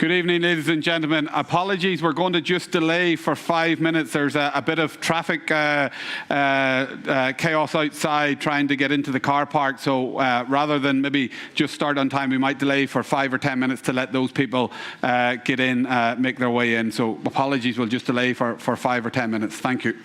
Good evening, ladies and gentlemen. Apologies, we're going to just delay for 5 minutes. There's a bit of traffic chaos outside trying to get into the car park. So rather than maybe just start on time, we might delay for 5 or 10 minutes to let those people get in, make their way in. So apologies, we'll just delay for 5 or 10 minutes. Thank you.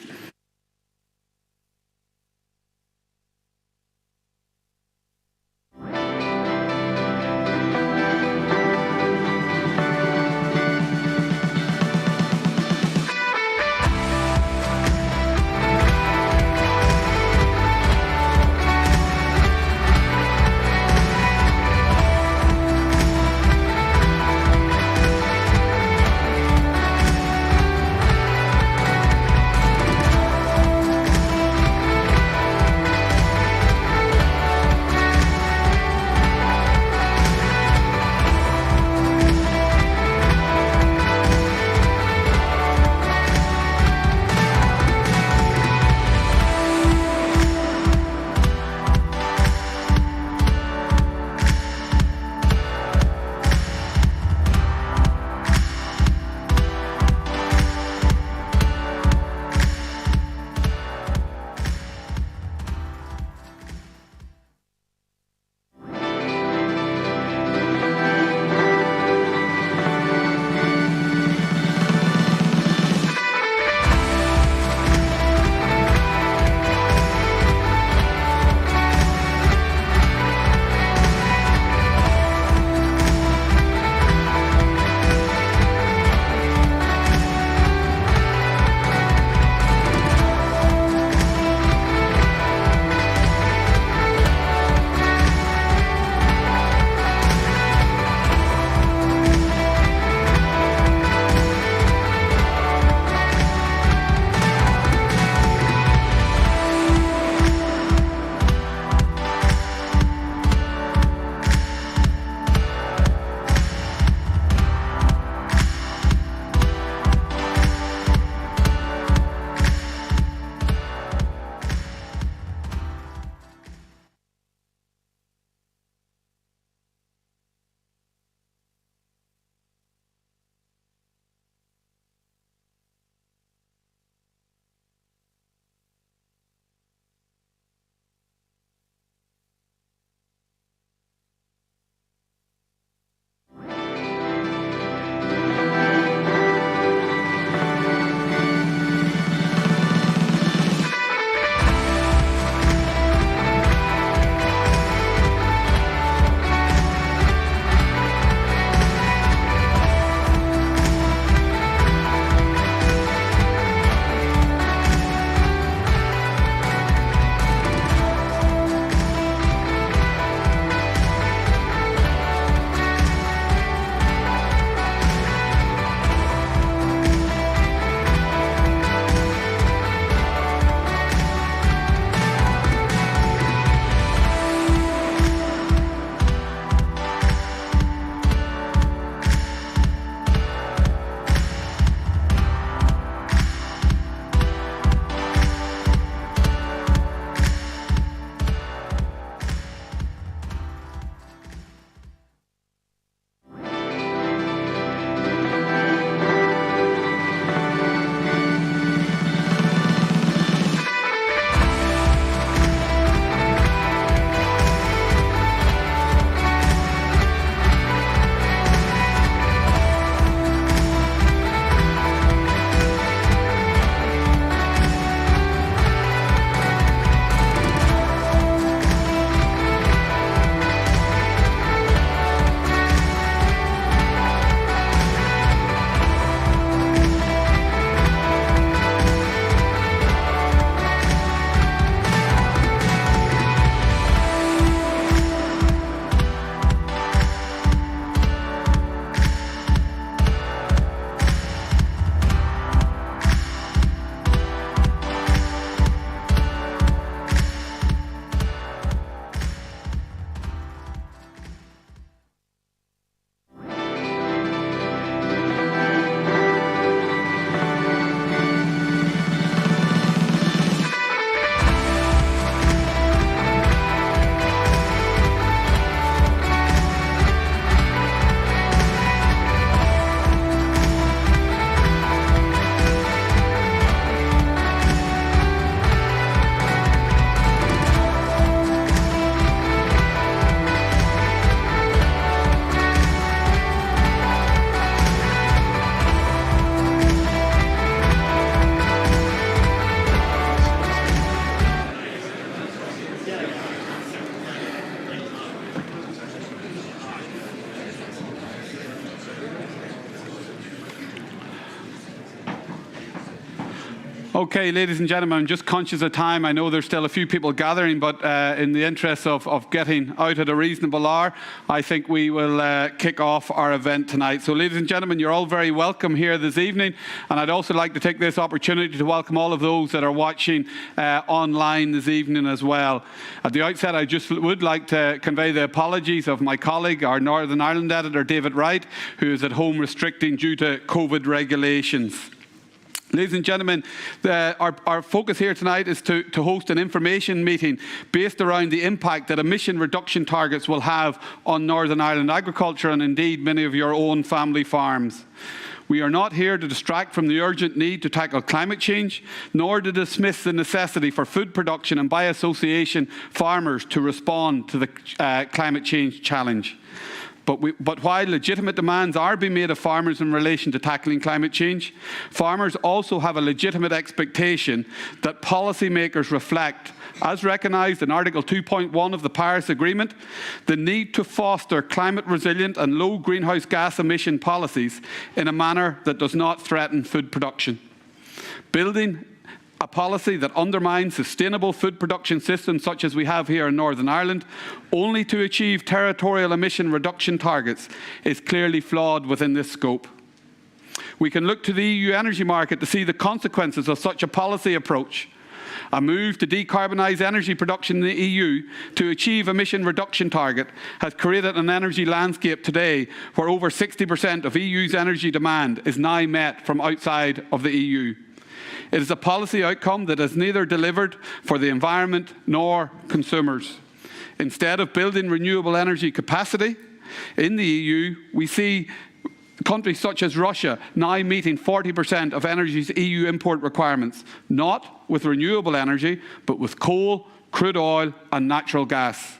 Okay, ladies and gentlemen, I'm just conscious of time. I know there's still a few people gathering, but in the interest of getting out at a reasonable hour, I think we will kick off our event tonight. So, ladies and gentlemen, you're all very welcome here this evening, and I'd also like to take this opportunity to welcome all of those that are watching online this evening as well. At the outset, I just would like to convey the apologies of my colleague, our Northern Ireland editor, David Wright, who is at home restricting due to COVID regulations. Ladies and gentlemen, our focus here tonight is to host an information meeting based around the impact that emission reduction targets will have on Northern Ireland agriculture and indeed many of your own family farms. We are not here to distract from the urgent need to tackle climate change, nor to dismiss the necessity for food production and by association farmers to respond to the climate change challenge. But while legitimate demands are being made of farmers in relation to tackling climate change, farmers also have a legitimate expectation that policymakers reflect, as recognised in Article 2.1 of the Paris Agreement, the need to foster climate-resilient and low greenhouse gas emission policies in a manner that does not threaten food production. Building a policy that undermines sustainable food production systems such as we have here in Northern Ireland, only to achieve territorial emission reduction targets, is clearly flawed within this scope. We can look to the EU energy market to see the consequences of such a policy approach. A move to decarbonise energy production in the EU to achieve emission reduction target has created an energy landscape today where over 60% of EU's energy demand is now met from outside of the EU. It is a policy outcome that is neither delivered for the environment nor consumers. Instead of building renewable energy capacity in the EU, we see countries such as Russia now meeting 40% of energy's EU import requirements, not with renewable energy, but with coal, crude oil and natural gas.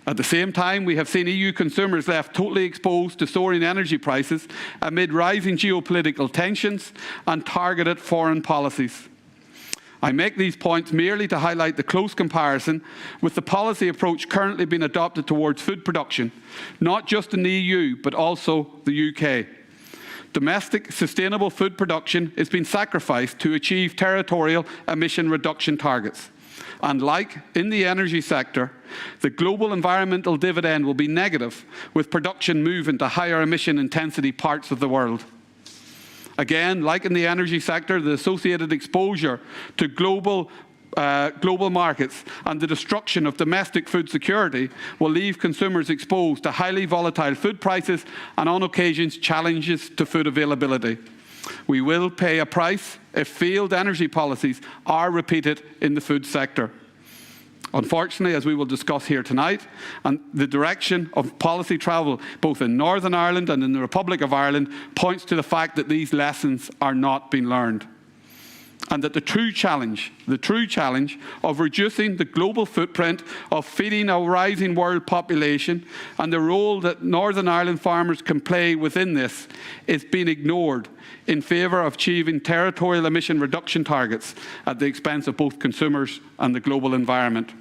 At the same time, we have seen EU consumers left totally exposed to soaring energy prices amid rising geopolitical tensions and targeted foreign policies. I make these points merely to highlight the close comparison with the policy approach currently being adopted towards food production, not just in the EU, but also the UK. Domestic sustainable food production is being sacrificed to achieve territorial emission reduction targets. And like in the energy sector, the global environmental dividend will be negative with production moving to higher emission intensity parts of the world. Again, like in the energy sector, the associated exposure to global markets and the destruction of domestic food security will leave consumers exposed to highly volatile food prices and on occasions challenges to food availability. We will pay a price if failed energy policies are repeated in the food sector. Unfortunately, as we will discuss here tonight, and the direction of policy travel both in Northern Ireland and in the Republic of Ireland points to the fact that these lessons are not being learned. And that the true challenge of reducing the global footprint of feeding a rising world population and the role that Northern Ireland farmers can play within this is being ignored in favour of achieving territorial emission reduction targets at the expense of both consumers and the global environment.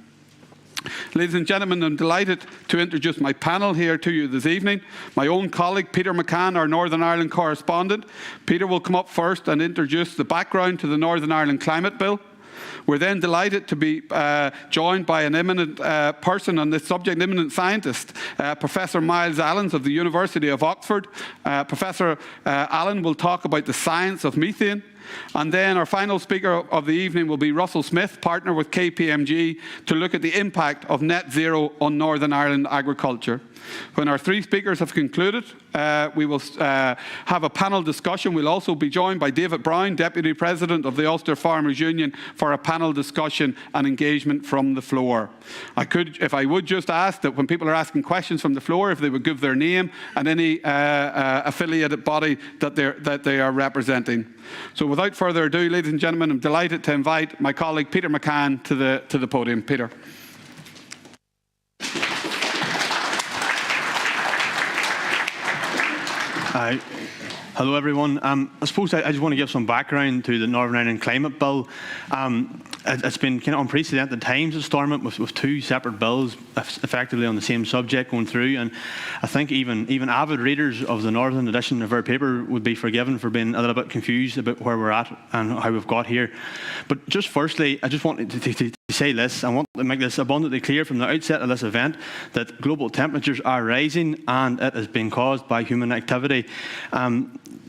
Ladies and gentlemen, I'm delighted to introduce my panel here to you this evening. My own colleague, Peter McCann, our Northern Ireland correspondent. Peter will come up first and introduce the background to the Northern Ireland Climate Bill. We're then delighted to be joined by an eminent person on this subject, an eminent scientist, Professor Myles Allens of the University of Oxford. Professor Allen will talk about the science of methane. And then our final speaker of the evening will be Russell Smith, partner with KPMG, to look at the impact of net zero on Northern Ireland agriculture. When our three speakers have concluded, we will have a panel discussion. We'll also be joined by David Brown, Deputy President of the Ulster Farmers Union, for a panel discussion and engagement from the floor. If I would just ask that when people are asking questions from the floor, if they would give their name and any affiliated body that they are representing. So without further ado, ladies and gentlemen, I'm delighted to invite my colleague Peter McCann to the podium. Peter. Hello everyone. I suppose I just want to give some background to the Northern Ireland Climate Bill. it's been kind of unprecedented times at Stormont with two separate bills effectively on the same subject going through, and I think even avid readers of the Northern edition of our paper would be forgiven for being a little bit confused about where we're at and how we've got here. But just firstly, I just wanted to say this. I want to make this abundantly clear from the outset of this event that global temperatures are rising and it is being caused by human activity.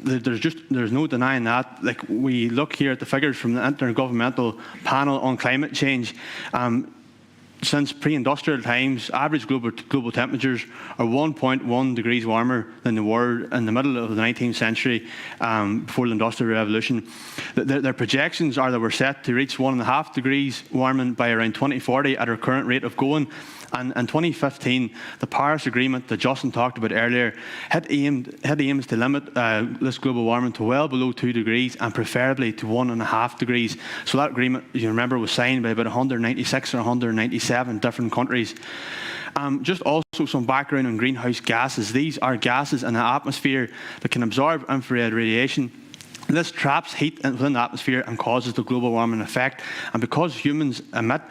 There's no denying that. Like, we look here at the figures from the Intergovernmental Panel on Climate Change. Since pre-industrial times, average global temperatures are 1.1 degrees warmer than they were in the middle of the 19th century, before the Industrial Revolution. Their projections are that we're set to reach 1.5 degrees warming by around 2040 at our current rate of going. And in 2015, the Paris Agreement that Justin talked about earlier had aims to limit this global warming to well below 2 degrees and preferably to 1.5 degrees. So that agreement, you remember, was signed by about 196 or 197 different countries. Just also some background on greenhouse gases. These are gases in the atmosphere that can absorb infrared radiation. This traps heat within the atmosphere and causes the global warming effect. And because humans emit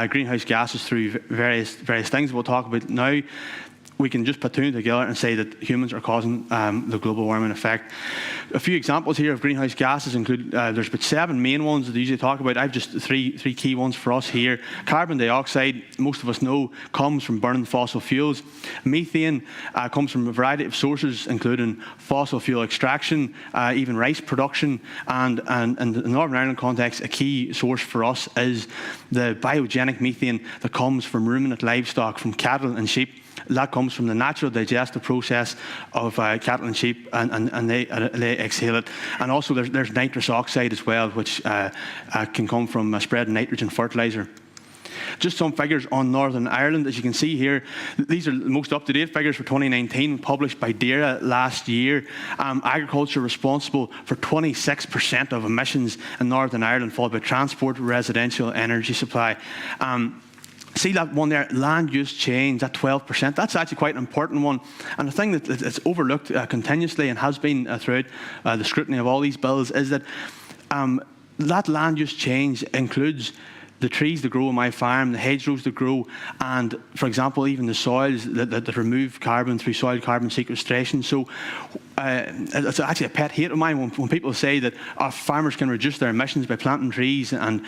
greenhouse gases through various things we'll talk about now, we can just put two together and say that humans are causing the global warming effect. A few examples here of greenhouse gases include, there's about 7 main ones that they usually talk about. I have just three key ones for us here. Carbon dioxide, most of us know, comes from burning fossil fuels. Methane comes from a variety of sources, including fossil fuel extraction, even rice production, and in the Northern Ireland context, a key source for us is the biogenic methane that comes from ruminant livestock, from cattle and sheep. That comes from the natural digestive process of cattle and sheep, and they exhale it. And also there's nitrous oxide as well, which can come from spreading nitrogen fertiliser. Just some figures on Northern Ireland. As you can see here, these are the most up-to-date figures for 2019, published by DAERA last year. Agriculture responsible for 26% of emissions in Northern Ireland, followed by transport, residential, energy supply. See that one there, land use change, that 12%, that's actually quite an important one. And the thing that's overlooked continuously and has been throughout the scrutiny of all these bills is that that land use change includes the trees that grow on my farm, the hedgerows that grow, and, for example, even the soils that remove carbon through soil carbon sequestration. So it's actually a pet hate of mine when people say that our farmers can reduce their emissions by planting trees and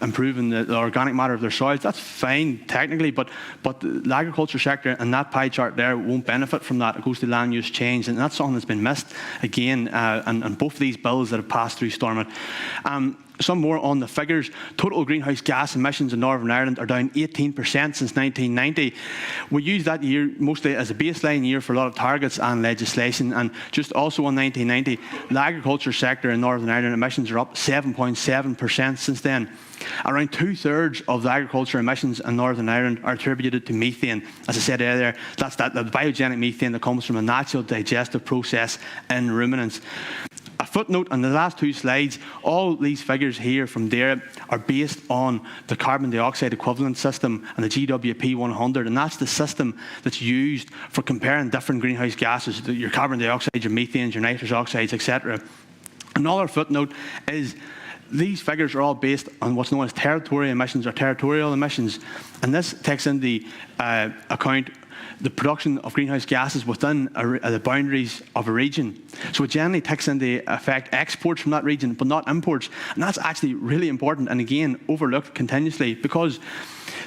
improving the organic matter of their soils. That's fine technically, but the agriculture sector and that pie chart there won't benefit from that. It goes to land use change, and that's something that's been missed again in both of these bills that have passed through Stormont. Some more on the figures. Total greenhouse gas emissions in Northern Ireland are down 18% since 1990. We use that year mostly as a baseline year for a lot of targets and legislation. And just also in 1990, the agriculture sector in Northern Ireland emissions are up 7.7% since then. Around 2/3 of the agriculture emissions in Northern Ireland are attributed to methane. As I said earlier, that's the biogenic methane that comes from a natural digestive process in ruminants. A footnote on the last two slides, all these figures here from DAERA are based on the carbon dioxide equivalent system and the GWP 100, and that's the system that's used for comparing different greenhouse gases, your carbon dioxide, your methanes, your nitrous oxides, etc. Another footnote is these figures are all based on what's known as territorial emissions or territorial emissions, and this takes into account the production of greenhouse gases within the boundaries of a region. So it generally takes into effect exports from that region, but not imports. And that's actually really important, and again, overlooked continuously, because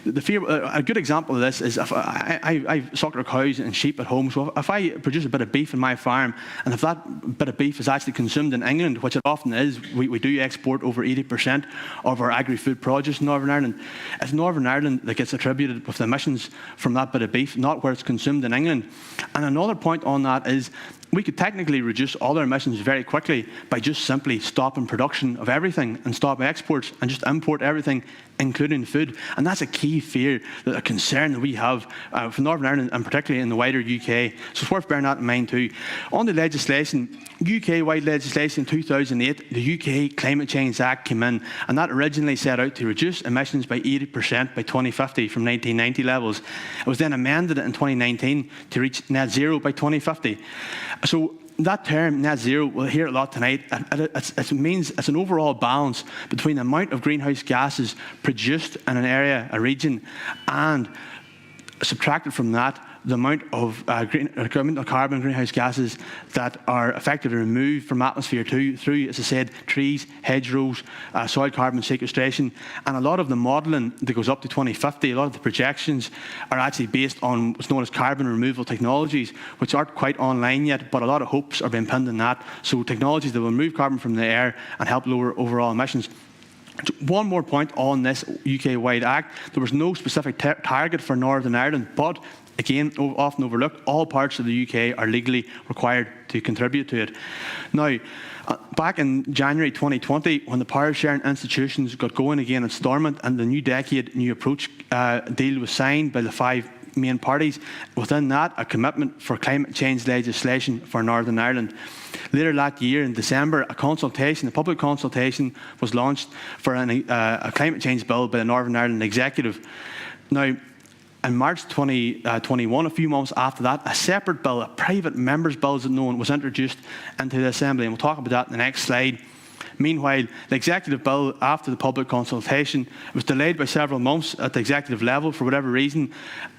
a good example of this is if I sucker cows and sheep at home. So if I produce a bit of beef in my farm, and if that bit of beef is actually consumed in England, which it often is, we do export over 80% of our agri-food produce in Northern Ireland. It's Northern Ireland that gets attributed with the emissions from that bit of beef, not where it's consumed in England. And another point on that is we could technically reduce all our emissions very quickly by just simply stopping production of everything and stop exports and just import everything, including food. And that's a key fear, a concern that we have for Northern Ireland and particularly in the wider UK. So it's worth bearing that in mind too. On the legislation, UK-wide legislation in 2008, the UK Climate Change Act came in, and that originally set out to reduce emissions by 80% by 2050 from 1990 levels. It was then amended in 2019 to reach net zero by 2050. So that term, net zero, we'll hear a lot tonight. It means it's an overall balance between the amount of greenhouse gases produced in an area, a region, and subtracted from that the amount of carbon greenhouse gases that are effectively removed from atmosphere through, as I said, trees, hedgerows, soil carbon sequestration. And a lot of the modelling that goes up to 2050, a lot of the projections are actually based on what's known as carbon removal technologies, which aren't quite online yet, but a lot of hopes are being pinned on that. So technologies that will remove carbon from the air and help lower overall emissions. One more point on this UK-wide act. There was no specific target for Northern Ireland, but again, often overlooked, all parts of the UK are legally required to contribute to it. Now, back in January 2020, when the power sharing institutions got going again in Stormont and the new decade, new approach deal was signed by the 5 main parties, within that, a commitment for climate change legislation for Northern Ireland. Later that year, in December, a public consultation was launched for a climate change bill by the Northern Ireland Executive. Now, in March 2021, a few months after that, a separate bill, a private members' bill as it's known, was introduced into the Assembly, and we'll talk about that in the next slide. Meanwhile, the executive bill, after the public consultation, was delayed by several months at the executive level for whatever reason,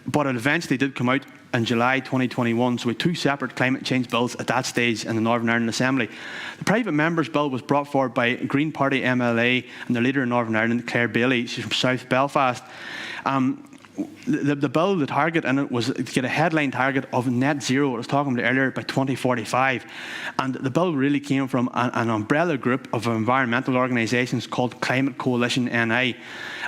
but it eventually did come out in July 2021, so we had 2 separate climate change bills at that stage in the Northern Ireland Assembly. The private members' bill was brought forward by Green Party MLA and the leader in Northern Ireland, Claire Bailey. She's from South Belfast. The bill, the target in it was to get a headline target of net zero, I was talking about earlier, by 2045. And the bill really came from an umbrella group of environmental organisations called Climate Coalition NI.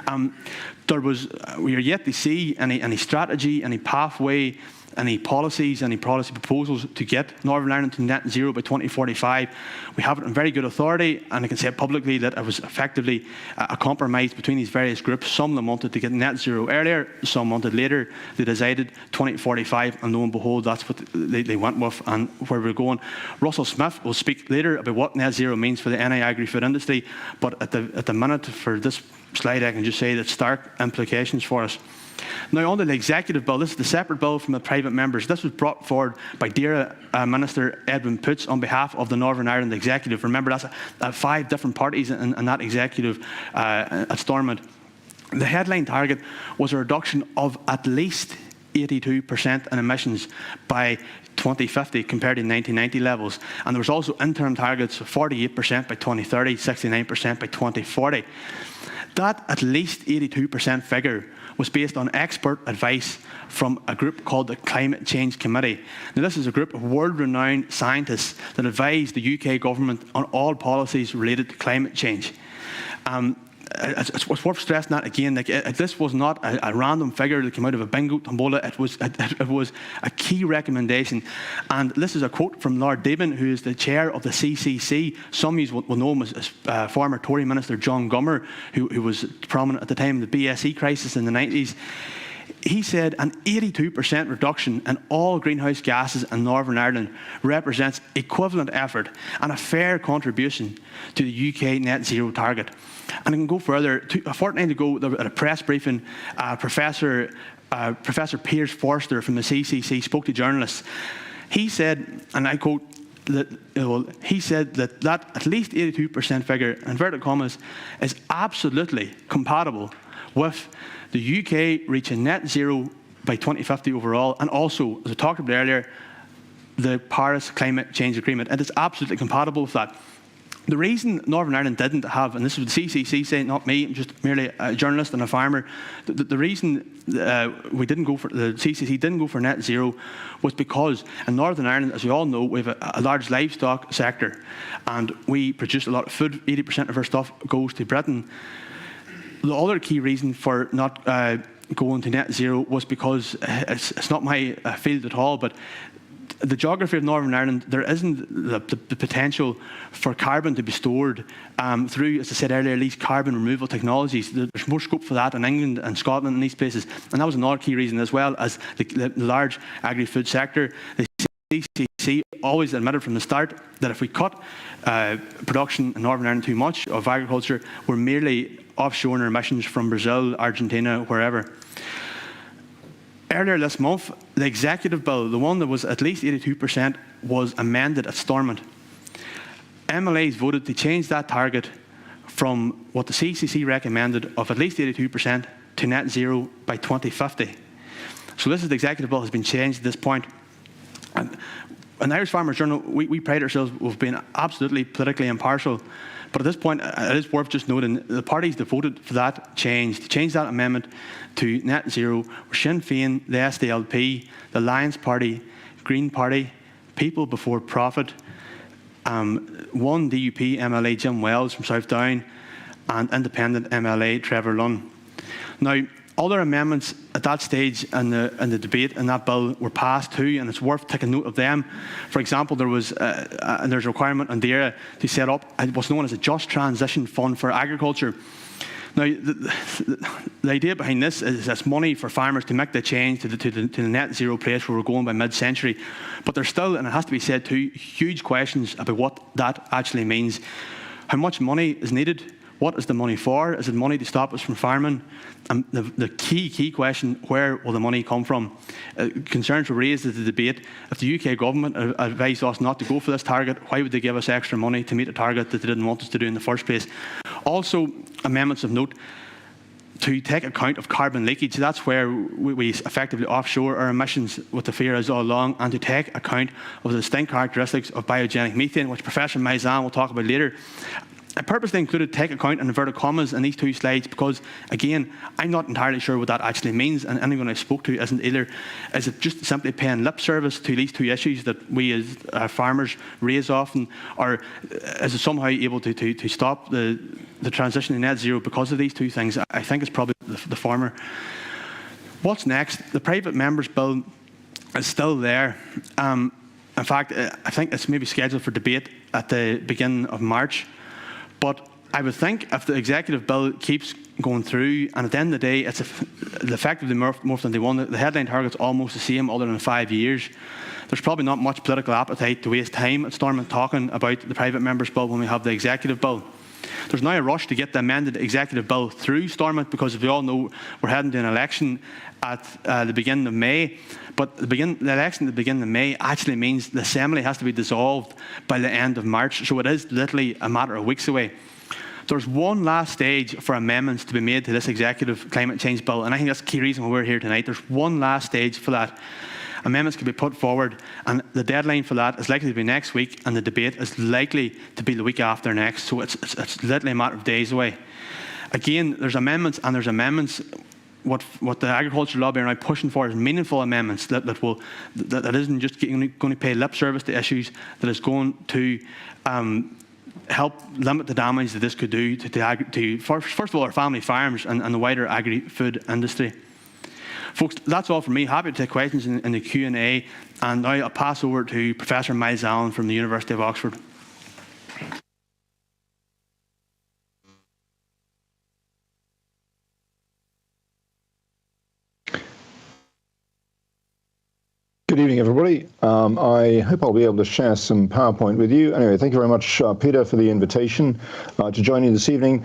We are yet to see any strategy, any pathway, any policy proposals to get Northern Ireland to net zero by 2045. We have it on very good authority, and I can say publicly that it was effectively a compromise between these various groups. Some of them wanted to get net zero earlier, some wanted later. They decided 2045, and lo and behold, that's what they went with and where we're going. Russell Smith will speak later about what net zero means for the NI agri-food industry, but at the minute for this slide, I can just say that stark implications for us. Now, on the executive bill, this is the separate bill from the private members. This was brought forward by DAERA Minister Edwin Poots on behalf of the Northern Ireland Executive. Remember, that's 5 different parties in that executive at Stormont. The headline target was a reduction of at least 82% in emissions by 2050 compared to 1990 levels. And there was also interim targets of 48% by 2030, 69% by 2040. That at least 82% figure was based on expert advice from a group called the Climate Change Committee. Now, this is a group of world-renowned scientists that advise the UK government on all policies related to climate change. It's worth stressing that again. This was not a random figure that came out of a bingo tombola. It was a key recommendation. And this is a quote from Lord Deben, who is the chair of the CCC. Some of you will know him as former Tory Minister John Gummer, who was prominent at the time of the BSE crisis in the 90s. He said an 82% reduction in all greenhouse gases in Northern Ireland represents equivalent effort and a fair contribution to the UK net zero target. And I can go further. A fortnight ago, at a press briefing, Professor Piers Forster from the CCC spoke to journalists. He said, and I quote, that at least 82% figure, inverted commas, is absolutely compatible with the UK reaching net zero by 2050 overall, and also, as I talked about earlier, the Paris Climate Change Agreement. It is absolutely compatible with that. The reason Northern Ireland didn't have, and this was the CCC saying, not me, I'm just merely a journalist and a farmer, the reason the CCC didn't go for net zero was because in Northern Ireland, as we all know, we have a large livestock sector, and we produce a lot of food. 80% of our stuff goes to Britain. The other key reason for not going to net zero was because it's not my field at all, but the geography of Northern Ireland, there isn't the potential for carbon to be stored through, as I said earlier, these carbon removal technologies. There's more scope for that in England and Scotland and these places. And that was another key reason, as well as the large agri-food sector. The CCC always admitted from the start that if we cut production in Northern Ireland too much of agriculture, we're merely offshoring our emissions from Brazil, Argentina, wherever. Earlier this month, the executive bill, the one that was at least 82% was amended at Stormont. MLAs voted to change that target from what the CCC recommended of at least 82% to net zero by 2050. So this is the executive bill has been changed at this point. And in Irish Farmers Journal, we pride ourselves with being absolutely politically impartial. But at this point, it is worth just noting the parties that voted for that change, to change that amendment to net zero, were Sinn Féin, the SDLP, the Alliance Party, Green Party, People Before Profit, one DUP MLA, Jim Wells from South Down, and independent MLA, Trevor Lunn. Now, other amendments at that stage in the debate in that bill were passed too, and it's worth taking note of them. For example, there's a requirement on DAERA to set up what's known as a Just Transition Fund for Agriculture. Now, the idea behind this is it's money for farmers to make the change to the net zero place where we're going by mid-century. But there's still, and it has to be said too, huge questions about what that actually means. How much money is needed? What is the money for? Is it money to stop us from farming? And the key question, where will the money come from? Concerns were raised at the debate. If the UK government advised us not to go for this target, why would they give us extra money to meet a target that they didn't want us to do in the first place? Also, amendments of note to take account of carbon leakage. That's where we effectively offshore our emissions with the fear is all along, and to take account of the distinct characteristics of biogenic methane, which Professor Maizan will talk about later. I purposely included take account in inverted commas in these two slides because, again, I'm not entirely sure what that actually means, and anyone I spoke to isn't either. Is it just simply paying lip service to these two issues that we as farmers raise often, or is it somehow able to stop the transition to net zero because of these two things? I think it's probably the former. What's next? The private members' bill is still there. In fact, I think it's maybe scheduled for debate at the beginning of March. But I would think if the executive bill keeps going through, and at the end of the day, it's effectively more than they want. The headline target's almost the same, other than 5 years. There's probably not much political appetite to waste time at Stormont talking about the private members' bill when we have the executive bill. There's now a rush to get the amended executive bill through Stormont because, as we all know, we're heading to an election at the beginning of May. But the election at the beginning of May actually means the Assembly has to be dissolved by the end of March. So it is literally a matter of weeks away. There's one last stage for amendments to be made to this executive climate change bill, and I think that's the key reason why we're here tonight. There's one last stage for that. Amendments can be put forward, and the deadline for that is likely to be next week, and the debate is likely to be the week after next. So it's literally a matter of days away. Again, there's amendments, and there's amendments. What the agriculture lobby are now pushing for is meaningful amendments that isn't just going to pay lip service to issues, that is going to help limit the damage that this could do to first of all, our family farms and the wider agri-food industry. Folks, that's all from me. Happy to take questions in the Q&A. And now I'll pass over to Professor Miles Allen from the University of Oxford. Good evening, everybody. I hope I'll be able to share some PowerPoint with you. Anyway, thank you very much, Peter, for the invitation to join you this evening.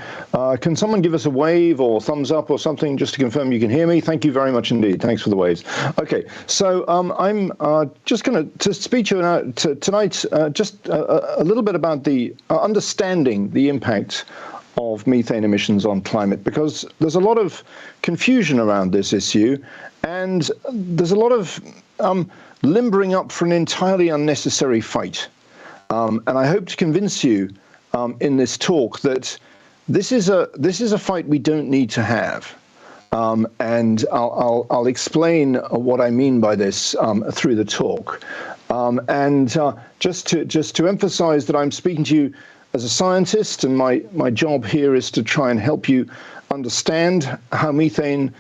Can someone give us a wave or thumbs up or something just to confirm you can hear me? Thank you very much indeed. Thanks for the waves. Okay, so I'm just going to speak to you tonight just a little bit about the understanding the impact of methane emissions on climate, because there's a lot of confusion around this issue, and there's a lot of limbering up for an entirely unnecessary fight. And I hope to convince you in this talk that this is a fight we don't need to have. And I'll explain what I mean by this through the talk. And just to emphasize that I'm speaking to you as a scientist, and my job here is to try and help you understand how methane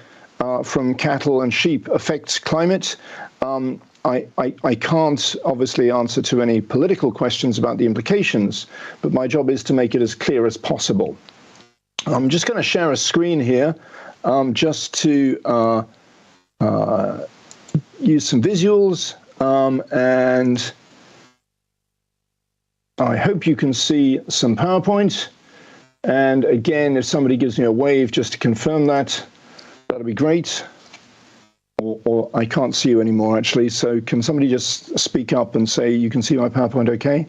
from cattle and sheep affects climate. I can't obviously answer to any political questions about the implications, but my job is to make it as clear as possible. I'm just going to share a screen here just to use some visuals, and I hope you can see some PowerPoint. And again, if somebody gives me a wave just to confirm that, that'll be great. Or I can't see you anymore, actually. So can somebody just speak up and say you can see my PowerPoint okay?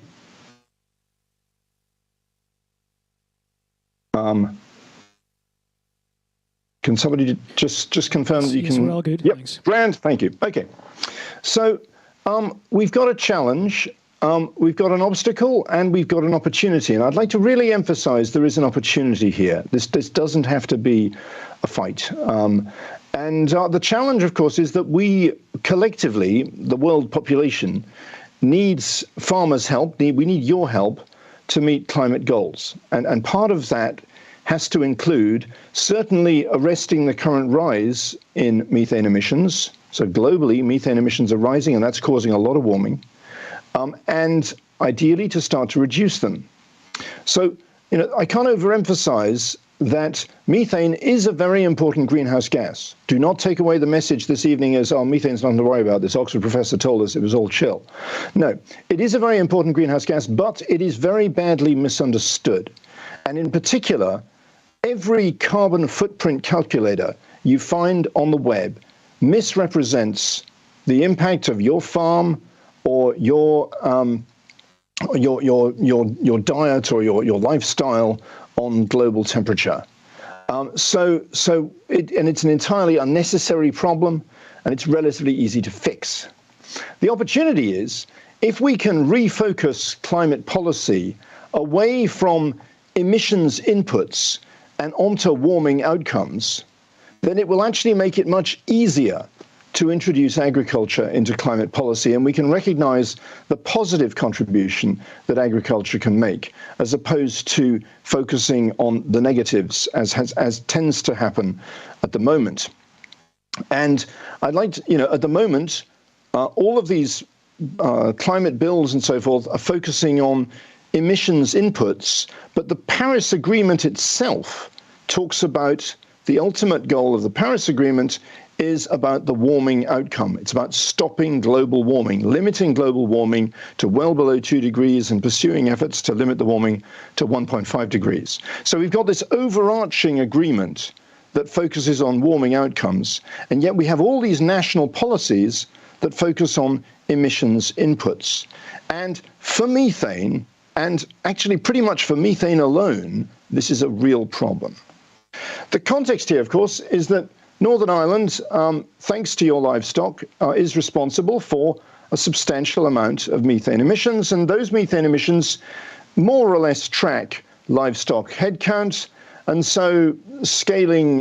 Can somebody just confirm that you yes, can? We're all good. Yep, Thanks. grand, thank you. Okay, so we've got a challenge, we've got an obstacle, and we've got an opportunity. And I'd like to really emphasize there is an opportunity here. This doesn't have to be a fight. And the challenge, of course, is that we collectively, the world population, needs farmers' help. We need your help to meet climate goals. And part of that has to include certainly arresting the current rise in methane emissions. So globally, methane emissions are rising, and that's causing a lot of warming. And ideally to start to reduce them. So, I can't overemphasize that methane is a very important greenhouse gas. Do not take away the message this evening as, oh, methane's nothing to worry about. This Oxford professor told us it was all chill. No, it is a very important greenhouse gas, but it is very badly misunderstood. And in particular, every carbon footprint calculator you find on the web misrepresents the impact of your farm or your diet or your lifestyle on global temperature. So it's an entirely unnecessary problem, and it's relatively easy to fix. The opportunity is, if we can refocus climate policy away from emissions inputs and onto warming outcomes, then it will actually make it much easier to introduce agriculture into climate policy, and we can recognize the positive contribution that agriculture can make, as opposed to focusing on the negatives, as tends to happen at the moment. And I'd like to, at the moment, all of these climate bills and so forth are focusing on emissions inputs, but the Paris Agreement itself talks about the ultimate goal of the Paris Agreement is about the warming outcome. It's about stopping global warming, limiting global warming to well below 2 degrees and pursuing efforts to limit the warming to 1.5 degrees. So we've got this overarching agreement that focuses on warming outcomes, and yet we have all these national policies that focus on emissions inputs. And for methane, and actually pretty much for methane alone, this is a real problem. The context here, of course, is that Northern Ireland, thanks to your livestock, is responsible for a substantial amount of methane emissions, and those methane emissions more or less track livestock headcount, and so scaling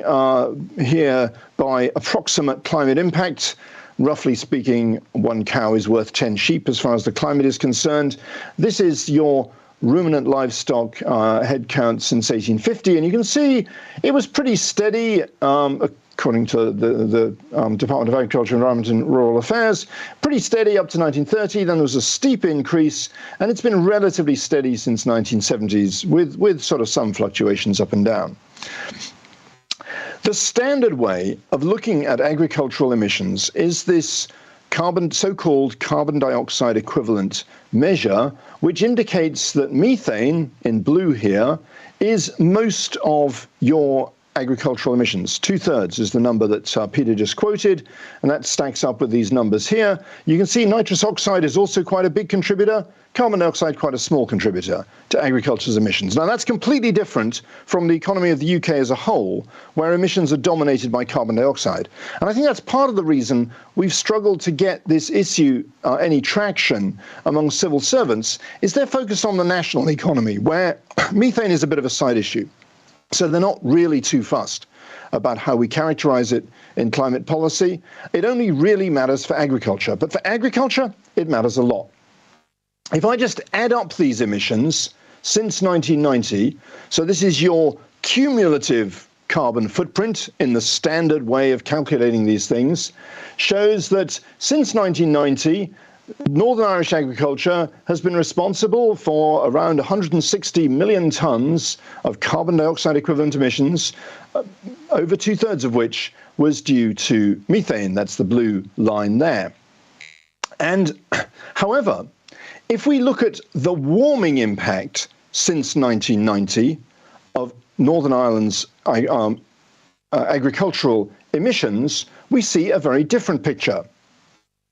here by approximate climate impact, roughly speaking, 1 cow is worth 10 sheep as far as the climate is concerned. This is your ruminant livestock headcount since 1850, and you can see it was pretty steady, according to the Department of Agriculture, Environment and Rural Affairs, pretty steady up to 1930. Then there was a steep increase, and it's been relatively steady since 1970s, with sort of some fluctuations up and down. The standard way of looking at agricultural emissions is this so-called carbon dioxide equivalent measure, which indicates that methane, in blue here, is most of your agricultural emissions. 2/3 is the number that Peter just quoted, and that stacks up with these numbers here. You can see nitrous oxide is also quite a big contributor, carbon dioxide quite a small contributor to agriculture's emissions. Now that's completely different from the economy of the UK as a whole, where emissions are dominated by carbon dioxide. And I think that's part of the reason we've struggled to get this issue any traction among civil servants, is they're focused on the national economy, where methane is a bit of a side issue. So they're not really too fussed about how we characterize it in climate policy. It only really matters for agriculture. But for agriculture, it matters a lot. If I just add up these emissions since 1990, so this is your cumulative carbon footprint in the standard way of calculating these things, shows that since 1990, Northern Irish agriculture has been responsible for around 160 million tonnes of carbon dioxide equivalent emissions, over 2/3 of which was due to methane. That's the blue line there. And however, if we look at the warming impact since 1990 of Northern Ireland's agricultural emissions, we see a very different picture.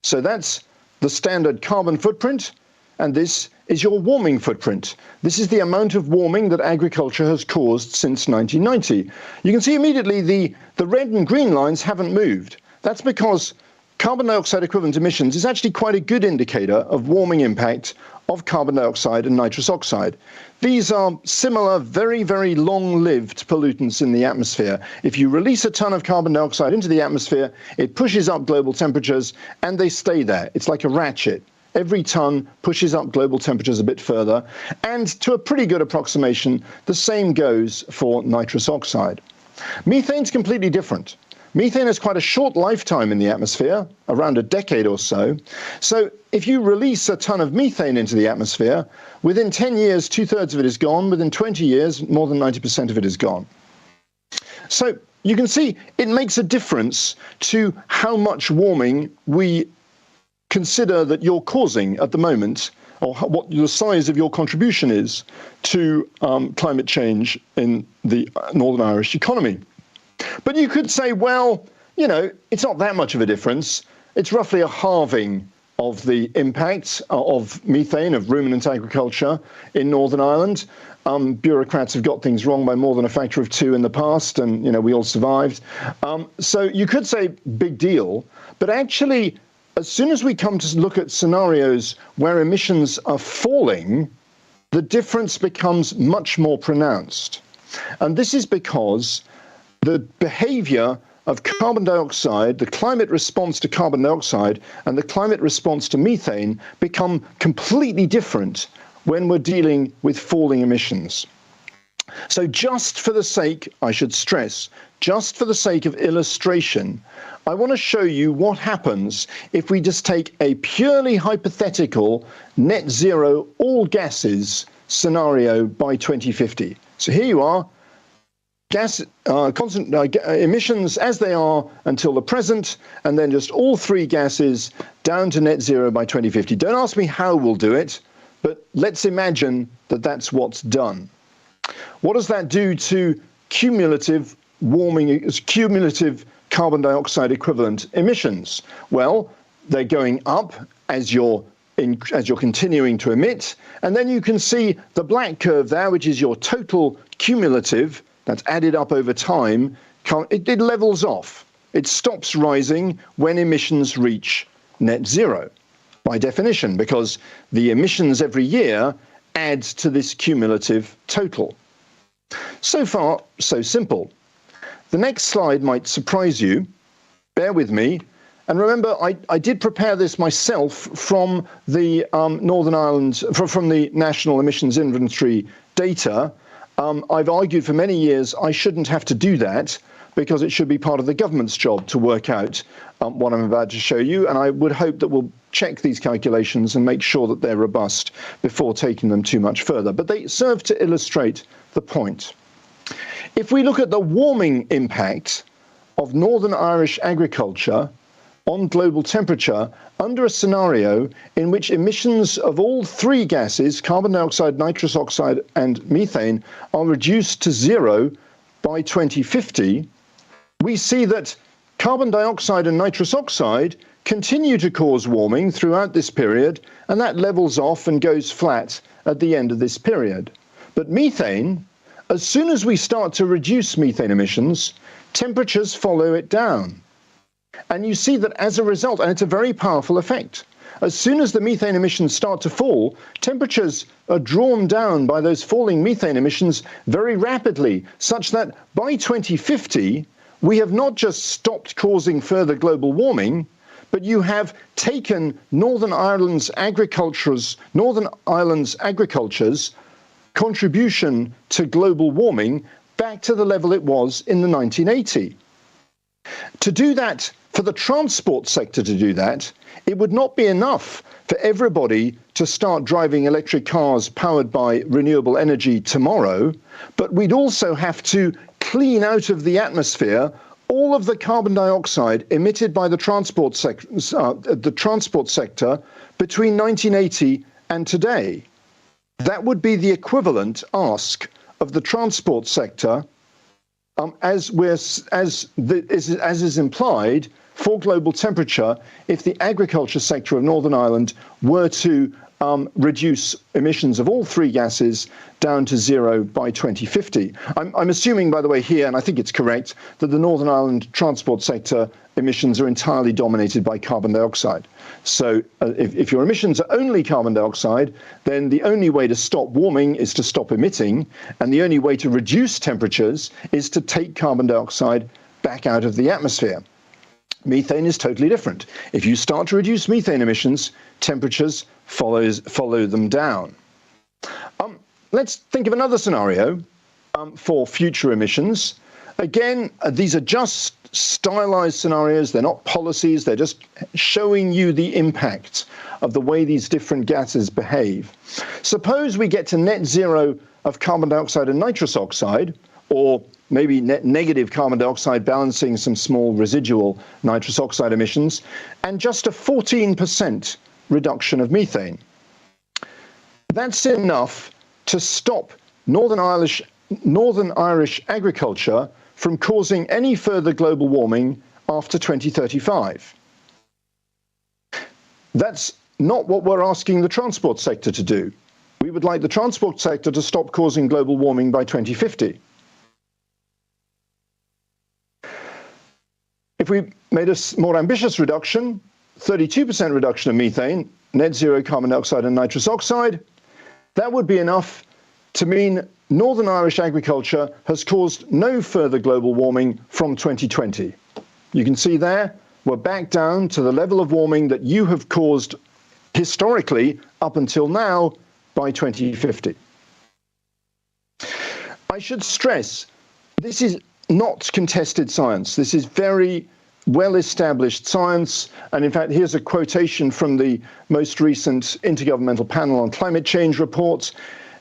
So that's the standard carbon footprint, and this is your warming footprint. This is the amount of warming that agriculture has caused since 1990. You can see immediately the red and green lines haven't moved. That's because carbon dioxide equivalent emissions is actually quite a good indicator of warming impact of carbon dioxide and nitrous oxide. These are similar, very, very long-lived pollutants in the atmosphere. If you release a ton of carbon dioxide into the atmosphere, it pushes up global temperatures and they stay there. It's like a ratchet. Every ton pushes up global temperatures a bit further. And to a pretty good approximation, the same goes for nitrous oxide. Methane's completely different. Methane has quite a short lifetime in the atmosphere, around a decade or so. So if you release a ton of methane into the atmosphere, within 10 years, 2/3 of it is gone. Within 20 years, more than 90% of it is gone. So you can see it makes a difference to how much warming we consider that you're causing at the moment, or what the size of your contribution is to climate change in the Northern Irish economy. But you could say, well, you know, it's not that much of a difference. It's roughly a halving of the impact of methane, of ruminant agriculture in Northern Ireland. Bureaucrats have got things wrong by more than a factor of 2 in the past, and, you know, we all survived. So you could say big deal, but actually, as soon as we come to look at scenarios where emissions are falling, the difference becomes much more pronounced. And this is because the behavior of carbon dioxide, the climate response to carbon dioxide, and the climate response to methane become completely different when we're dealing with falling emissions. So just for the sake, I should stress, just for the sake of illustration, I want to show you what happens if we just take a purely hypothetical net zero all gases scenario by 2050. So here you are. Emissions as they are until the present, and then just all 3 gases down to net zero by 2050. Don't ask me how we'll do it, but let's imagine that that's what's done. What does that do to cumulative warming, cumulative carbon dioxide equivalent emissions? Well, they're going up as you're continuing to emit, and then you can see the black curve there, which is your total cumulative. That's added up over time. It levels off. It stops rising when emissions reach net zero, by definition, because the emissions every year adds to this cumulative total. So far, so simple. The next slide might surprise you. Bear with me. And remember, I did prepare this myself from the Northern Ireland, from the National Emissions Inventory data. I've argued for many years I shouldn't have to do that because it should be part of the government's job to work out what I'm about to show you. And I would hope that we'll check these calculations and make sure that they're robust before taking them too much further. But they serve to illustrate the point. If we look at the warming impact of Northern Irish agriculture on global temperature under a scenario in which emissions of all 3 gases, carbon dioxide, nitrous oxide, and methane, are reduced to 0 by 2050, we see that carbon dioxide and nitrous oxide continue to cause warming throughout this period, and that levels off and goes flat at the end of this period. But methane, as soon as we start to reduce methane emissions, temperatures follow it down. And you see that as a result, and it's a very powerful effect, as soon as the methane emissions start to fall, temperatures are drawn down by those falling methane emissions very rapidly, such that by 2050, we have not just stopped causing further global warming, but you have taken Northern Ireland's agriculture's contribution to global warming back to the level it was in the 1980s. To do that, for the transport sector to do that, it would not be enough for everybody to start driving electric cars powered by renewable energy tomorrow, but we'd also have to clean out of the atmosphere all of the carbon dioxide emitted by the transport sector between 1980 and today. That would be the equivalent ask of the transport sector as is implied, for global temperature, if the agriculture sector of Northern Ireland were to reduce emissions of all three gases down to zero by 2050. I'm assuming, by the way, here, and I think it's correct, that the Northern Ireland transport sector emissions are entirely dominated by carbon dioxide. So if your emissions are only carbon dioxide, then the only way to stop warming is to stop emitting, and the only way to reduce temperatures is to take carbon dioxide back out of the atmosphere. Methane is totally different. If you start to reduce methane emissions, temperatures follow them down. Let's think of another scenario for future emissions. Again, these are just stylized scenarios. They're not policies. They're just showing you the impact of the way these different gases behave. Suppose we get to net zero of carbon dioxide and nitrous oxide, or maybe net negative carbon dioxide balancing some small residual nitrous oxide emissions, and just a 14% reduction of methane. That's enough to stop Northern Irish agriculture from causing any further global warming after 2035. That's not what we're asking the transport sector to do. We would like the transport sector to stop causing global warming by 2050. If we made a more ambitious reduction, 32% reduction of methane, net zero carbon dioxide and nitrous oxide, that would be enough to mean Northern Irish agriculture has caused no further global warming from 2020. You can see there, we're back down to the level of warming that you have caused historically up until now by 2050. I should stress, this is not contested science. This is very well-established science. And in fact, here's a quotation from the most recent Intergovernmental Panel on Climate Change report.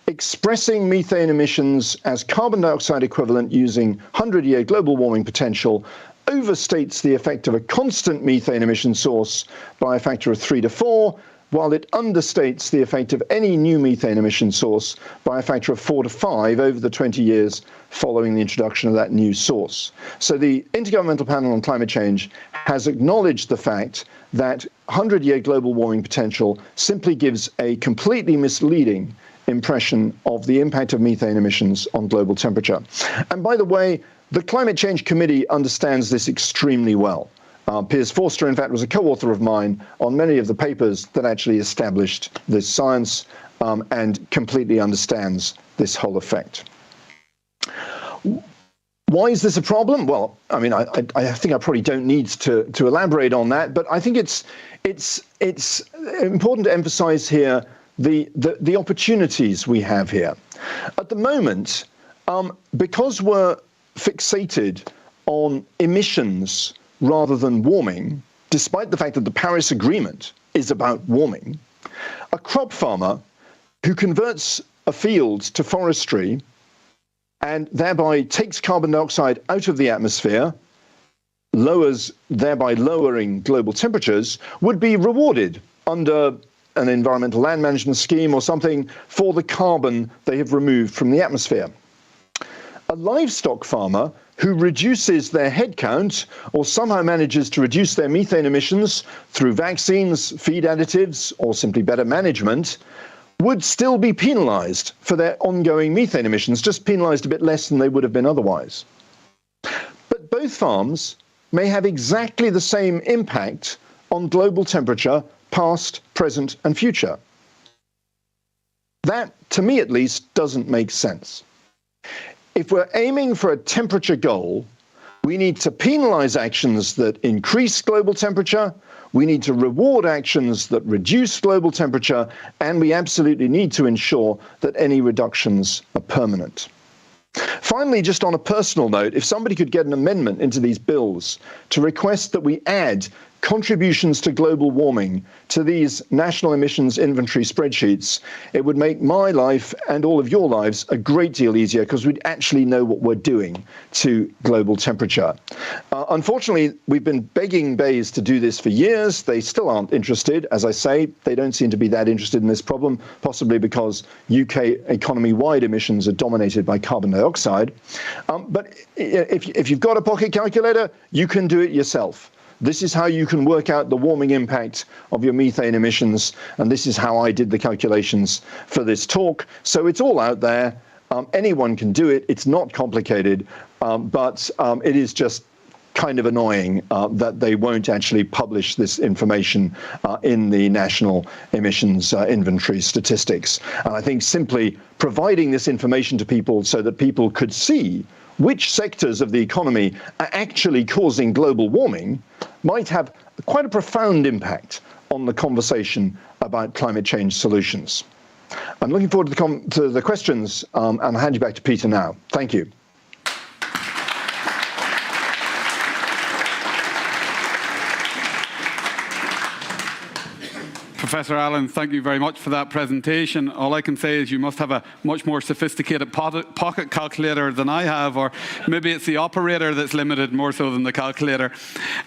Expressing methane emissions as carbon dioxide equivalent using 100-year global warming potential overstates the effect of a constant methane emission source by a factor of 3 to 4, while it understates the effect of any new methane emission source by a factor of 4 to 5 over the 20 years following the introduction of that new source. So the Intergovernmental Panel on Climate Change has acknowledged the fact that 100-year global warming potential simply gives a completely misleading impression of the impact of methane emissions on global temperature. And by the way, the Climate Change Committee understands this extremely well. Piers Forster, in fact, was a co-author of mine on many of the papers that actually established this science and completely understands this whole effect. Why is this a problem? Well, I mean, I think I probably don't need to elaborate on that, but I think it's important to emphasize here the opportunities we have here. At the moment, because we're fixated on emissions rather than warming, despite the fact that the Paris Agreement is about warming, a crop farmer who converts a field to forestry and thereby takes carbon dioxide out of the atmosphere, thereby lowering global temperatures, would be rewarded under an environmental land management scheme or something for the carbon they have removed from the atmosphere. A livestock farmer who reduces their headcount or somehow manages to reduce their methane emissions through vaccines, feed additives, or simply better management, would still be penalized for their ongoing methane emissions, just penalized a bit less than they would have been otherwise. But both farms may have exactly the same impact on global temperature, past, present, and future. That, to me at least, doesn't make sense. If we're aiming for a temperature goal, we need to penalize actions that increase global temperature, we need to reward actions that reduce global temperature, and we absolutely need to ensure that any reductions are permanent. Finally, just on a personal note, if somebody could get an amendment into these bills to request that we add contributions to global warming to these national emissions inventory spreadsheets, it would make my life and all of your lives a great deal easier because we'd actually know what we're doing to global temperature. Unfortunately, we've been begging BEIS to do this for years. They still aren't interested. As I say, they don't seem to be that interested in this problem, possibly because UK economy-wide emissions are dominated by carbon dioxide. But if you've got a pocket calculator, you can do it yourself. This is how you can work out the warming impact of your methane emissions, and this is how I did the calculations for this talk. So it's all out there. Anyone can do it. It's not complicated, but it is just kind of annoying that they won't actually publish this information in the national emissions inventory statistics. And I think simply providing this information to people so that people could see which sectors of the economy are actually causing global warming might have quite a profound impact on the conversation about climate change solutions. I'm looking forward to the questions, and I'll hand you back to Peter now. Thank you. Professor Allen, thank you very much for that presentation. All I can say is you must have a much more sophisticated pocket calculator than I have, or maybe it's the operator that's limited more so than the calculator.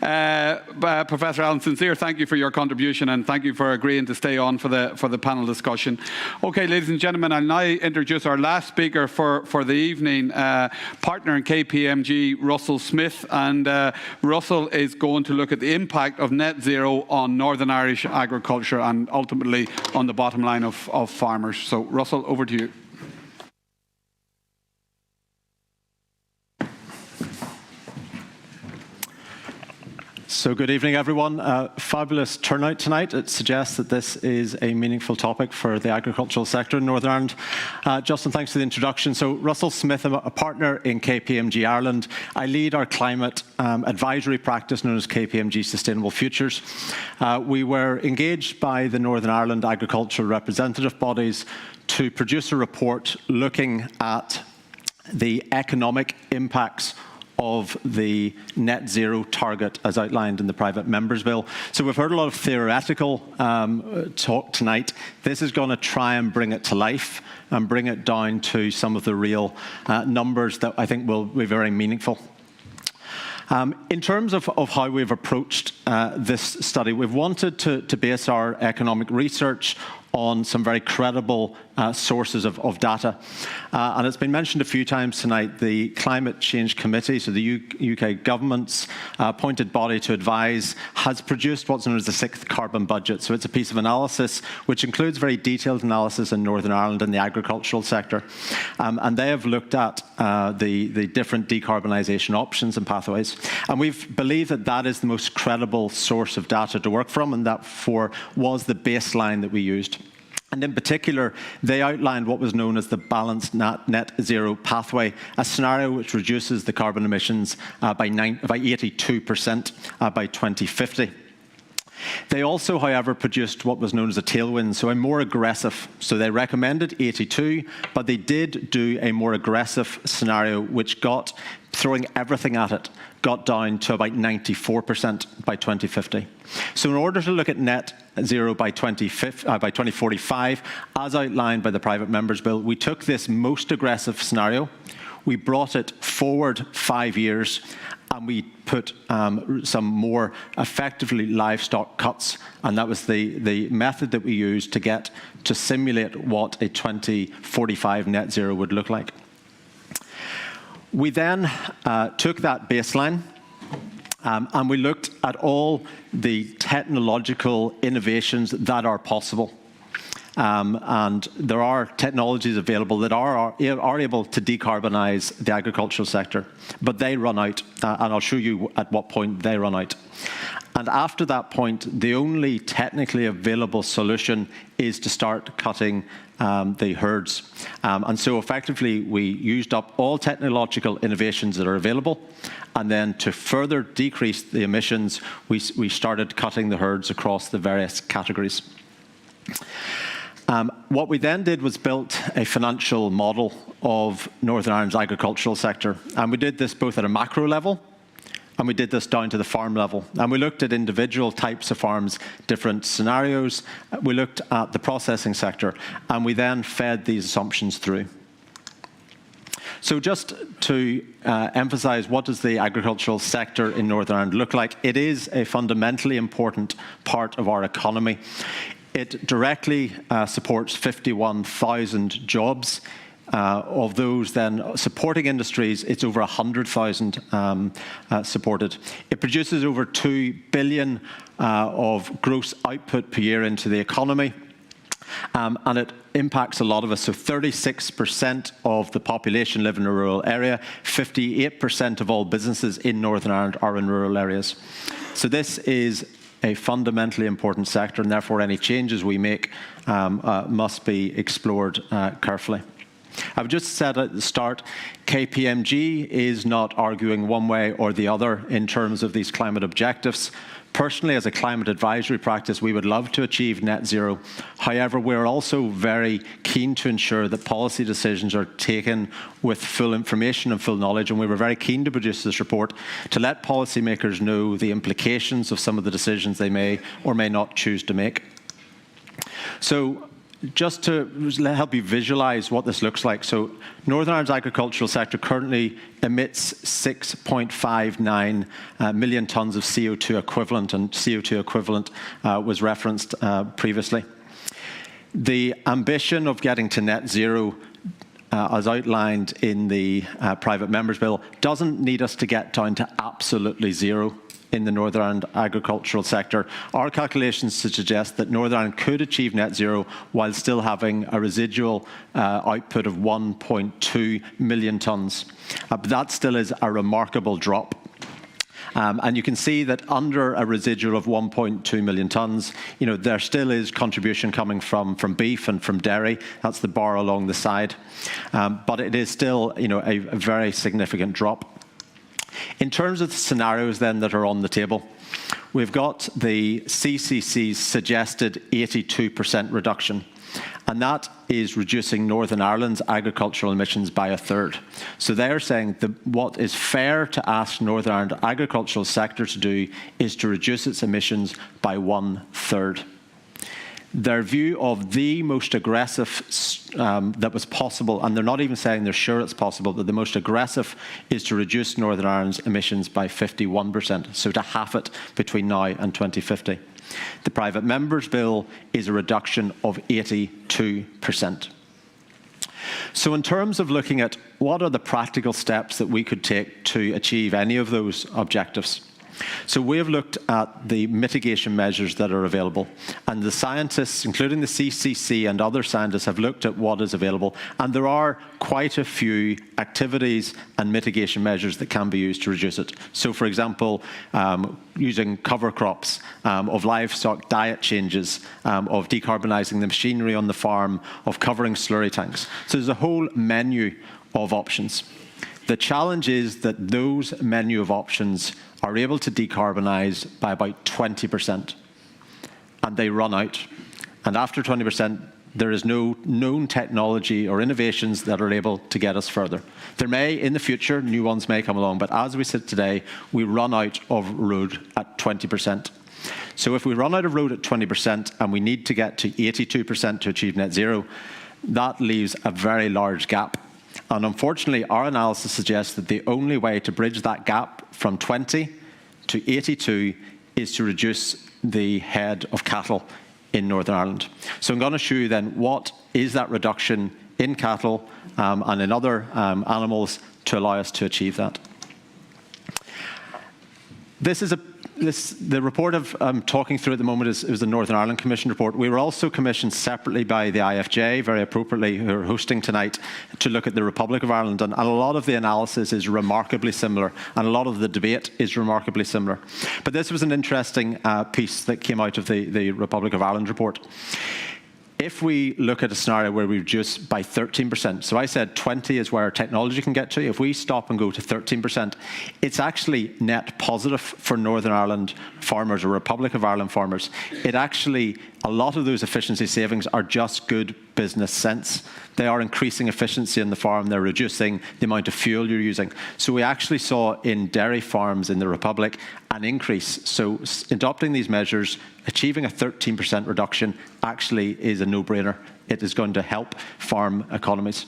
Professor Allen, sincere thank you for your contribution, and thank you for agreeing to stay on for the panel discussion. Okay, ladies and gentlemen, I'll now introduce our last speaker for the evening, partner in KPMG, Russell Smith. And Russell is going to look at the impact of net zero on Northern Irish agriculture and ultimately on the bottom line of farmers. So, Russell, over to you. So good evening, everyone. Fabulous turnout tonight. It suggests that this is a meaningful topic for the agricultural sector in Northern Ireland. Justin, thanks for the introduction. So Russell Smith, I'm a partner in KPMG Ireland. I lead our climate advisory practice known as KPMG Sustainable Futures. We were engaged by the Northern Ireland agricultural representative bodies to produce a report looking at the economic impacts of the net zero target as outlined in the private members bill. So we've heard a lot of theoretical talk tonight. This is going to try and bring it to life and bring it down to some of the real numbers that I think will be very meaningful. In terms of how we've approached this study, we've wanted to base our economic research on some very credible sources of data. And it's been mentioned a few times tonight, the Climate Change Committee, so the UK government's appointed body to advise, has produced what's known as the 6th Carbon Budget. So it's a piece of analysis which includes very detailed analysis in Northern Ireland and the agricultural sector. And they have looked at the different decarbonisation options and pathways. And we've believed that that is the most credible source of data to work from, and that was the baseline that we used. And in particular, they outlined what was known as the balanced net zero pathway, a scenario which reduces the carbon emissions by 82% by 2050. They also, however, produced what was known as a tailwind, so a more aggressive. So they recommended 82, but they did do a more aggressive scenario, which got, throwing everything at it, got down to about 94% by 2050. So in order to look at net zero by 2045, as outlined by the private members bill, we took this most aggressive scenario, we brought it forward 5 years, and we put some more effectively livestock cuts, and that was the method that we used to simulate what a 2045 net zero would look like. We then took that baseline and we looked at all the technological innovations that are possible. And there are technologies available that are able to decarbonise the agricultural sector, but they run out, and I'll show you at what point they run out. And after that point, the only technically available solution is to start cutting the herds. And so effectively, we used up all technological innovations that are available, and then to further decrease the emissions, we started cutting the herds across the various categories. What we then did was built a financial model of Northern Ireland's agricultural sector. And we did this both at a macro level And we did this down to the farm level. And we looked at individual types of farms, different scenarios. We looked at the processing sector, and we then fed these assumptions through. So just to emphasize, what does the agricultural sector in Northern Ireland look like? It is a fundamentally important part of our economy. It directly supports 51,000 jobs. Of those then supporting industries, it's over 100,000 supported. It produces over 2 billion of gross output per year into the economy. And it impacts a lot of us. So 36% of the population live in a rural area. 58% of all businesses in Northern Ireland are in rural areas. So this is a fundamentally important sector, and therefore any changes we make must be explored carefully. I've just said at the start, KPMG is not arguing one way or the other in terms of these climate objectives. Personally, as a climate advisory practice, we would love to achieve net zero. However, we're also very keen to ensure that policy decisions are taken with full information and full knowledge, and we were very keen to produce this report to let policymakers know the implications of some of the decisions they may or may not choose to make. So, just to help you visualize what this looks like. So Northern Ireland's agricultural sector currently emits 6.59 million tonnes of CO2 equivalent, and CO2 equivalent was referenced previously. The ambition of getting to net zero, as outlined in the private members bill, doesn't need us to get down to absolutely zero in the Northern Ireland agricultural sector. Our calculations suggest that Northern Ireland could achieve net zero while still having a residual output of 1.2 million tonnes. But that still is a remarkable drop. And you can see that under a residual of 1.2 million tonnes, there still is contribution coming from beef and from dairy. That's the bar along the side. But it is still, a very significant drop. In terms of the scenarios then that are on the table, we've got the CCC's suggested 82% reduction, and that is reducing Northern Ireland's agricultural emissions by a third. So they're saying that what is fair to ask Northern Ireland agricultural sector to do is to reduce its emissions by 1/3. Their view of the most aggressive that was possible, and they're not even saying they're sure it's possible, but the most aggressive is to reduce Northern Ireland's emissions by 51%, so to half it between now and 2050. The private members bill is a reduction of 82%. So in terms of looking at what are the practical steps that we could take to achieve any of those objectives, so we have looked at the mitigation measures that are available, and the scientists, including the CCC and other scientists, have looked at what is available, and there are quite a few activities and mitigation measures that can be used to reduce it. So, for example, using cover crops, of livestock diet changes, of decarbonising the machinery on the farm, of covering slurry tanks. So there's a whole menu of options. The challenge is that those menu of options are able to decarbonise by about 20%, and they run out. And after 20%, there is no known technology or innovations that are able to get us further. There may, in the future, new ones may come along, but as we sit today, we run out of road at 20%. So if we run out of road at 20% and we need to get to 82% to achieve net zero, that leaves a very large gap. And unfortunately, our analysis suggests that the only way to bridge that gap from 20 to 82 is to reduce the head of cattle in Northern Ireland. So I'm going to show you then what is that reduction in cattle and in other animals to allow us to achieve that. The report I'm talking through at the moment is the Northern Ireland Commission report. We were also commissioned separately by the IFJ, very appropriately, who are hosting tonight, to look at the Republic of Ireland. And a lot of the analysis is remarkably similar, and a lot of the debate is remarkably similar. But this was an interesting piece that came out of the Republic of Ireland report. If we look at a scenario where we reduce by 13%, so I said 20 is where technology can get to. If we stop and go to 13%, it's actually net positive for Northern Ireland farmers or Republic of Ireland farmers. It actually a lot of those efficiency savings are just good business sense. They are increasing efficiency in the farm. They're reducing the amount of fuel you're using. So we actually saw in dairy farms in the Republic an increase. So adopting these measures, achieving a 13% reduction actually is a no-brainer. It is going to help farm economies.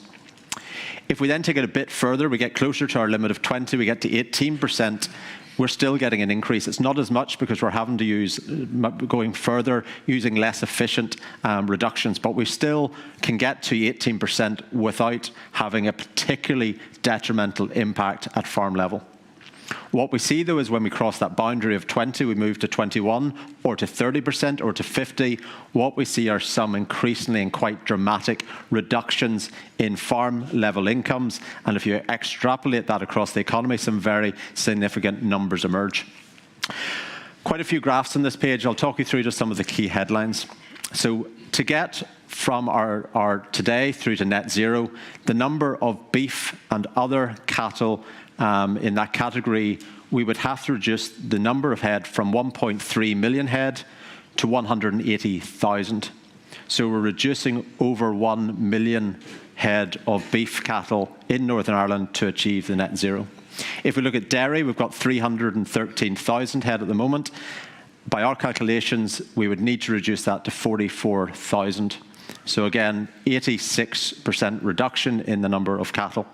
If we then take it a bit further, we get closer to our limit of 20, we get to 18%. We're still getting an increase. It's not as much because we're having to use, going further, using less efficient reductions, but we still can get to 18% without having a particularly detrimental impact at farm level. What we see, though, is when we cross that boundary of 20, we move to 21 or to 30% or to 50, what we see are some increasingly and quite dramatic reductions in farm-level incomes. And if you extrapolate that across the economy, some very significant numbers emerge. Quite a few graphs on this page. I'll talk you through just some of the key headlines. So to get from our today through to net zero, the number of beef and other cattle in that category, we would have to reduce the number of head from 1.3 million head to 180,000. So we're reducing over 1 million head of beef cattle in Northern Ireland to achieve the net zero. If we look at dairy, we've got 313,000 head at the moment. By our calculations, we would need to reduce that to 44,000. So again, 86% reduction in the number of cattle.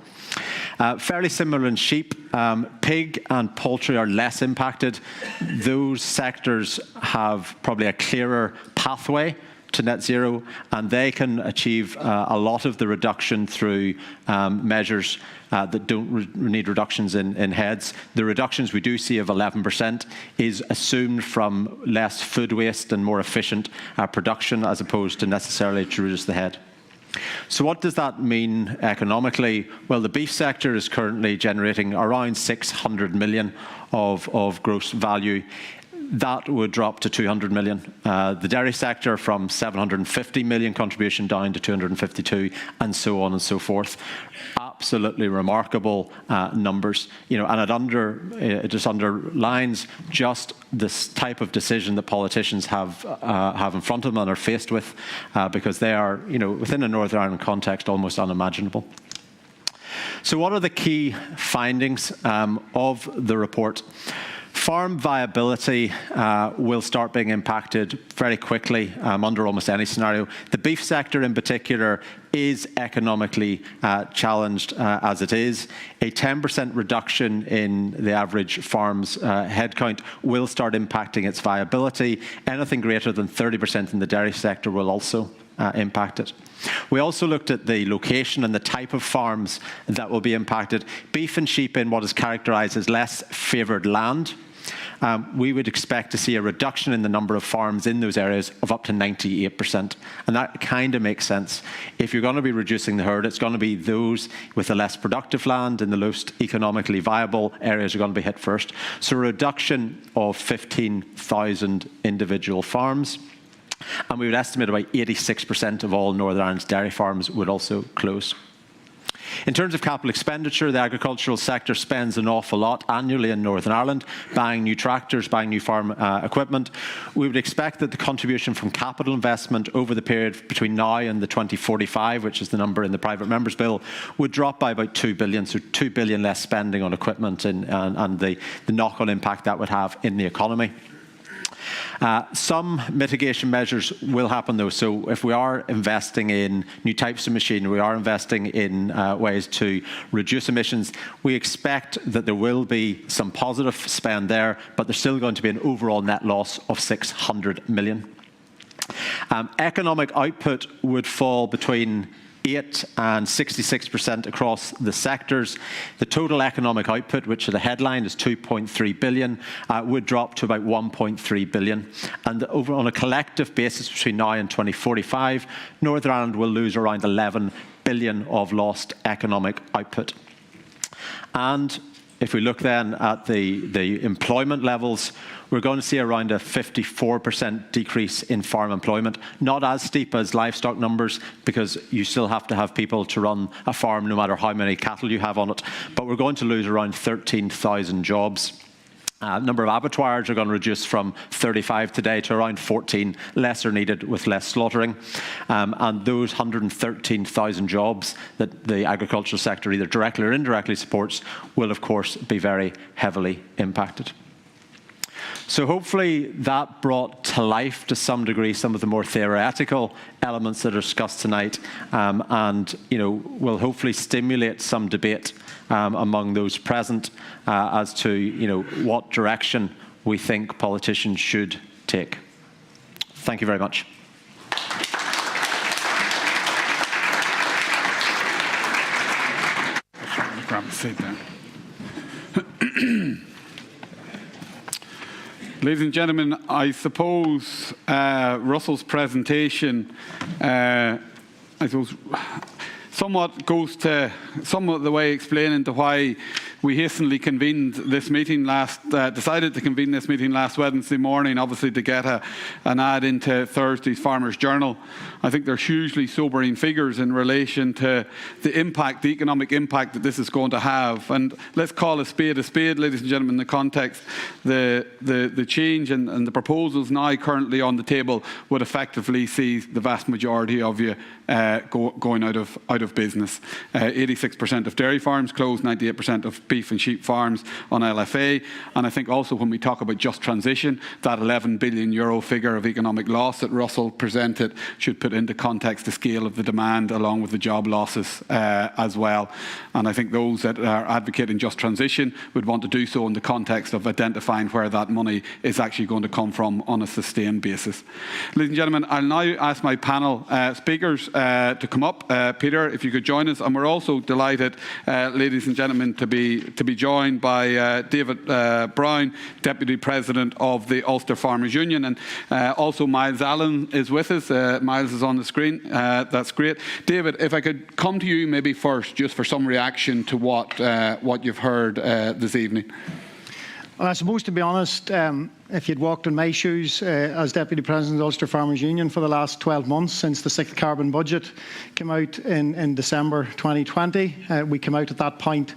Fairly similar in sheep. Pig and poultry are less impacted. Those sectors have probably a clearer pathway to net zero, and they can achieve a lot of the reduction through measures that don't need reductions in heads. The reductions we do see of 11% is assumed from less food waste and more efficient production as opposed to necessarily to reduce the head. So what does that mean economically? Well, the beef sector is currently generating around 600 million of gross value. That would drop to 200 million. The dairy sector from 750 million contribution down to 252, and so on and so forth. Absolutely remarkable numbers, and it just underlines just this type of decision that politicians have in front of them and are faced with, because they are, within a Northern Ireland context, almost unimaginable. So, what are the key findings of the report? Farm viability will start being impacted very quickly under almost any scenario. The beef sector in particular is economically challenged as it is. A 10% reduction in the average farm's headcount will start impacting its viability. Anything greater than 30% in the dairy sector will also impact it. We also looked at the location and the type of farms that will be impacted. Beef and sheep in what is characterised as less favoured land. We would expect to see a reduction in the number of farms in those areas of up to 98%. And that kind of makes sense. If you're going to be reducing the herd, it's going to be those with the less productive land and the most economically viable areas are going to be hit first. So a reduction of 15,000 individual farms. And we would estimate about 86% of all Northern Ireland's dairy farms would also close. In terms of capital expenditure, the agricultural sector spends an awful lot annually in Northern Ireland, buying new tractors, buying new farm equipment. We would expect that the contribution from capital investment over the period between now and the 2045, which is the number in the private members' bill, would drop by about 2 billion, so 2 billion less spending on equipment and the knock-on impact that would have in the economy. Some mitigation measures will happen, though. So if we are investing in new types of machinery, we are investing in ways to reduce emissions, we expect that there will be some positive spend there, but there's still going to be an overall net loss of 600 million. Economic output would fall between 8% and 66% across the sectors. The total economic output, which at the headline is 2.3 billion, would drop to about 1.3 billion. And over on a collective basis between now and 2045, Northern Ireland will lose around 11 billion of lost economic output. And if we look then at the employment levels, we're going to see around a 54% decrease in farm employment. Not as steep as livestock numbers, because you still have to have people to run a farm no matter how many cattle you have on it. But we're going to lose around 13,000 jobs. Number of abattoirs are going to reduce from 35 today to around 14. Less are needed with less slaughtering. And those 113,000 jobs that the agricultural sector either directly or indirectly supports will, of course, be very heavily impacted. So hopefully that brought to life, to some degree, some of the more theoretical elements that are discussed tonight, and will hopefully stimulate some debate among those present as to what direction we think politicians should take. Thank you very much. Grab a seat there. Ladies and gentlemen, I suppose Russell's presentation, somewhat goes to the way explaining to why we hastily convened this meeting decided to convene this meeting last Wednesday morning, obviously to get an ad into Thursday's Farmers Journal. I think they're hugely sobering figures in relation to the economic impact that this is going to have. And let's call a spade, ladies and gentlemen, in the context. The change and the proposals now currently on the table would effectively see the vast majority of you going out of business. 86% of dairy farms closed, 98% of beef and sheep farms on LFA. And I think also when we talk about just transition, that €11 billion figure of economic loss that Russell presented should put into context the scale of the demand along with the job losses as well. And I think those that are advocating just transition would want to do so in the context of identifying where that money is actually going to come from on a sustained basis. Ladies and gentlemen, I'll now ask my panel speakers to come up. Peter, if you could join us. And we're also delighted, ladies and gentlemen, to be joined by David Brown, Deputy President of the Ulster Farmers Union. And also Miles Allen is with us. Miles is on the screen. That's great. David, if I could come to you maybe first, just for some reaction to what you've heard this evening. Well, I suppose, to be honest, if you'd walked in my shoes as Deputy President of the Ulster Farmers Union for the last 12 months since the 6th carbon budget came out in December 2020, we came out at that point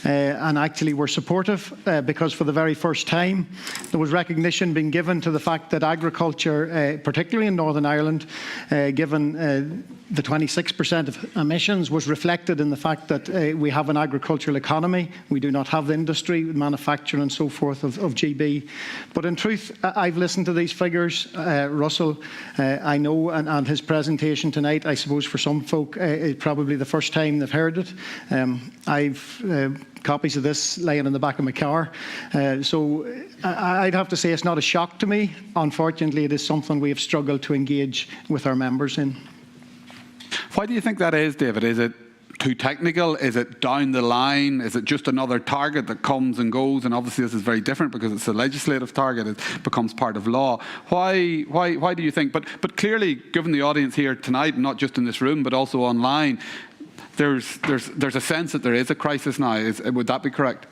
and actually were supportive because for the very first time there was recognition being given to the fact that agriculture, particularly in Northern Ireland, given the 26% of emissions, was reflected in the fact that we have an agricultural economy. We do not have the industry, manufacturing and so forth of GB. But in truth, I've listened to these figures. Russell, I know, and his presentation tonight, I suppose for some folk, is probably the first time they've heard it. I've copies of this laying in the back of my car. So I'd have to say it's not a shock to me. Unfortunately, it is something we have struggled to engage with our members in. Why do you think that is, David? Is it too technical? Is it down the line? Is it just another target that comes and goes? And obviously this is very different because it's a legislative target. It becomes part of law. Why do you think? But clearly, given the audience here tonight, not just in this room, but also online, there's a sense that there is a crisis now. Would that be correct?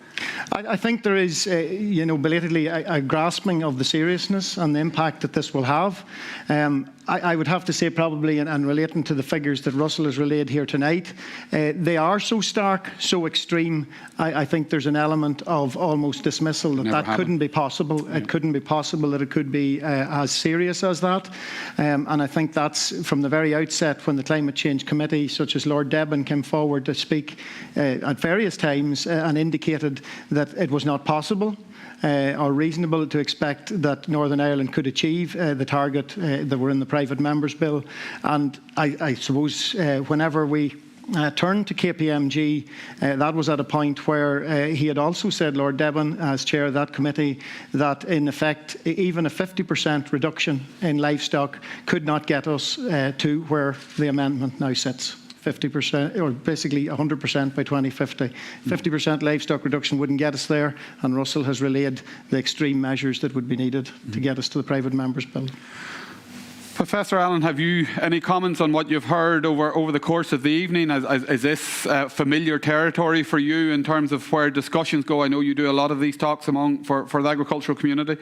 I think there is, belatedly a grasping of the seriousness and the impact that this will have. I would have to say probably, and relating to the figures that Russell has relayed here tonight, they are so stark, so extreme. I think there's an element of almost dismissal that couldn't be possible. Yeah. It couldn't be possible that it could be as serious as that. And I think that's from the very outset when the Climate Change Committee, such as Lord Debon, came forward to speak at various times and indicated that it was not possible or reasonable to expect that Northern Ireland could achieve the target that were in the private members' bill. And I suppose whenever we turned to KPMG, that was at a point where he had also said, Lord Debon, as chair of that committee, that in effect even a 50% reduction in livestock could not get us to where the amendment now sits. 50%, or basically 100% by 2050. 50% livestock reduction wouldn't get us there, and Russell has relayed the extreme measures that would be needed to get us to the private members' bill. Professor Allen, have you any comments on what you've heard over the course of the evening? Is this familiar territory for you in terms of where discussions go? I know you do a lot of these talks for the agricultural community.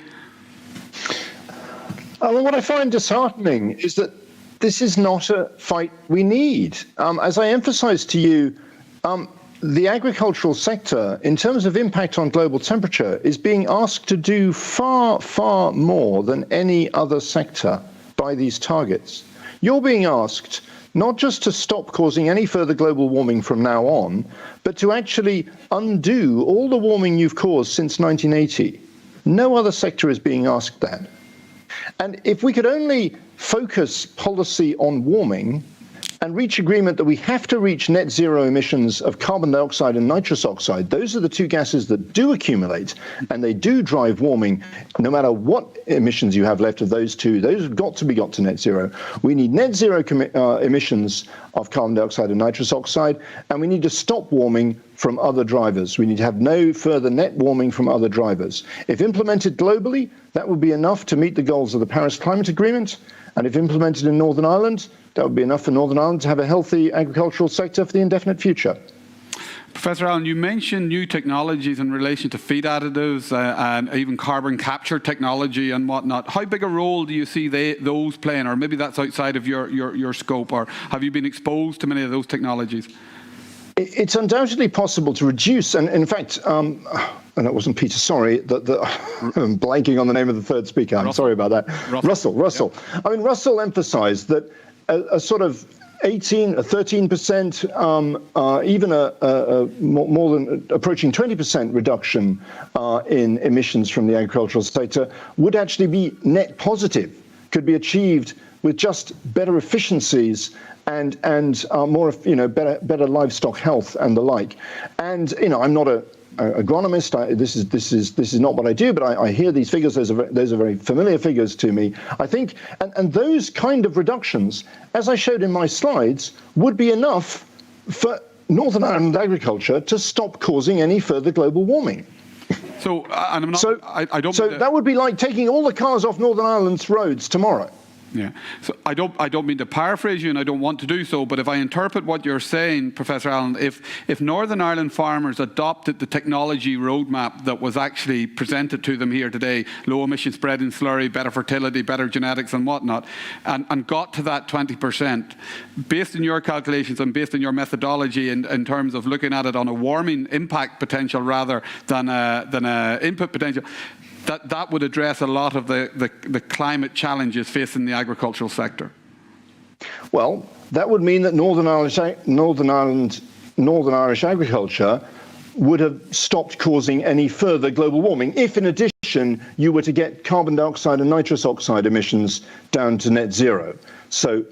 Well, what I find disheartening is that this is not a fight we need. As I emphasised to you, the agricultural sector, in terms of impact on global temperature, is being asked to do far, far more than any other sector by these targets. You're being asked not just to stop causing any further global warming from now on, but to actually undo all the warming you've caused since 1980. No other sector is being asked that. And if we could only focus policy on warming and reach agreement that we have to reach net zero emissions of carbon dioxide and nitrous oxide, those are the two gases that do accumulate and they do drive warming. No matter what emissions you have left of those two, those have got to net zero. We need net zero emissions of carbon dioxide and nitrous oxide, and we need to stop warming from other drivers. We need to have no further net warming from other drivers. If implemented globally, that would be enough to meet the goals of the Paris Climate Agreement, and if implemented in Northern Ireland, that would be enough for Northern Ireland to have a healthy agricultural sector for the indefinite future. Professor Allen, you mentioned new technologies in relation to feed additives and even carbon capture technology and whatnot. How big a role do you see those playing, or maybe that's outside of your scope, or have you been exposed to many of those technologies? It's undoubtedly possible to reduce, and in fact, and it wasn't Peter, sorry, I'm blanking on the name of the third speaker. I'm sorry about that. Russell. Yep. I mean, Russell emphasized that a sort of 13%, even a more than approaching 20% reduction in emissions from the agricultural sector would actually be net positive, could be achieved with just better efficiencies and more, better livestock health and the like. And I'm not a agronomist. This is not what I do, but I hear these figures. Those are very familiar figures to me. I think, and those kind of reductions, as I showed in my slides, would be enough for Northern Ireland agriculture to stop causing any further global warming. So, and I'm not. I don't. So that would be like taking all the cars off Northern Ireland's roads tomorrow. Yeah. So I don't mean to paraphrase you, and I don't want to do so, but if I interpret what you're saying, Professor Allen, if Northern Ireland farmers adopted the technology roadmap that was actually presented to them here today, low emission spread in slurry, better fertility, better genetics and whatnot, and got to that 20%, based on your calculations and based on your methodology in terms of looking at it on a warming impact potential rather than a input potential, that would address a lot of the climate challenges facing the agricultural sector. Well, that would mean that Northern Irish agriculture would have stopped causing any further global warming if, in addition, you were to get carbon dioxide and nitrous oxide emissions down to net zero. So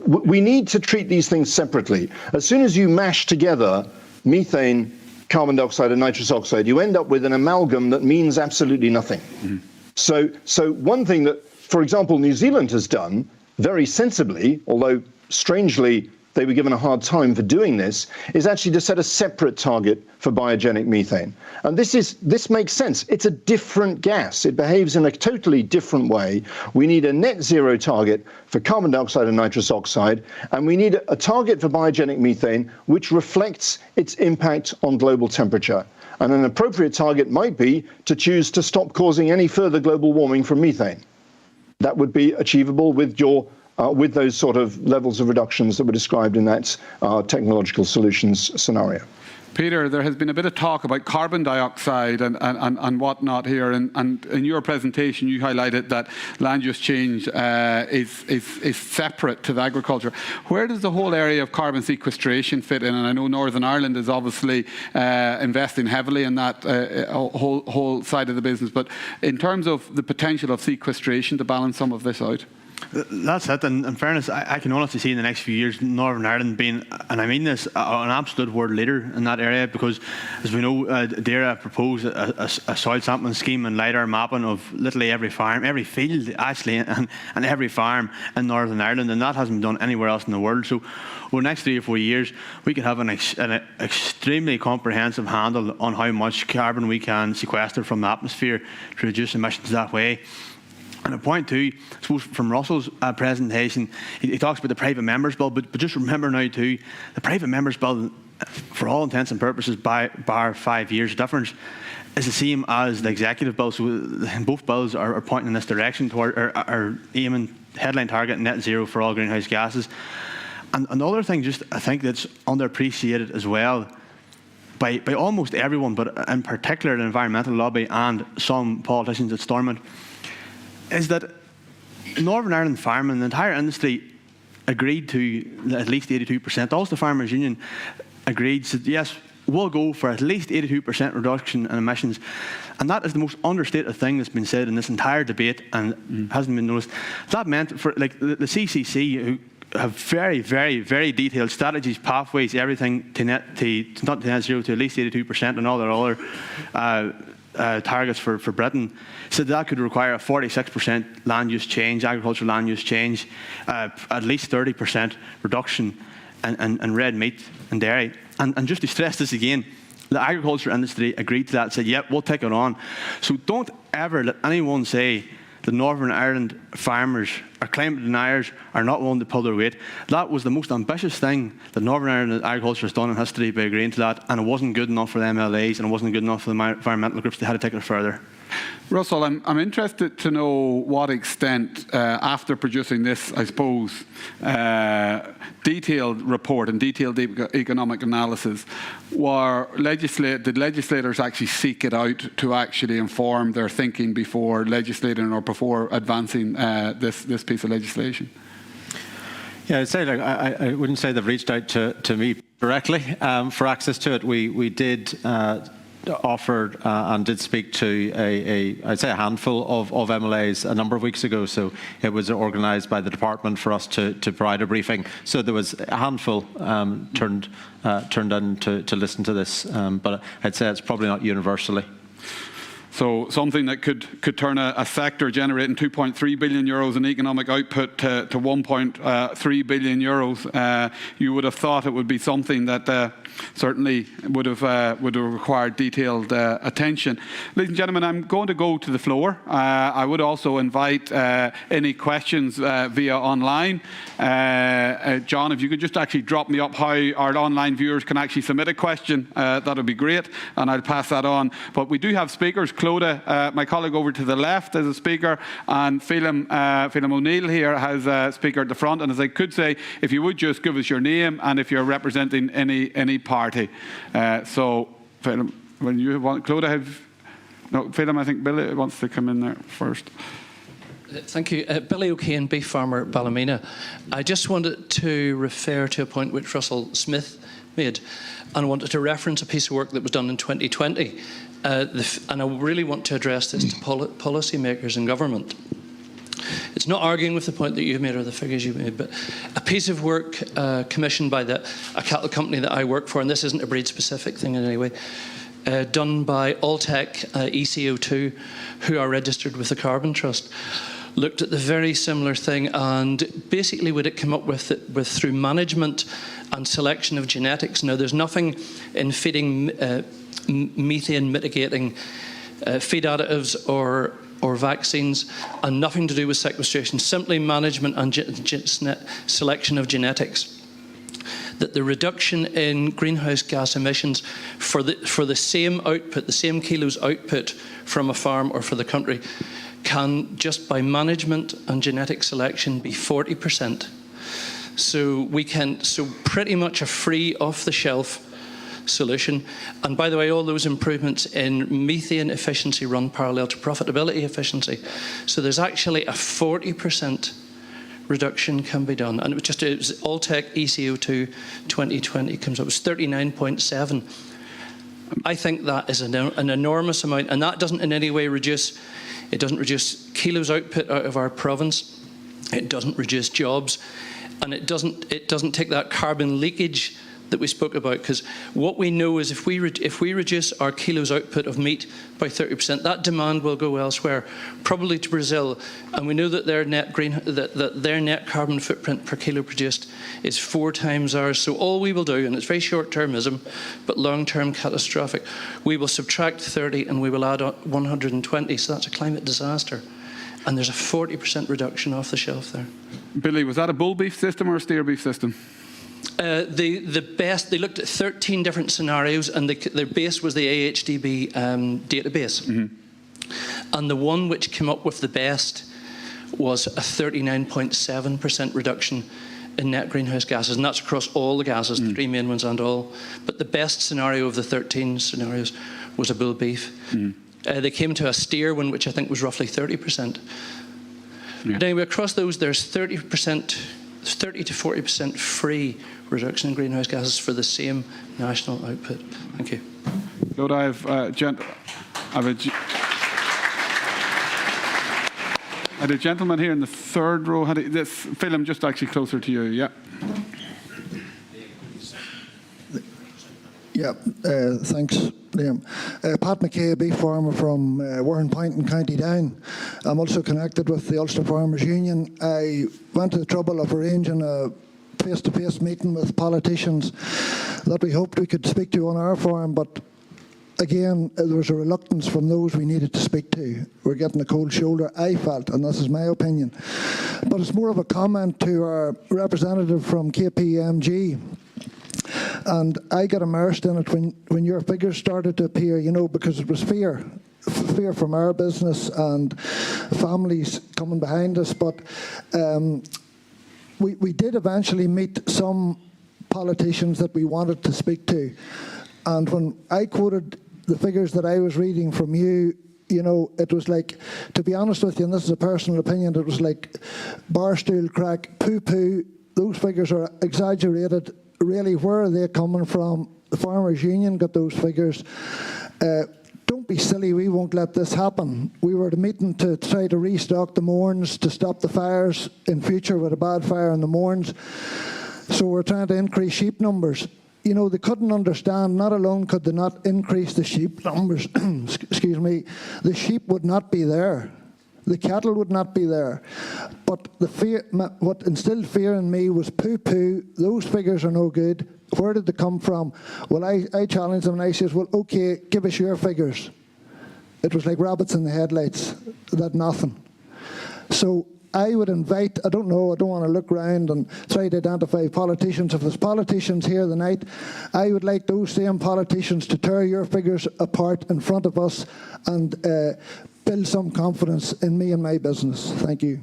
we need to treat these things separately. As soon as you mash together methane, carbon dioxide and nitrous oxide, you end up with an amalgam that means absolutely nothing. Mm-hmm. So one thing that, for example, New Zealand has done very sensibly, although strangely they were given a hard time for doing this, is actually to set a separate target for biogenic methane. And this makes sense. It's a different gas. It behaves in a totally different way. We need a net zero target for carbon dioxide and nitrous oxide, and we need a target for biogenic methane which reflects its impact on global temperature. And an appropriate target might be to choose to stop causing any further global warming from methane. That would be achievable with those sort of levels of reductions that were described in that technological solutions scenario. Peter, there has been a bit of talk about carbon dioxide and whatnot here, and in your presentation you highlighted that land use change is separate to the agriculture. Where does the whole area of carbon sequestration fit in? And I know Northern Ireland is obviously investing heavily in that whole side of the business, but in terms of the potential of sequestration to balance some of this out? That's it. And in fairness, I can honestly see in the next few years Northern Ireland being, and I mean this, an absolute world leader in that area, because, as we know, DAERA proposed a soil sampling scheme and LiDAR mapping of literally every farm, every field actually, and every farm in Northern Ireland, and that hasn't been done anywhere else in the world. So over the next 3 or 4 years, we could have an extremely comprehensive handle on how much carbon we can sequester from the atmosphere to reduce emissions that way. And a point too, I suppose, from Russell's presentation, he talks about the private members bill, but just remember now too, the private members bill, for all intents and purposes, bar 5 years difference, is the same as the executive bill. So both bills are pointing in this direction toward, are aiming headline target net zero for all greenhouse gases. And another thing, just I think that's underappreciated as well, by almost everyone, but in particular the environmental lobby and some politicians at Stormont, is that Northern Ireland farming, the entire industry, agreed to at least 82%. Also, the Farmers Union agreed, said, yes, we'll go for at least 82% reduction in emissions. And that is the most understated thing that's been said in this entire debate and hasn't been noticed. That meant for like the CCC, who have very, very, very detailed strategies, pathways, everything to not to net zero, to at least 82% and all their other targets for Britain, said that could require a 46% land use change, agricultural land use change, at least 30% reduction in red meat and dairy. And just to stress this again, the agriculture industry agreed to that and said, yep, we'll take it on. So don't ever let anyone say the Northern Ireland farmers or climate deniers are not willing to pull their weight. That was the most ambitious thing that Northern Ireland agriculture has done in history by agreeing to that, and it wasn't good enough for the MLAs and it wasn't good enough for the environmental groups. They had to take it further. Russell, I'm interested to know what extent, after producing this, I suppose, detailed report and detailed economic analysis, did legislators actually seek it out to actually inform their thinking before legislating or before advancing this piece of legislation? Yeah, I'd say I wouldn't say they've reached out to me directly for access to it. We did offered and did speak to I'd say a handful of MLAs a number of weeks ago. So it was organised by the department for us to provide a briefing. So there was a handful turned in to listen to this, but I'd say it's probably not universally. So something that could turn a sector generating 2.3 billion euros in economic output to 1.3 billion euros. You would have thought it would be something that certainly would have required detailed attention. Ladies and gentlemen, I'm going to go to the floor. I would also invite any questions via online. John, if you could just actually drop me up how our online viewers can actually submit a question, that would be great, and I'll pass that on. But we do have speakers. Clodagh, my colleague over to the left, is a speaker, and Phelim O'Neill here has a speaker at the front. And as I could say, if you would just give us your name and if you're representing any party. So, Phelim, when you want, Clodagh, Phelim, I think Billy wants to come in there first. Thank you. Billy O'Kane, beef farmer, Ballymena. I just wanted to refer to a point which Russell Smith made, and wanted to reference a piece of work that was done in 2020. And I really want to address this to policymakers and government. It's not arguing with the point that you made or the figures you made, but a piece of work commissioned by a cattle company that I work for, and this isn't a breed-specific thing in any way, done by Alltech ECO2, who are registered with the Carbon Trust, looked at the very similar thing, and basically what it came up with through management and selection of genetics. Now, there's nothing in feeding methane mitigating feed additives or vaccines, and nothing to do with sequestration, simply management and selection of genetics. That the reduction in greenhouse gas emissions for the same output, the same kilos output from a farm or for the country, can just by management and genetic selection be 40%. So pretty much a free off-the-shelf solution. And by the way, all those improvements in methane efficiency run parallel to profitability efficiency. So there's actually a 40% reduction can be done. And it was Alltech ECO2 2020 comes up, it was 39.7. I think that is an enormous amount, and that doesn't in any way reduce kilos output out of our province. It doesn't reduce jobs, and it doesn't take that carbon leakage that we spoke about, because what we know is if we reduce our kilos output of meat by 30%, that demand will go elsewhere, probably to Brazil, and we know that their net carbon footprint per kilo produced is 4 times ours. So all we will do, and it's very short-termism, but long-term catastrophic, we will subtract 30 and we will add 120. So that's a climate disaster, and there's a 40% reduction off the shelf there. Billy, was that a bull beef system or a steer beef system? They looked at 13 different scenarios, and their base was the AHDB database. Mm-hmm. And the one which came up with the best was a 39.7% reduction in net greenhouse gases, and that's across all the gases, the three main ones and all. But the best scenario of the 13 scenarios was a bull beef. They came to a steer one, which I think was roughly 30%. But anyway, across those, there's 30% to 40% free reduction in greenhouse gases for the same national output. Thank you. Lord, I have a gentleman here in the third row. Phil, I'm just actually closer to you. Yeah. Yeah, thanks, Liam. Pat McKay, a beef farmer from Warren Point in County Down. I'm also connected with the Ulster Farmers Union. I went to the trouble of arranging a face-to-face meeting with politicians that we hoped we could speak to on our farm, but again, there was a reluctance from those we needed to speak to. We're getting a cold shoulder, I felt, and this is my opinion. But it's more of a comment to our representative from KPMG. And I got immersed in it when your figures started to appear, you know, because it was fear from our business and families coming behind us. But we did eventually meet some politicians that we wanted to speak to. And when I quoted the figures that I was reading from you, you know, it was like, to be honest with you, and this is a personal opinion, it was like barstool crack, poo-poo. Those figures are exaggerated. Really, where are they coming from? The Farmers Union got those figures. Don't be silly, we won't let this happen. We were at a meeting to try to restock the Mournes to stop the fires in future with a bad fire in the Mournes. So we're trying to increase sheep numbers. You know, they couldn't understand, not alone could they not increase the sheep numbers, excuse me, the sheep would not be there. The cattle would not be there. But the fear, what instilled fear in me was poo-poo, those figures are no good. Where did they come from? Well, I challenged them and I said, well, okay, give us your figures. It was like rabbits in the headlights, that nothing. So I would invite, I don't know, I don't want to look around and try to identify politicians. If there's politicians here tonight, I would like those same politicians to tear your figures apart in front of us and build some confidence in me and my business. Thank you.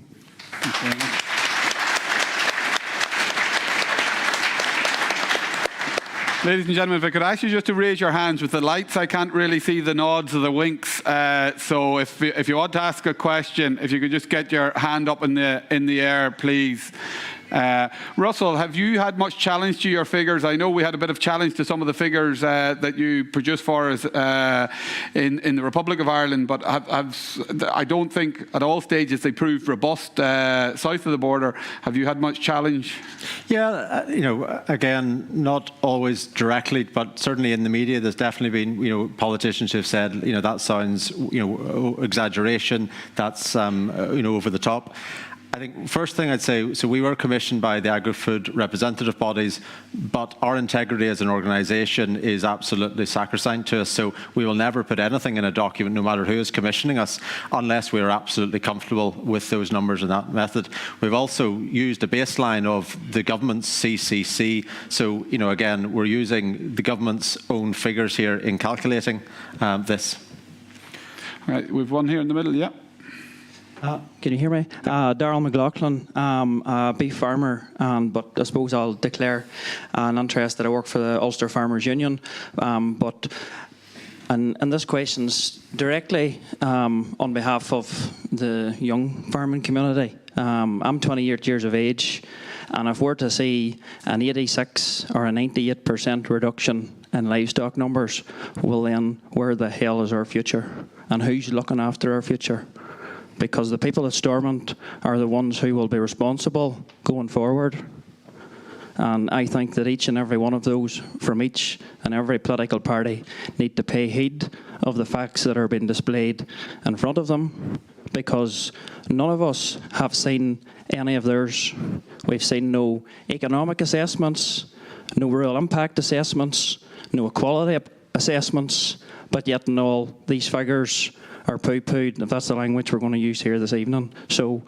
Ladies and gentlemen, if I could ask you just to raise your hands. With the lights, I can't really see the nods or the winks. So if you want to ask a question, if you could just get your hand up in the air, please. Russell, have you had much challenge to your figures? I know we had a bit of challenge to some of the figures that you produced for us in the Republic of Ireland, but I don't think at all stages they proved robust south of the border. Have you had much challenge? Yeah, you know, again, not always directly, but certainly in the media, there's definitely been, you know, politicians who've said, you know, that sounds, you know, exaggeration, that's, you know, over the top. I think first thing I'd say, so we were commissioned by the agri-food representative bodies, but our integrity as an organisation is absolutely sacrosanct to us. So we will never put anything in a document, no matter who is commissioning us, unless we are absolutely comfortable with those numbers and that method. We've also used a baseline of the government's CCC. So, you know, again, we're using the government's own figures here in calculating this. All right, we've one here in the middle, yeah. Can you hear me? Darryl McLaughlin, a beef farmer, but I suppose I'll declare an interest that I work for the Ulster Farmers Union. And this question's directly on behalf of the young farming community. I'm 28 years of age, and if we're to see an 86 or a 98% reduction in livestock numbers, well then, where the hell is our future? And who's looking after our future? Because the people at Stormont are the ones who will be responsible going forward. And I think that each and every one of those from each and every political party need to pay heed of the facts that are being displayed in front of them, because none of us have seen any of theirs. We've seen no economic assessments, no real impact assessments, no equality assessments, but yet in all, these figures are poo-pooed, if that's the language we're going to use here this evening. So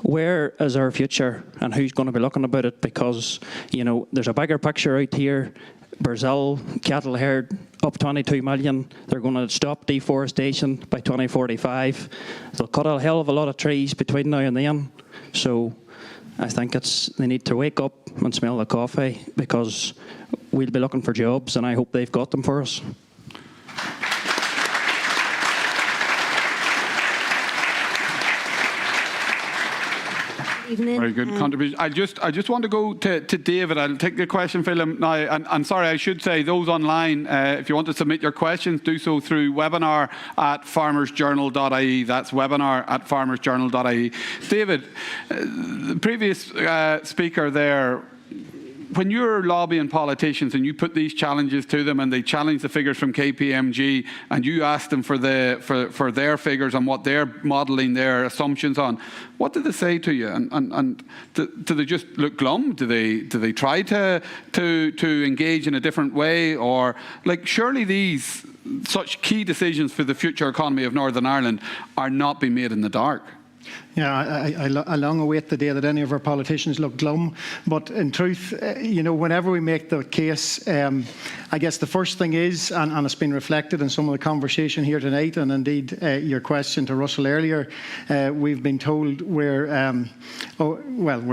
where is our future, and who's going to be looking about it? Because, you know, there's a bigger picture out here. Brazil cattle herd up 22 million. They're going to stop deforestation by 2045. They'll cut a hell of a lot of trees between now and then. So I think they need to wake up and smell the coffee, because we'll be looking for jobs, and I hope they've got them for us. Evening. Very good contribution. I just want to go to David. I'll take the question, Philip. Now, and sorry, I should say, those online, if you want to submit your questions, do so through webinar@farmersjournal.ie. That's webinar@farmersjournal.ie. David, the previous speaker there, when you're lobbying politicians and you put these challenges to them and they challenge the figures from KPMG and you ask them for their figures and what they're modelling their assumptions on, what do they say to you? And do they just look glum? Do they try to engage in a different way? Or, like, surely these such key decisions for the future economy of Northern Ireland are not being made in the dark? Yeah, I long await the day that any of our politicians look glum. But in truth, whenever we make the case, I guess the first thing is, and it's been reflected in some of the conversation here tonight, and indeed your question to Russell earlier, we've been told we're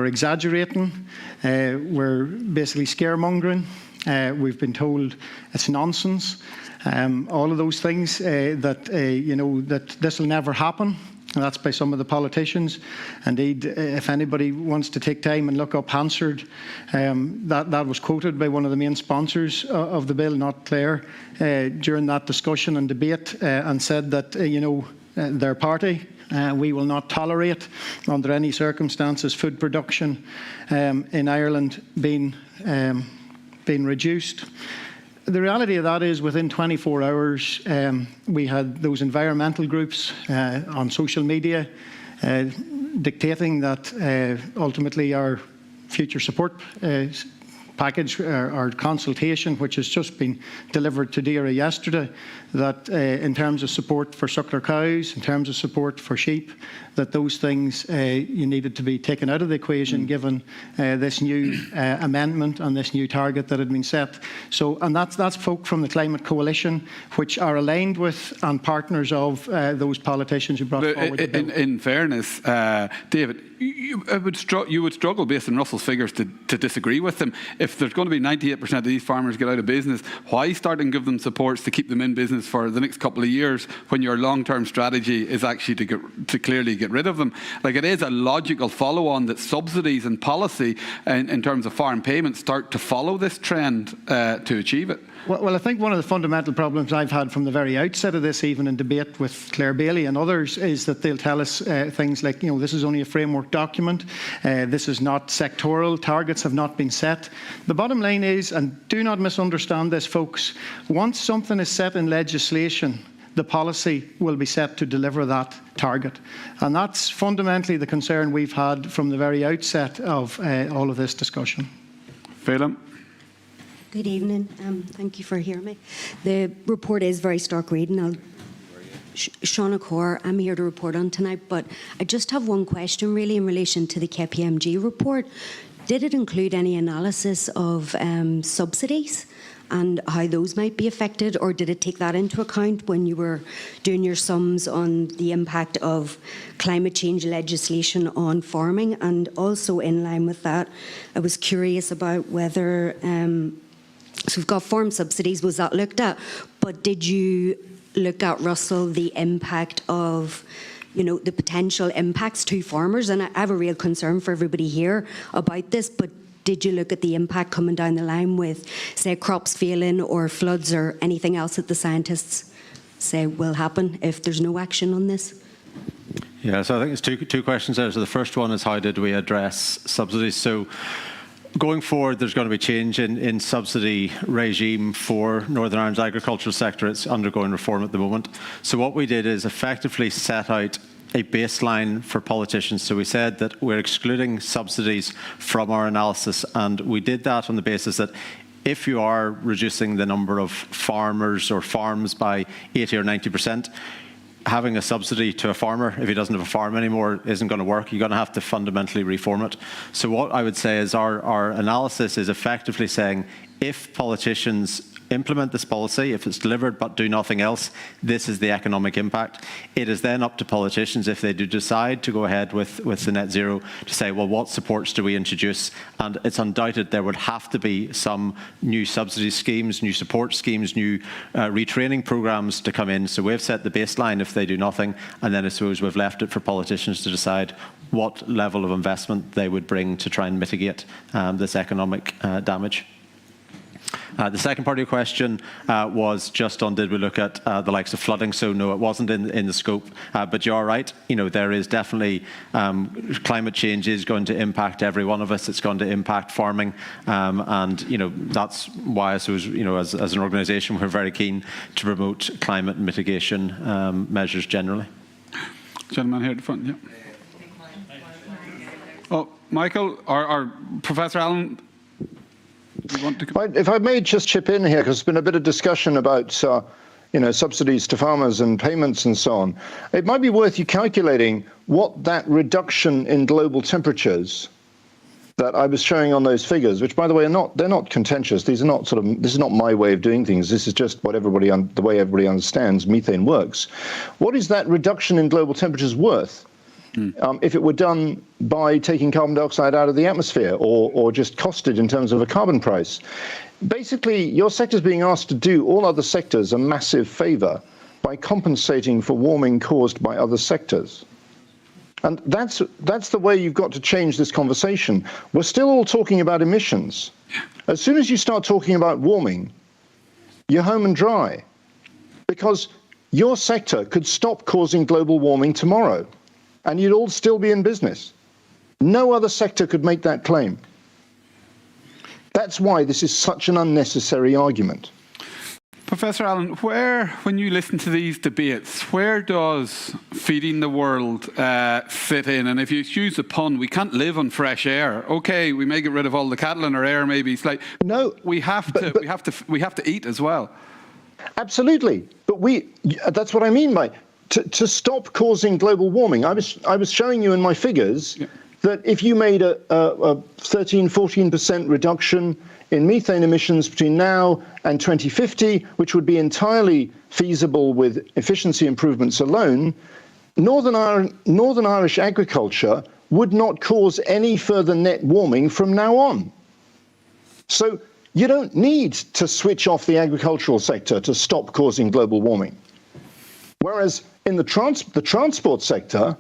exaggerating, we're basically scaremongering, we've been told it's nonsense, all of those things, that this will never happen. And that's by some of the politicians. Indeed, if anybody wants to take time and look up Hansard, that was quoted by one of the main sponsors of the bill, not Clare, during that discussion and debate, and said that their party, we will not tolerate under any circumstances food production in Ireland being reduced. The reality of that is, within 24 hours, we had those environmental groups on social media dictating that ultimately our future support package, our consultation, which has just been delivered to DAERA yesterday, that in terms of support for suckler cows, in terms of support for sheep, that those things you needed to be taken out of the equation, given this new amendment and this new target that had been set. So, and that's folk from the Climate Coalition, which are aligned with and partners of those politicians who brought forward the bill. In fairness, David, you would struggle, based on Russell's figures, to disagree with them. If there's going to be 98% of these farmers get out of business, why start and give them supports to keep them in business for the next couple of years when your long-term strategy is actually to clearly get rid of them? Like, it is a logical follow-on that subsidies and policy in terms of farm payments start to follow this trend to achieve it. Well, I think one of the fundamental problems I've had from the very outset of this, even in debate with Claire Bailey and others, is that they'll tell us things like, this is only a framework document, this is not sectoral, targets have not been set. The bottom line is, and do not misunderstand this, folks, once something is set in legislation, the policy will be set to deliver that target. And that's fundamentally the concern we've had from the very outset of all of this discussion. Phelim? Good evening. Thank you for hearing me. The report is very stark reading. Shauna Core, I'm here to report on tonight, but I just have one question really in relation to the KPMG report. Did it include any analysis of subsidies and how those might be affected, or did it take that into account when you were doing your sums on the impact of climate change legislation on farming? And also in line with that, I was curious about whether, so we've got farm subsidies, was that looked at? But did you look at, Russell, the impact of, the potential impacts to farmers? And I have a real concern for everybody here about this, but did you look at the impact coming down the line with, say, crops failing or floods or anything else that the scientists say will happen if there's no action on this? Yeah, so I think there's two questions there. So the first one is, how did we address subsidies? So going forward, there's going to be change in subsidy regime for Northern Ireland's agricultural sector. It's undergoing reform at the moment. So what we did is effectively set out a baseline for politicians. So we said that we're excluding subsidies from our analysis, and we did that on the basis that if you are reducing the number of farmers or farms by 80 or 90%, having a subsidy to a farmer, if he doesn't have a farm anymore, isn't going to work. You're going to have to fundamentally reform it. So what I would say is our analysis is effectively saying, if politicians implement this policy, if it's delivered but do nothing else, this is the economic impact. It is then up to politicians, if they do decide to go ahead with the net zero, to say, well, what supports do we introduce? And it's undoubted there would have to be some new subsidy schemes, new support schemes, new retraining programs to come in. So we've set the baseline if they do nothing, and then I suppose we've left it for politicians to decide what level of investment they would bring to try and mitigate this economic damage. The second part of your question was just on, did we look at the likes of flooding? So no, it wasn't in the scope, but you are right. You know, there is definitely, climate change is going to impact every one of us. It's going to impact farming, and you know, that's why I suppose, you know, as an organisation, we're very keen to promote climate mitigation measures generally. Gentleman here at the front, yeah. Oh, Michael or Professor Allen, do you want to? If I may just chip in here, because there's been a bit of discussion about you know, subsidies to farmers and payments and so on. It might be worth you calculating what that reduction in global temperatures that I was showing on those figures, which by the way they're not contentious. These are not this is not my way of doing things. This is just what the way everybody understands methane works. What is that reduction in global temperatures worth? If it were done by taking carbon dioxide out of the atmosphere or just costed in terms of a carbon price. Basically, your sector is being asked to do all other sectors a massive favour by compensating for warming caused by other sectors. And that's the way you've got to change this conversation. We're still all talking about emissions. As soon as you start talking about warming, you're home and dry, because your sector could stop causing global warming tomorrow, and you'd all still be in business. No other sector could make that claim. That's why this is such an unnecessary argument. Professor Allen, when you listen to these debates, where does feeding the world fit in? And if you excuse the pun, we can't live on fresh air. Okay, we may get rid of all the cattle in our air, maybe slight. No, we have to eat as well. Absolutely, but that's what I mean by to stop causing global warming. I was showing you in my figures that if you made a 13-14% reduction in methane emissions between now and 2050, which would be entirely feasible with efficiency improvements alone, Northern Irish agriculture would not cause any further net warming from now on. So you don't need to switch off the agricultural sector to stop causing global warming. Whereas in the transport sector,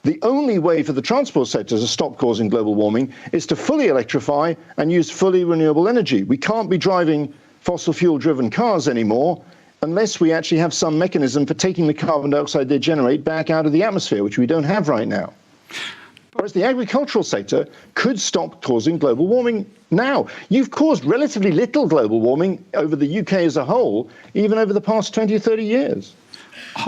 the only way for the transport sector to stop causing global warming is to fully electrify and use fully renewable energy. We can't be driving fossil fuel-driven cars anymore unless we actually have some mechanism for taking the carbon dioxide they generate back out of the atmosphere, which we don't have right now. Whereas the agricultural sector could stop causing global warming now. You've caused relatively little global warming over the UK as a whole, even over the past 20 or 30 years.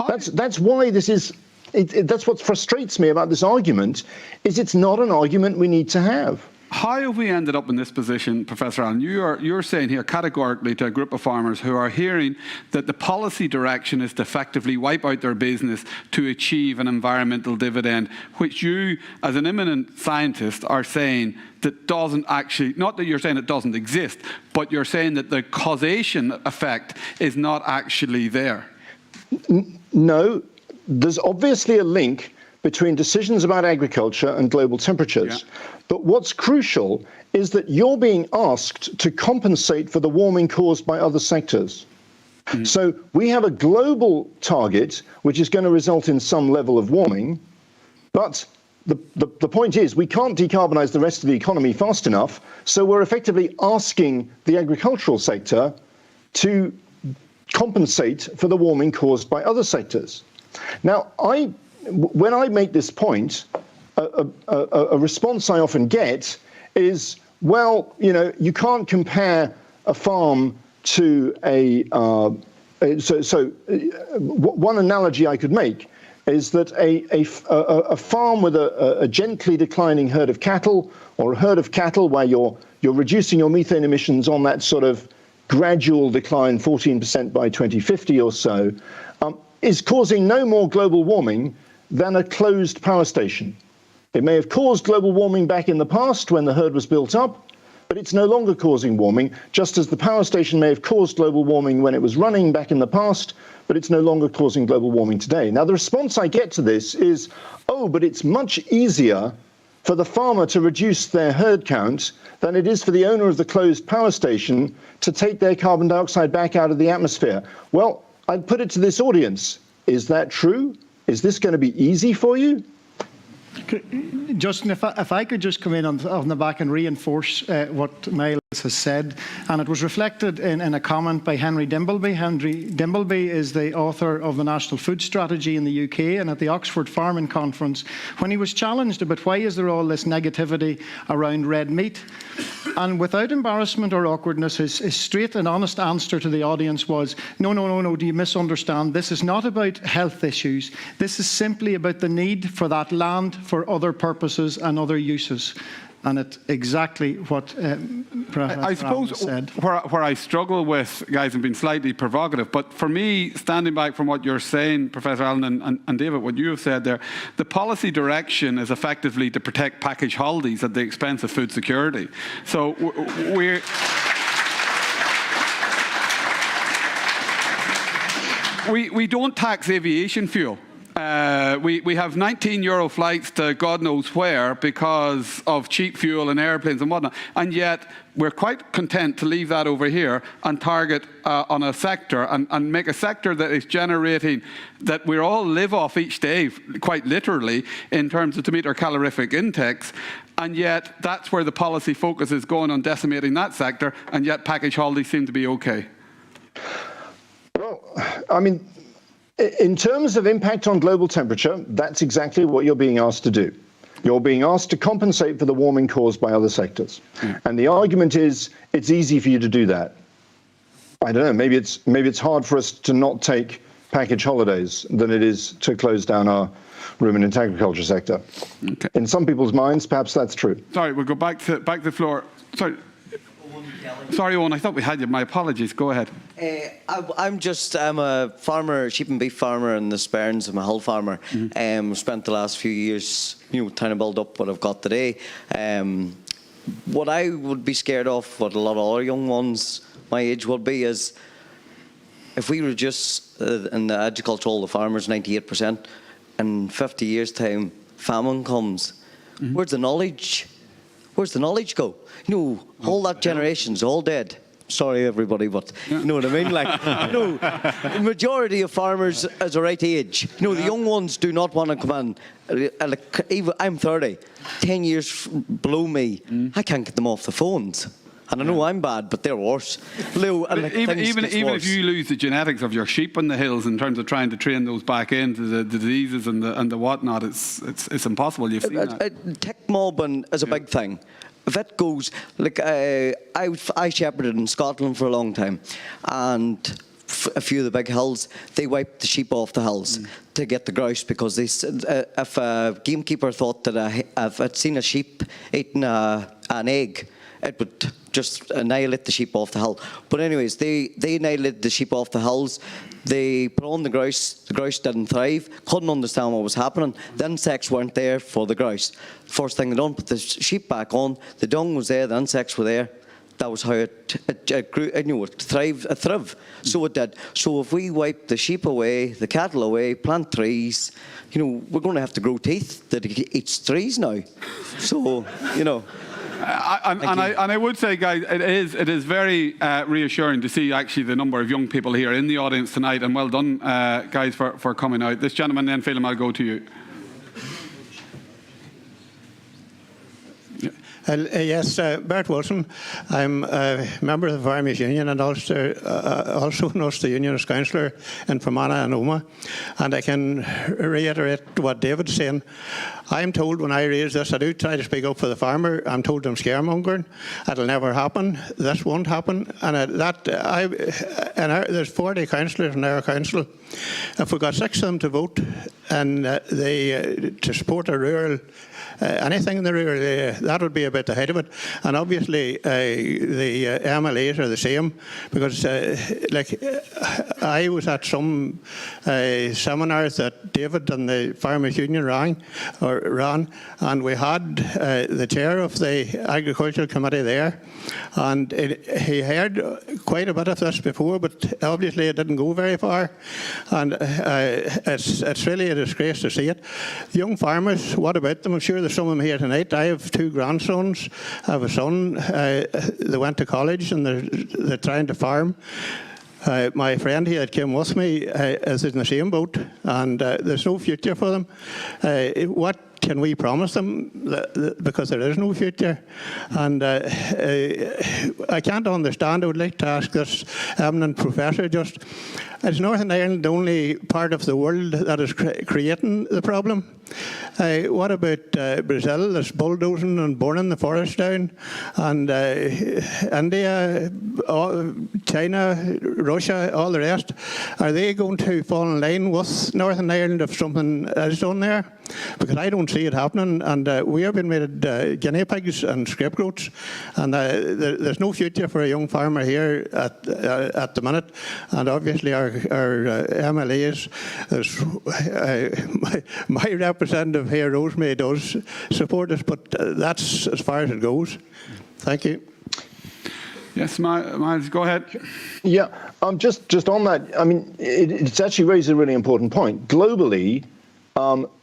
That's why this is... that's what frustrates me about this argument, is it's not an argument we need to have. How have we ended up in this position, Professor Allen? You're saying here categorically to a group of farmers who are hearing that the policy direction is to effectively wipe out their business to achieve an environmental dividend, which you, as an eminent scientist, are saying that doesn't actually, not that you're saying it doesn't exist, but you're saying that the causation effect is not actually there. No. There's obviously a link between decisions about agriculture and global temperatures. Yeah. But what's crucial is that you're being asked to compensate for the warming caused by other sectors. Mm. So we have a global target, which is going to result in some level of warming. But the point is, we can't decarbonize the rest of the economy fast enough. So we're effectively asking the agricultural sector to compensate for the warming caused by other sectors. Now, when I make this point, a response I often get is, well, you know, you can't compare a farm to one analogy I could make is that a farm with a gently declining herd of cattle, or a herd of cattle where you're reducing your methane emissions on that sort of gradual decline, 14% by 2050 or so, is causing no more global warming than a closed power station. It may have caused global warming back in the past when the herd was built up, but it's no longer causing warming, just as the power station may have caused global warming when it was running back in the past, but it's no longer causing global warming today. Now, the response I get to this is, oh, but it's much easier for the farmer to reduce their herd count than it is for the owner of the closed power station to take their carbon dioxide back out of the atmosphere. Well, I'd put it to this audience. Is that true? Is this going to be easy for you? Justin, if I could just come in on the back and reinforce what Miles has said, and it was reflected in a comment by Henry Dimbleby. Henry Dimbleby is the author of the National Food Strategy in the UK, and at the Oxford Farming Conference, when he was challenged about why is there all this negativity around red meat, and without embarrassment or awkwardness, his straight and honest answer to the audience was, no, do you misunderstand? This is not about health issues. This is simply about the need for that land for other purposes and other uses. And it's exactly what I suppose said. Where I struggle with, guys, and being slightly provocative, but for me, standing back from what you're saying, Professor Allen and David, what you have said there, the policy direction is effectively to protect package holidays at the expense of food security. So we don't tax aviation fuel. We have €19 flights to God knows where because of cheap fuel and airplanes and whatnot, and yet we're quite content to leave that over here and target on a sector and make a sector that is generating, that we all live off each day, quite literally, in terms of to meet our calorific index, and yet that's where the policy focus is going on decimating that sector, and yet package holidays seem to be okay. Well, I mean, in terms of impact on global temperature, that's exactly what you're being asked to do. You're being asked to compensate for the warming caused by other sectors. And the argument is it's easy for you to do that. I don't know, maybe it's hard for us to not take package holidays than it is to close down our ruminant agriculture sector. Okay. In some people's minds, perhaps that's true. Sorry, we'll go back to the floor. Sorry, Owen, I thought we had you. My apologies. Go ahead. I'm a farmer, sheep and beef farmer in the Sperrins. I'm a hull farmer. Spent the last few years, trying to build up what I've got today. What I would be scared of, what a lot of other young ones my age would be, is if we reduce in the agriculture, all the farmers 98%, in 50 years' time, famine comes. Where's the knowledge? Where's the knowledge go? All that generation's all dead. Sorry, everybody, but you know what I mean? The majority of farmers is the right age. The young ones do not want to come in. I'm 30. 10 years below me, I can't get them off the phones. And I know I'm bad, but they're worse. Even if you lose the genetics of your sheep in the hills in terms of trying to train those back into the diseases and the whatnot, it's impossible. You've seen that. Tick mobbing is a big thing. If it goes, I shepherded in Scotland for a long time, and a few of the big hills, they wiped the sheep off the hills to get the grouse, because they said if a gamekeeper thought that if I'd seen a sheep eating an egg, it would just annihilate the sheep off the hill. But anyways, they annihilated the sheep off the hills. They put on the grouse didn't thrive, couldn't understand what was happening. The insects weren't there for the grouse. First thing they done, put the sheep back on, the dung was there, the insects were there. That was how it grew, it thrived. So it did. So if we wipe the sheep away, the cattle away, plant trees, we're going to have to grow teeth that eats trees now. So, I would say, guys, it is very reassuring to see actually the number of young people here in the audience tonight, and well done, guys, for coming out. This gentleman, then, Phelim, I'll go to you. Yes, Bert Wilson. I'm a member of the Farmers Union and also an Ulster Unionist councillor in Fermanagh and Omagh. And I can reiterate what David's saying. I'm told when I raise this, I do try to speak up for the farmer. I'm told I'm scaremongering. It'll never happen. This won't happen. And there's 40 councillors in our council. If we got 6 of them to vote and to support a rural anything in the rural area, that would be a about the height of it. And obviously, the MLAs are the same, because I was at some seminars that David and the Farmers Union ran, and we had the chair of the Agricultural Committee there, and he heard quite a bit of this before, but obviously it didn't go very far, and it's really a disgrace to see it. Young farmers, what about them? I'm sure there's some of them here tonight. I have 2 grandsons. I have a son. They went to college and they're trying to farm. My friend here that came with me is in the same boat, and there's no future for them. What can we promise them? Because there is no future. And I can't understand. I would like to ask this eminent professor just, is Northern Ireland the only part of the world that is creating the problem? What about Brazil that's bulldozing and burning the forest down? And India, China, Russia, all the rest, are they going to fall in line with Northern Ireland if something is done there? Because I don't see it happening, and we have been made guinea pigs and scapegoats, and there's no future for a young farmer here at the minute. And obviously our MLAs, my representative here, Rosemary, does support us, but that's as far as it goes. Thank you. Yes, Miles, go ahead. Yeah, just on that, I mean, it's actually raised a really important point. Globally,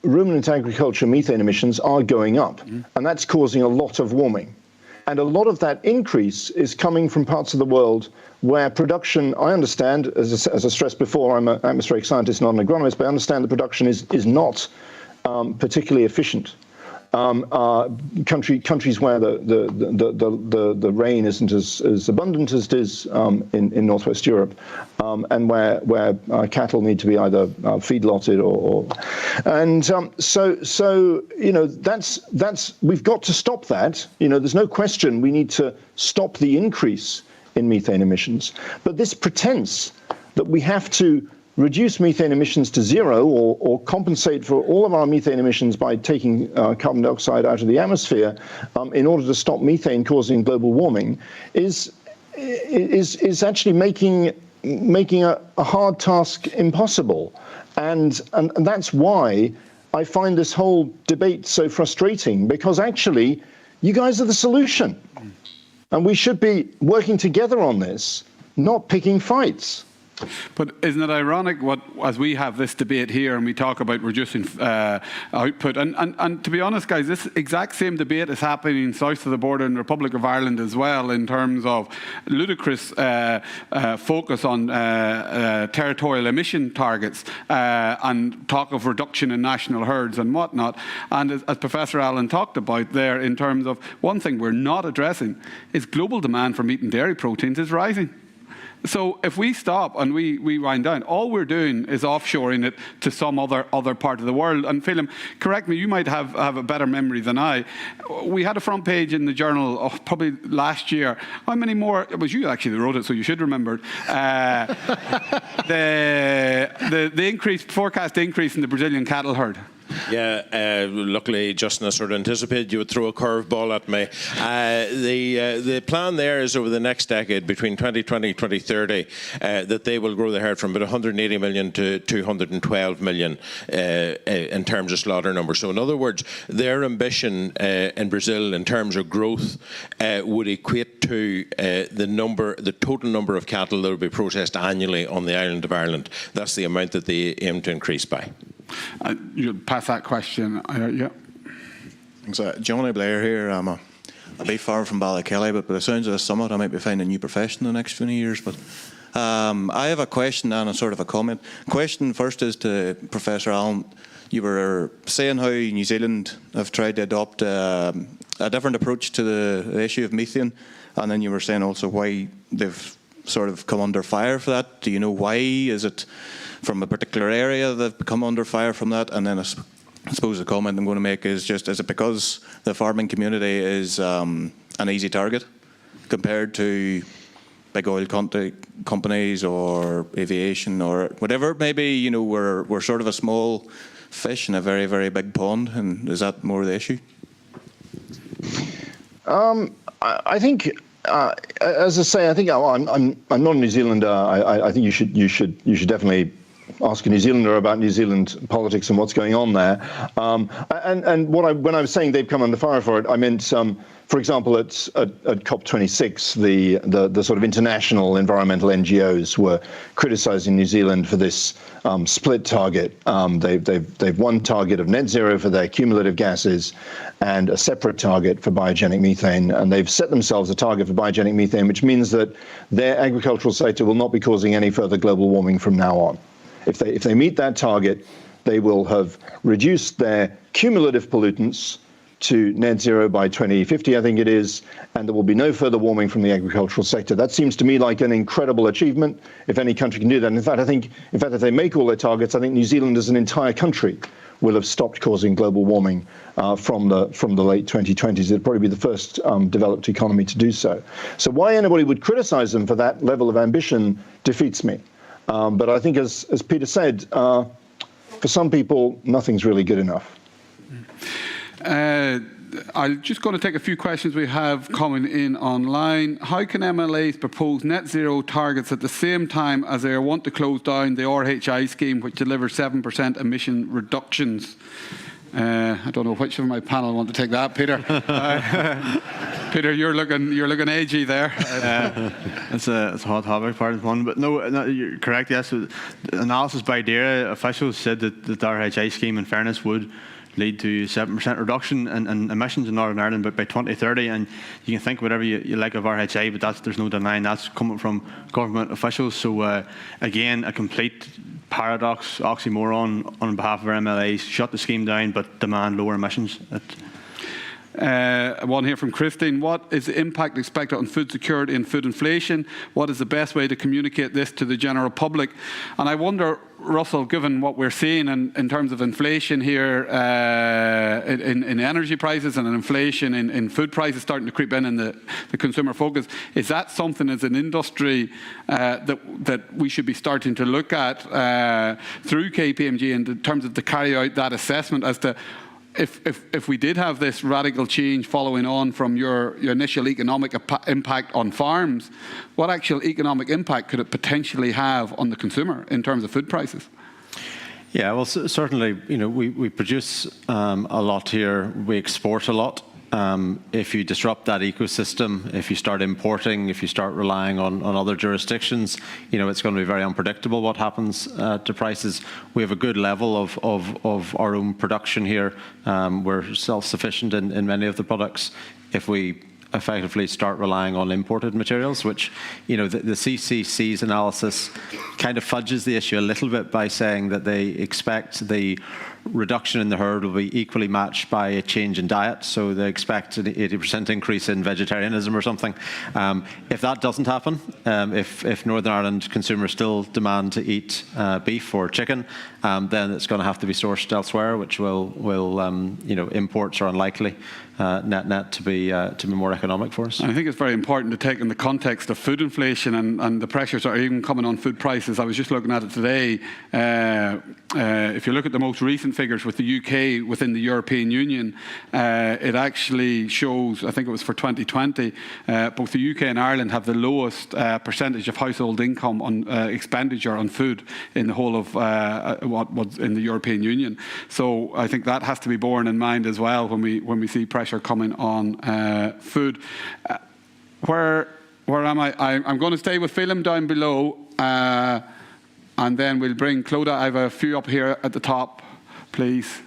ruminant agriculture methane emissions are going up, and that's causing a lot of warming. And a lot of that increase is coming from parts of the world where production, I understand, as I stressed before, I'm an atmospheric scientist, not an agronomist, but I understand the production is not particularly efficient. Countries where the rain isn't as abundant as it is in Northwest Europe, and where cattle need to be either feedlotted so you know that's we've got to stop that. You know, there's no question we need to stop the increase in methane emissions, but this pretense that we have to reduce methane emissions to zero or compensate for all of our methane emissions by taking carbon dioxide out of the atmosphere in order to stop methane causing global warming is actually making a hard task impossible. And that's why I find this whole debate so frustrating, because actually you guys are the solution. And we should be working together on this, not picking fights. But isn't it ironic as we have this debate here and we talk about reducing output, and to be honest, guys, this exact same debate is happening south of the border in the Republic of Ireland as well, in terms of ludicrous focus on territorial emission targets and talk of reduction in national herds and whatnot. And as Professor Allen talked about there, in terms of one thing we're not addressing is global demand for meat and dairy proteins is rising. So if we stop and we wind down, all we're doing is offshoring it to some other part of the world. And Phelim, correct me, you might have a better memory than I. We had a front page in the Journal probably last year. How many more? It was you actually that wrote it, so you should remember it. The forecast increase in the Brazilian cattle herd. Yeah, luckily, Justin, I sort of anticipated you would throw a curveball at me. The plan there is over the next decade, between 2020 and 2030, that they will grow the herd from about 180 million to 212 million in terms of slaughter numbers. So in other words, their ambition in Brazil in terms of growth would equate to the total number of cattle that will be processed annually on the island of Ireland. That's the amount that they aim to increase by. You'll pass that question. Yeah. Thanks. Johnny Blair here. I'm a beef farmer from Ballykelly, but by the sounds of the summit, I might be finding a new profession in the next 20 years. But I have a question and a sort of a comment. Question first is to Professor Allen. You were saying how New Zealand have tried to adopt a different approach to the issue of methane, and then you were saying also why they've sort of come under fire for that. Do you know why? Is it from a particular area they've come under fire from that? And then I suppose the comment I'm going to make is just, is it because the farming community is an easy target compared to big oil companies or aviation or whatever? Maybe, you know, we're sort of a small fish in a very, very big pond, and is that more the issue? I think, as I say, I think I'm not a New Zealander. I think you should definitely ask a New Zealander about New Zealand politics and what's going on there. And when I was saying they've come under fire for it, I meant, for example, at COP26, the sort of international environmental NGOs were criticising New Zealand for this split target. They've one target of net zero for their cumulative gases and a separate target for biogenic methane, and they've set themselves a target for biogenic methane, which means that their agricultural sector will not be causing any further global warming from now on. If they meet that target, they will have reduced their cumulative pollutants to net zero by 2050, I think it is, and there will be no further warming from the agricultural sector. That seems to me like an incredible achievement if any country can do that. And in fact, if they make all their targets, I think New Zealand as an entire country will have stopped causing global warming from the late 2020s. It'd probably be the first developed economy to do so. So why anybody would criticize them for that level of ambition defeats me. But I think, as Peter said, for some people, nothing's really good enough. I'm just going to take a few questions we have coming in online. How can MLAs propose net zero targets at the same time as they want to close down the RHI scheme, which delivers 7% emission reductions? I don't know which of my panel want to take that, Peter. Peter, you're looking edgy there. It's a hot topic, pardon one, but no, you're correct. Yes, analysis by DAERA officials said that the RHI scheme, in fairness, would lead to 7% reduction in emissions in Northern Ireland by 2030. And you can think whatever you like of RHI, but there's no denying that's coming from government officials. So again, a complete paradox, oxymoron on behalf of our MLAs: shut the scheme down but demand lower emissions. One here from Christine. What is the impact expected on food security and food inflation? What is the best way to communicate this to the general public? And I wonder, Russell, given what we're seeing in terms of inflation here in energy prices and inflation in food prices starting to creep in the consumer focus, is that something as an industry that we should be starting to look at through KPMG in terms of to carry out that assessment as to if we did have this radical change following on from your initial economic impact on farms, what actual economic impact could it potentially have on the consumer in terms of food prices? Yeah, well, certainly, we produce a lot here. We export a lot. If you disrupt that ecosystem, if you start importing, if you start relying on other jurisdictions, it's going to be very unpredictable what happens to prices. We have a good level of our own production here. We're self-sufficient in many of the products. If we effectively start relying on imported materials, which, the CCC's analysis kind of fudges the issue a little bit by saying that they expect the reduction in the herd will be equally matched by a change in diet. So they expect an 80% increase in vegetarianism or something. If that doesn't happen, if Northern Ireland consumers still demand to eat beef or chicken, then it's going to have to be sourced elsewhere, which will imports are unlikely net to be more economic for us. I think it's very important to take in the context of food inflation and the pressures that are even coming on food prices. I was just looking at it today. If you look at the most recent figures with the UK within the European Union, it actually shows, I think it was for 2020, both the UK and Ireland have the lowest percentage of household income on expenditure on food in the whole of what's in the European Union. So I think that has to be borne in mind as well when we see pressure coming on food. Where am I? I'm going to stay with Phelim down below, and then we'll bring Clodagh. I have a few up here at the top, please.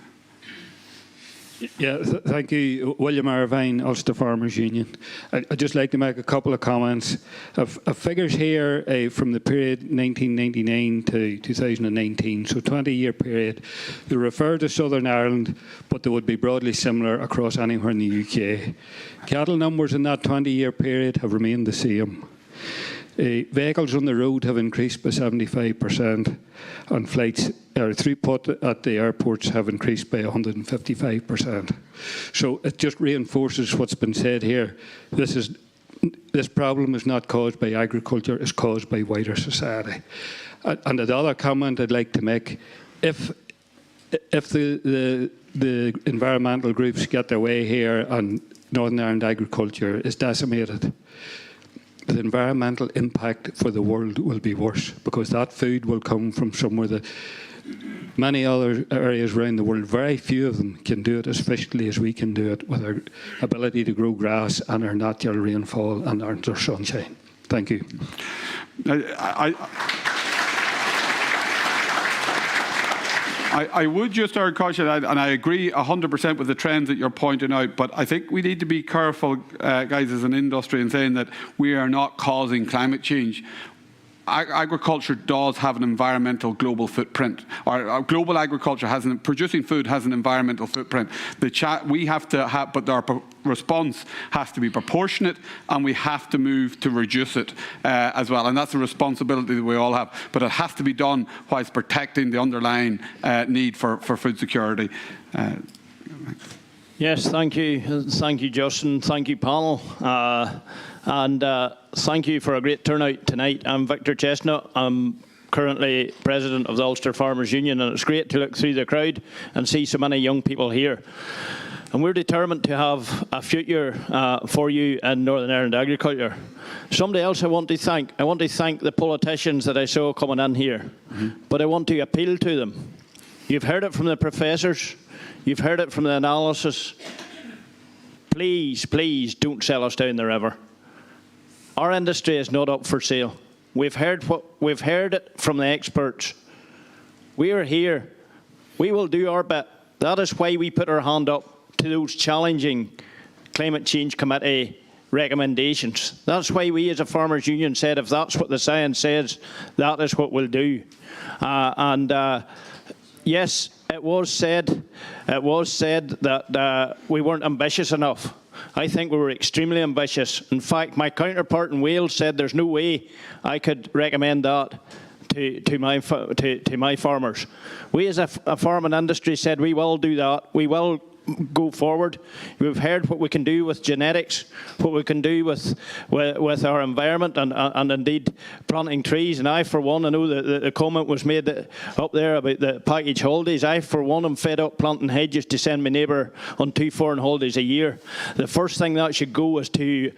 Yeah, thank you. William Irvine, Ulster Farmers Union. I'd just like to make a couple of comments. Figures here from the period 1999 to 2019, so 20-year period. They refer to Southern Ireland, but they would be broadly similar across anywhere in the UK. Cattle numbers in that 20-year period have remained the same. Vehicles on the road have increased by 75%, and flights throughput at the airports have increased by 155%. So it just reinforces what's been said here. This problem is not caused by agriculture; it's caused by wider society. And the other comment I'd like to make: if the environmental groups get their way here and Northern Ireland agriculture is decimated, the environmental impact for the world will be worse, because that food will come from somewhere that many other areas around the world, very few of them can do it as efficiently as we can do it with our ability to grow grass and our natural rainfall and our sunshine. Thank you. I would just urge caution, and I agree 100% with the trends that you're pointing out, but I think we need to be careful, guys, as an industry, in saying that we are not causing climate change. Agriculture does have an environmental global footprint. Our global agriculture producing food has an environmental footprint. We have to have, but our response has to be proportionate, and we have to move to reduce it as well. And that's a responsibility that we all have. But it has to be done whilst protecting the underlying need for food security. Yes, thank you. Thank you, Justin. Thank you, panel. And thank you for a great turnout tonight. I'm Victor Chestnut. I'm currently president of the Ulster Farmers Union, and it's great to look through the crowd and see so many young people here. And we're determined to have a future for you in Northern Ireland agriculture. Somebody else I want to thank the politicians that I saw coming in here, but I want to appeal to them. You've heard it from the professors, you've heard it from the analysis. Please, please don't sell us down the river. Our industry is not up for sale. We've heard it from the experts. We are here. We will do our bit. That is why we put our hand up to those challenging Climate Change Committee recommendations. That's why we as a Farmers Union said, if that's what the science says, that is what we'll do. Yes, it was said that we weren't ambitious enough. I think we were extremely ambitious. In fact, my counterpart in Wales said there's no way I could recommend that to my farmers. We as a farming industry said we will do that. We will go forward. We've heard what we can do with genetics, what we can do with our environment, and indeed planting trees. And I, for one, I know that the comment was made up there about the package holidays. I, for one, am fed up planting hedges to send my neighbour on 2 foreign holidays a year. The first thing that should go is to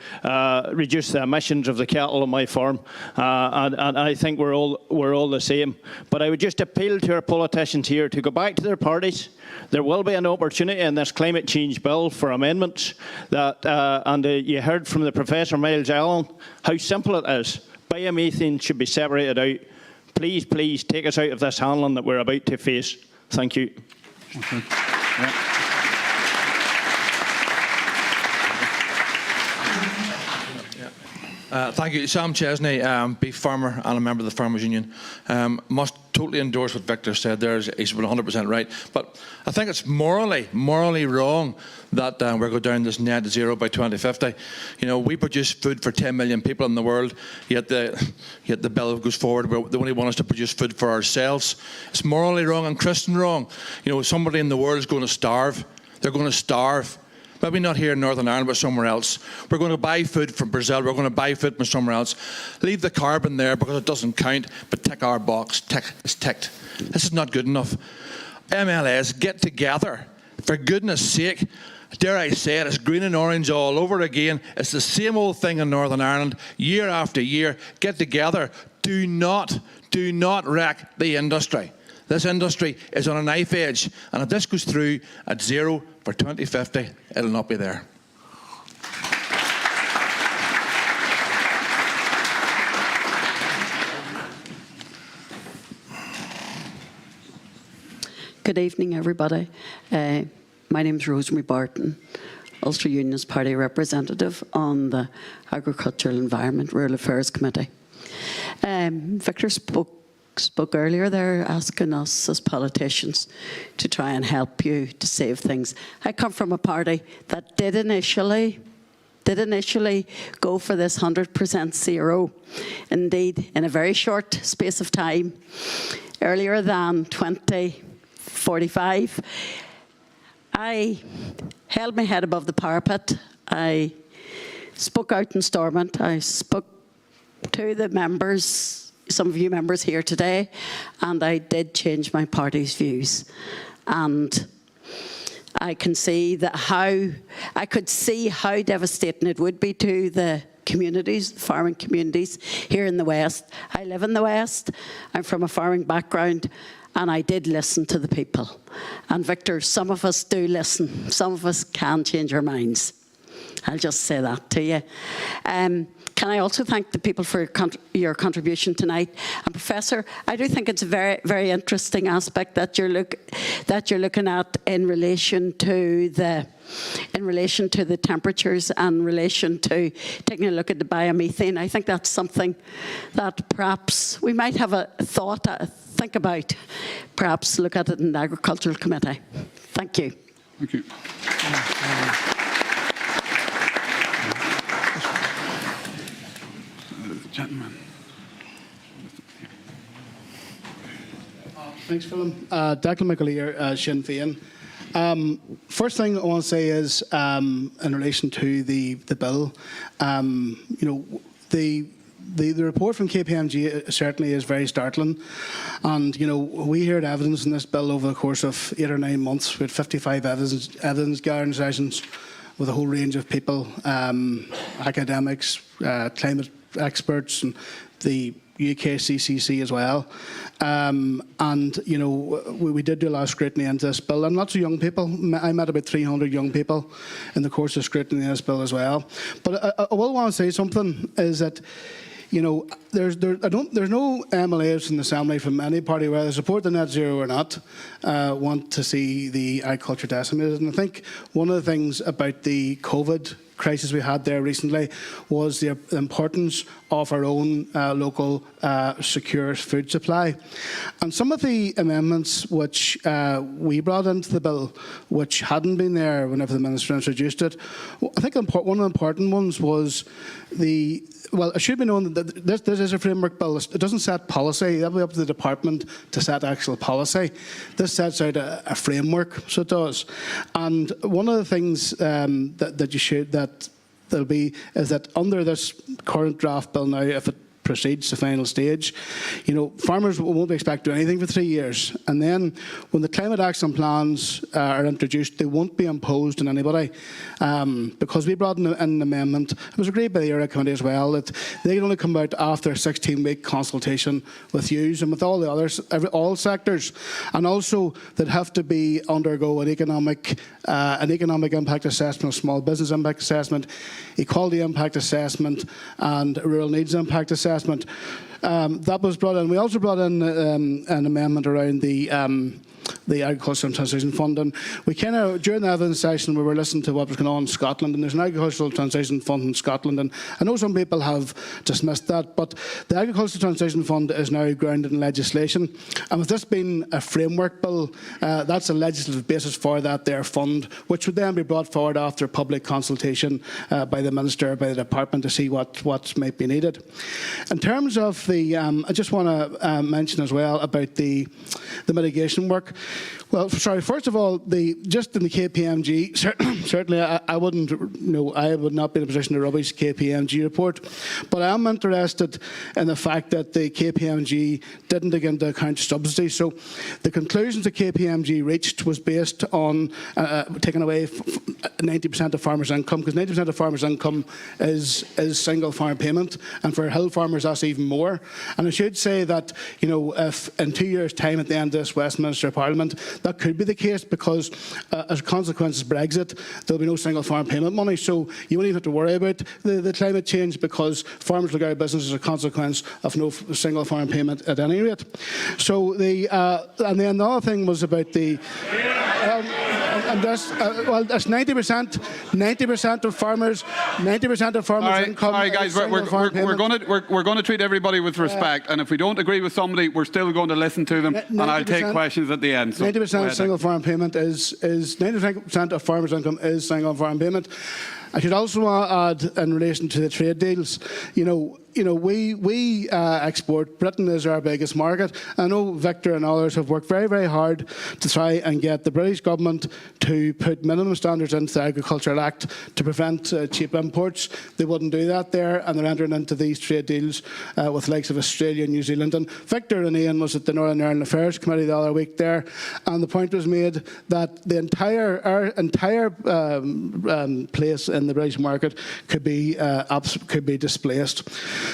reduce the emissions of the cattle on my farm, and I think we're all the same. But I would just appeal to our politicians here to go back to their parties. There will be an opportunity in this climate change bill for amendments and you heard from the Professor Miles Allen how simple it is. Biomethane should be separated out. Please, please take us out of this handling that we're about to face. Thank you. Okay. Yeah. Thank you. Sam Chesney, beef farmer and a member of the Farmers Union. Must totally endorse what Victor said there. He's 100% right. But I think it's morally wrong that we're going down this net zero by 2050. You know, we produce food for 10 million people in the world, yet the bill goes forward. They only want us to produce food for ourselves. It's morally wrong and Christian wrong. You know, somebody in the world is going to starve. They're going to starve. Maybe not here in Northern Ireland, but somewhere else. We're going to buy food from Brazil. We're going to buy food from somewhere else. Leave the carbon there because it doesn't count, but tick our box. It's ticked. This is not good enough. MLAs, get together. For goodness sake, dare I say it, it's green and orange all over again. It's the same old thing in Northern Ireland, year after year. Get together. Do not wreck the industry. This industry is on a knife edge, and if this goes through at zero for 2050, it'll not be there. Good evening, everybody. My name is Rosemary Barton, Ulster Unionist Party representative on the Agricultural Environment Rural Affairs Committee. Victor spoke earlier there asking us as politicians to try and help you to save things. I come from a party that did initially go for this 100% zero. Indeed, in a very short space of time, earlier than 2045, I held my head above the parapet. I spoke out in Stormont. I spoke to the members, some of you members here today, and I did change my party's views. And I can see I could see how devastating it would be to the communities, farming communities here in the West. I live in the West. I'm from a farming background, and I did listen to the people. And Victor, some of us do listen. Some of us can change our minds. I'll just say that to you. Can I also thank the people for your contribution tonight? And Professor, I do think it's a very, very interesting aspect that you're looking at in relation to the temperatures and in relation to taking a look at the biomethane. I think that's something that perhaps we might have a thought, think about, perhaps look at it in the Agricultural Committee. Thank you. Thank you. Gentlemen. Thanks, Philip. Declan McAleer, Sinn Féin. First thing I want to say is in relation to the bill, the report from KPMG certainly is very startling, and we heard evidence in this bill over the course of 8 or 9 months with 55 evidence gathering sessions with a whole range of people, academics, climate experts, and the UKCCC as well. We did do a lot of scrutiny into this bill, and lots of young people. I met about 300 young people in the course of scrutiny in this bill as well. But I will want to say something, is that there's no MLAs in the Assembly from any party, whether they support the net zero or not, want to see the agriculture decimated. And I think one of the things about the COVID crisis we had there recently was the importance of our own local secure food supply. And some of the amendments which we brought into the bill, which hadn't been there whenever the Minister introduced it, I think one of the important ones was it should be known that this is a framework bill. It doesn't set policy. That will be up to the department to set actual policy. This sets out a framework, so it does. And one of the things there'll be is that under this current draft bill now, if it proceeds to final stage, farmers won't be expected to do anything for 3 years. And then when the climate action plans are introduced, they won't be imposed on anybody. Because we brought in an amendment, it was agreed by the ERA Committee as well, that they can only come out after a 16-week consultation with yous and with all the others, all sectors. And also they'd have to undergo an economic impact assessment, a small business impact assessment, equality impact assessment, and rural needs impact assessment. That was brought in. We also brought in an amendment around the Agricultural Transition Fund, and we during the evidence session we were listening to what was going on in Scotland, and there's an Agricultural Transition Fund in Scotland, and I know some people have dismissed that, but the Agricultural Transition Fund is now grounded in legislation, and with this being a framework bill, that's a legislative basis for that fund, which would then be brought forward after public consultation by the Minister, by the Department, to see what might be needed. In terms of I just want to mention as well about the mitigation work. Well, sorry. First of all, just in the KPMG, certainly I wouldn't. I would not be in a position to rubbish the KPMG report, but I am interested in the fact that the KPMG didn't take into account subsidies. So, the conclusions the KPMG reached was based on taking away 90% of farmers' income, because 90% of farmers' income is single farm payment, and for hill farmers that's even more. And I should say that if in 2 years' time at the end of this Westminster Parliament, that could be the case, because as a consequence of Brexit, there'll be no single farm payment money. So you won't even have to worry about the climate change, because farmers will go out of business as a consequence of no single farm payment at any rate. So and then the other thing was about the. That's 90% of farmers. 90% of farmers' income. Sorry, guys, we're going to treat everybody with respect, and if we don't agree with somebody, we're still going to listen to them, and I'll take questions at the end. So 90% of single farm payment is 90% of farmers' income is single farm payment. I should also add, in relation to the trade deals, we export. Britain is our biggest market. I know Victor and others have worked very, very hard to try and get the British government to put minimum standards into the Agricultural Act to prevent cheap imports. They wouldn't do that there, and they're entering into these trade deals with the likes of Australia and New Zealand. And Victor and Ian was at the Northern Ireland Affairs Committee the other week there, and the point was made that the our entire place in the British market could be displaced.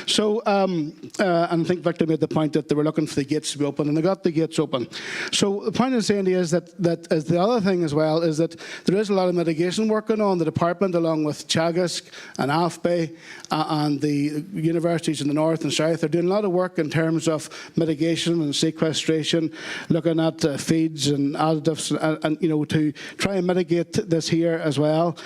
So, and I think Victor made the point that they were looking for the gates to be open, and they got the gates open. So the point I'm saying is that is the other thing as well is that there is a lot of mitigation work going on. The department, along with Teagasc and AFBE and the universities in the north and south, are doing a lot of work in terms of mitigation and sequestration, looking at feeds and additives, and to try and mitigate this here as well.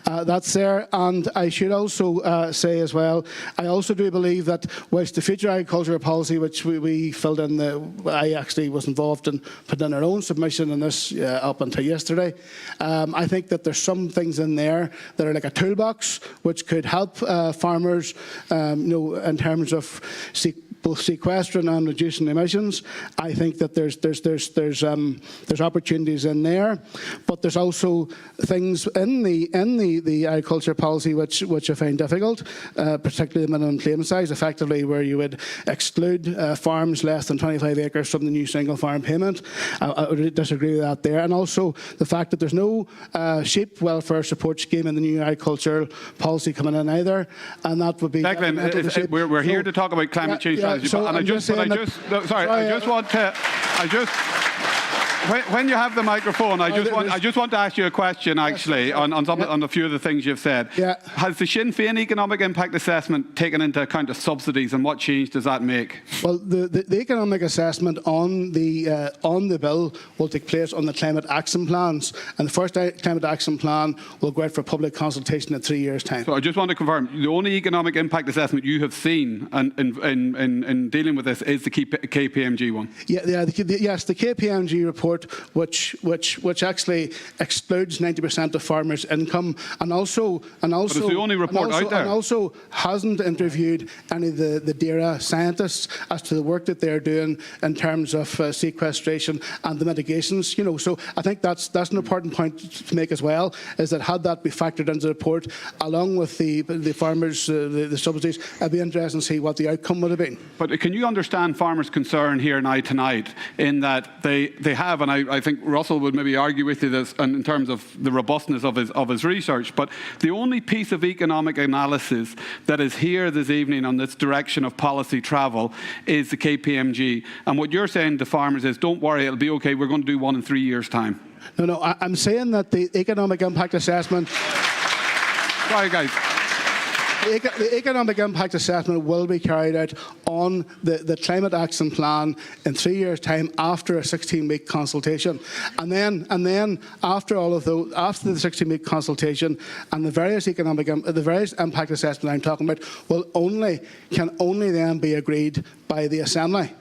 That's there, and I should also say as well, I also do believe that whilst the future agricultural policy, which we filled in, I actually was involved in putting in our own submission on this up until yesterday. I think that there's some things in there that are like a toolbox which could help farmers, in terms of both sequestering and reducing emissions. I think that there's opportunities in there, but there's also things in the agriculture policy which I find difficult, particularly the minimum claim size, effectively where you would exclude farms less than 25 acres from the new single farm payment. I would disagree with that there, and also the fact that there's no sheep welfare support scheme in the new agricultural policy coming in either, and that would be. Declan, we're here to talk about climate change strategy, and I just want to. When you have the microphone, I just want to ask you a question, actually, on a few of the things you've said. Yeah. Has the Sinn Féin economic impact assessment taken into account the subsidies, and what change does that make? Well, the economic assessment on the bill will take place on the climate action plans, and the first climate action plan will go out for public consultation in 3 years' time. So I just want to confirm, the only economic impact assessment you have seen in dealing with this is the KPMG one? Yes, the KPMG report, which actually excludes 90% of farmers' income, and also but it's the only report out there. And also hasn't interviewed any of the DAERA scientists as to the work that they're doing in terms of sequestration and the mitigations. So I think that's an important point to make as well, is that had that be factored into the report along with the farmers, the subsidies, I'd be interested to see what the outcome would have been. But can you understand farmers' concern here now tonight in that they have, and I think Russell would maybe argue with you this in terms of the robustness of his research, but the only piece of economic analysis that is here this evening on this direction of policy travel is the KPMG. And what you're saying to farmers is, don't worry, it'll be okay, we're going to do one in 3 years' time. No, I'm saying that the economic impact assessment... Sorry, guys. The economic impact assessment will be carried out on the climate action plan in 3 years' time after a 16-week consultation, and then after all of those, after the 16-week consultation and the various impact assessments I'm talking about can only then be agreed by the Assembly.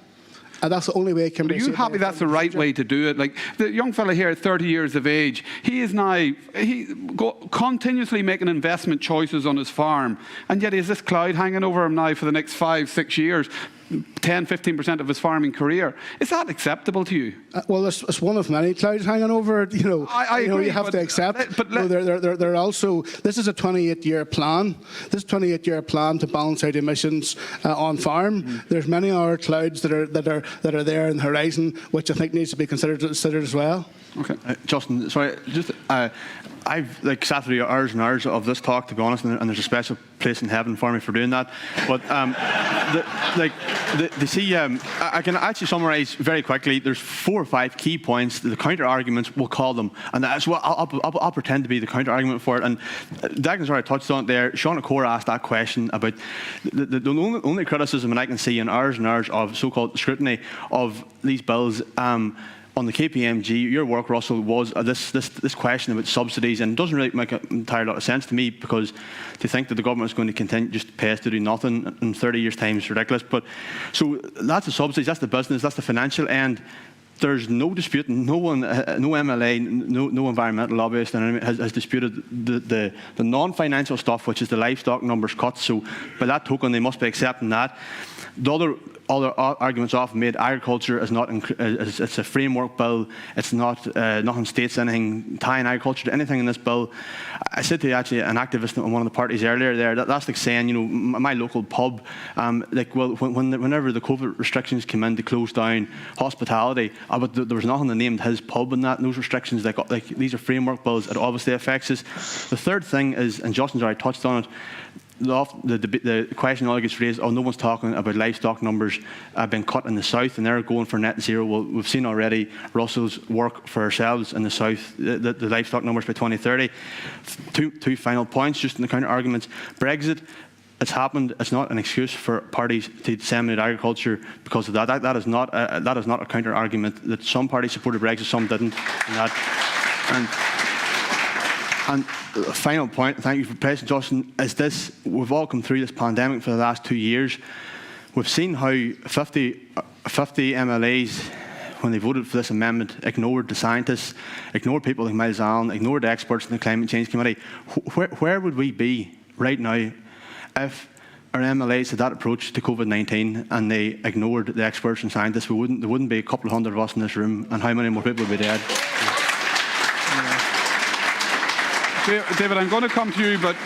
And that's the only way it can be. Are you happy that's the right way to do it? Like the young fella here at 30 years of age, he is now continuously making investment choices on his farm, and yet is this cloud hanging over him now for the next 5-6 years? 10-15% of his farming career. Is that acceptable to you? Well, it's one of many clouds hanging over it. I agree, you have to accept. But they're also. This is a 28-year plan. This 28-year plan to balance out emissions on farm. There's many other clouds that are there in the horizon, which I think needs to be considered as well. Okay, Justin. Sorry, just I've sat through hours and hours of this talk, to be honest, and there's a special place in heaven for me for doing that. But I can actually summarise very quickly. There's 4 or 5 key points. The counter arguments, we'll call them, and that's what I'll pretend to be the counter argument for it. And Declan's already touched on it there. Sean O'Cora asked that question about the only criticism that I can see in hours and hours of so-called scrutiny of these bills. On the KPMG, your work, Russell, was this question about subsidies, and it doesn't really make an entire lot of sense to me, because to think that the government is going to continue just to pay us to do nothing in 30 years' time is ridiculous. But so that's the subsidies, that's the business, that's the financial end. there's no dispute, no one, no MLA, no environmental lobbyist has disputed the non-financial stuff, which is the livestock numbers cut. So by that token, they must be accepting that. The other arguments often made, agriculture is not, it's a framework bill. It's not, nothing states anything tying agriculture to anything in this bill. I said to actually an activist on one of the parties earlier there, that's like saying, you know, my local pub, like, well, whenever the COVID restrictions came in to close down hospitality, but there was nothing that named his pub in that, and those restrictions, like these are framework bills, it obviously affects us. The third thing is, and Justin's already touched on it, the question always gets raised, oh, no one's talking about livestock numbers being cut in the south and they're going for net zero. Well, we've seen already Russell's work for ourselves in the south, the livestock numbers by 2030. Two final points, just in the counter arguments. Brexit, it's happened. It's not an excuse for parties to disseminate agriculture because of that. That is not a counter argument that some parties supported Brexit, some didn't. And the final point, thank you for President Justin, is this: we've all come through this pandemic for the last 2 years. We've seen how 50 MLAs, when they voted for this amendment, ignored the scientists, ignored people like Miles Allen, ignored the experts in the Climate Change Committee. Where would we be right now if our MLAs had that approach to COVID-19 and they ignored the experts and scientists? There wouldn't be a couple of hundred of us in this room, and how many more people would be dead? David, I'm going to come to you, but